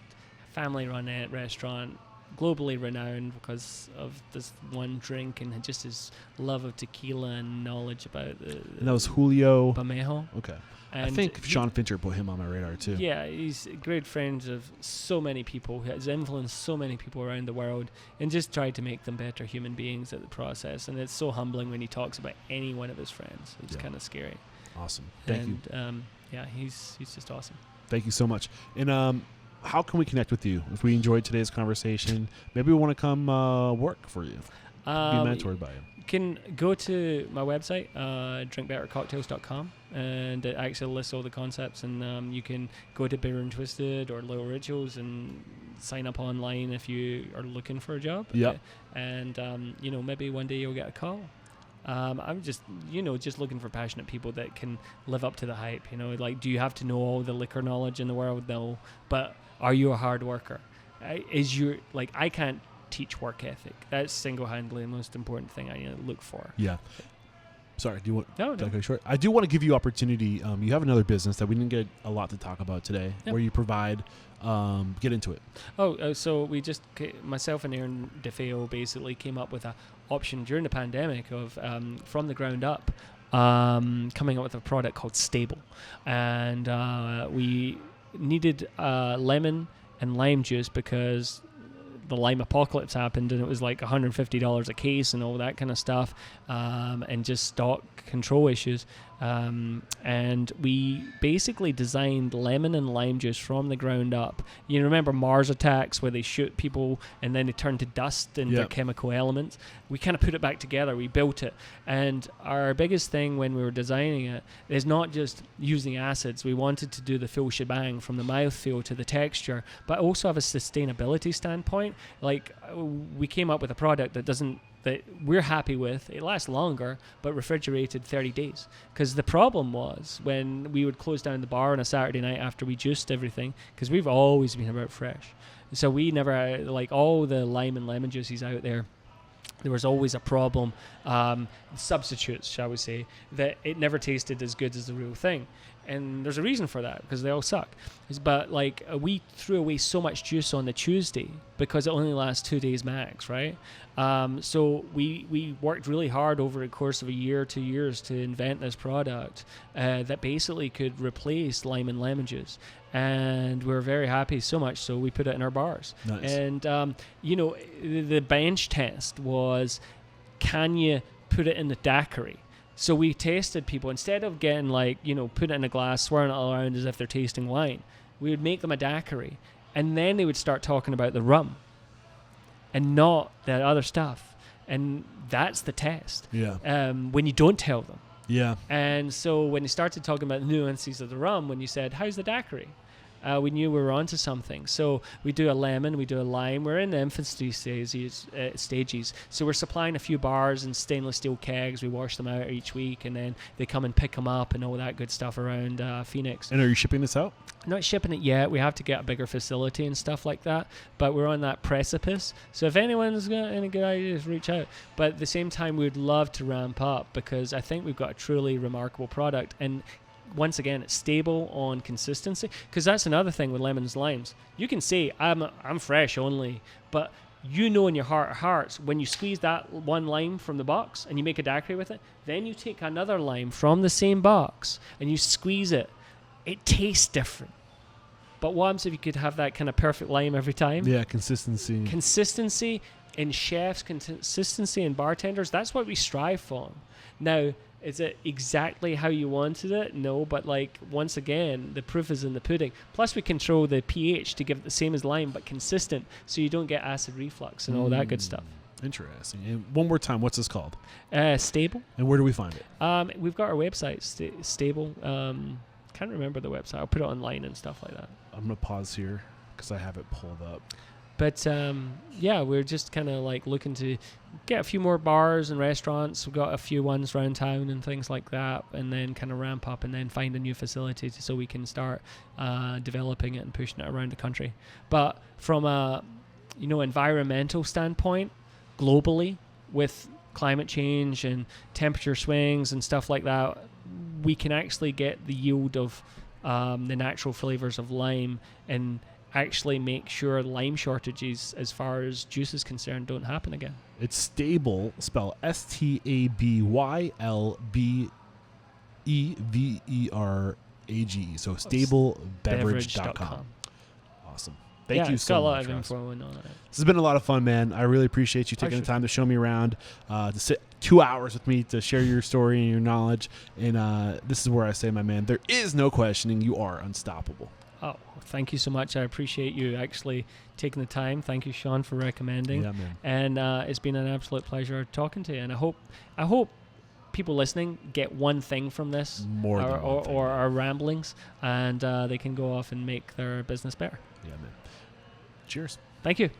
family-run restaurant, globally renowned because of this one drink and just his love of tequila and knowledge about and that was Julio Bermejo. Okay. And I think Sean Fincher put him on my radar too. Yeah, he's great friends of so many people. He has influenced so many people around the world and just tried to make them better human beings at the process. And it's so humbling when he talks about any one of his friends. It's kind of scary. Awesome. Thank you. Yeah, he's just awesome. Thank you so much. And how can we connect with you? If we enjoyed today's conversation, maybe we want to come work for you, be mentored by you. You can go to my website, drinkbettercocktails.com, and it actually lists all the concepts. And you can go to Bitter Twisted or Little Rituals and sign up online if you are looking for a job. Yeah. And maybe one day you'll get a call. I'm just looking for passionate people that can live up to the hype. Like, do you have to know all the liquor knowledge in the world? No. But are you a hard worker? I can't teach work ethic. That's single-handedly the most important thing I look for. Yeah. Sorry, do you want no. Okay, short? I do want to give you opportunity. You have another business that we didn't get a lot to talk about today, where you provide. Get into it. So we just, myself and Aaron DeFeo basically came up with an option during the pandemic of from the ground up, coming up with a product called Stable, and we needed lemon and lime juice because the lime apocalypse happened, and it was like $150 a case and all that kind of stuff, and just stock control issues. And we basically designed lemon and lime juice from the ground up. You remember Mars Attacks, where they shoot people and then they turn to dust and their chemical elements? We kind of put it back together. We built it. And our biggest thing when we were designing it is not just using acids. We wanted to do the full shebang, from the mouthfeel to the texture, but also have a sustainability standpoint. Like, we came up with a product that we're happy with. It lasts longer, but refrigerated 30 days. Because the problem was when we would close down the bar on a Saturday night after we juiced everything, because we've always been about fresh. So we never, like all the lime and lemon juices out there was always a problem, substitutes, shall we say, that it never tasted as good as the real thing. And there's a reason for that, because they all suck. But like, we threw away so much juice on the Tuesday because it only lasts 2 days max, right? So we worked really hard over the course of a year, 2 years, to invent this product that basically could replace lime and lemon juice. And we're very happy, so much so we put it in our bars. Nice. And the bench test was, can you put it in the daiquiri? So we tested people, instead of getting put it in a glass, swirling it all around as if they're tasting wine, we would make them a daiquiri, and then they would start talking about the rum and not the other stuff. And that's the test. Yeah. When you don't tell them. Yeah. And so when you started talking about the nuances of the rum, when you said, how's the daiquiri? We knew we were onto something. So we do a lemon, we do a lime. We're in the infancy stages. So we're supplying a few bars in stainless steel kegs. We wash them out each week, and then they come and pick them up and all that good stuff around Phoenix. And are you shipping this out? Not shipping it yet. We have to get a bigger facility and stuff like that. But we're on that precipice. So if anyone's got any good ideas, reach out. But at the same time, we would love to ramp up, because I think we've got a truly remarkable product. And once again, it's stable on consistency, because that's another thing with lemons, limes. You can say I'm fresh only, but you know in your heart of hearts, when you squeeze that one lime from the box and you make a daiquiri with it, then you take another lime from the same box and you squeeze it, it tastes different. But what happens if you could have that kind of perfect lime every time? Yeah, consistency in chefs, consistency in bartenders. That's what we strive for. Now, is it exactly how you wanted it? No, but once again, the proof is in the pudding. Plus, we control the pH to give it the same as lime, but consistent, so you don't get acid reflux and all that good stuff. Interesting. And one more time, what's this called? Stable. And where do we find it? We've got our website, Stable. Can't remember the website. I'll put it online and stuff like that. I'm going to pause here because I have it pulled up. But we're just kind of looking to get a few more bars and restaurants. We've got a few ones around town and things like that, and then kind of ramp up and then find a new facility so we can start developing it and pushing it around the country. But from a environmental standpoint, globally, with climate change and temperature swings and stuff like that, we can actually get the yield of the natural flavors of lime and actually make sure lime shortages, as far as juice is concerned, don't happen again. It's Stable, spell STABYLBEVERAGE. So stablebeverage.com. Awesome. Thank you so much. Got a lot of info on it. This has been a lot of fun, man. I really appreciate you taking the time to show me around, to sit 2 hours with me to share your story and your knowledge. And this is where I say, my man, there is no questioning. You are unstoppable. Oh, thank you so much. I appreciate you actually taking the time. Thank you, Sean, for recommending. Yeah, man. And it's been an absolute pleasure talking to you. And I hope people listening get one thing from this, More than one thing, or our ramblings, and they can go off and make their business better. Yeah, man. Cheers. Thank you.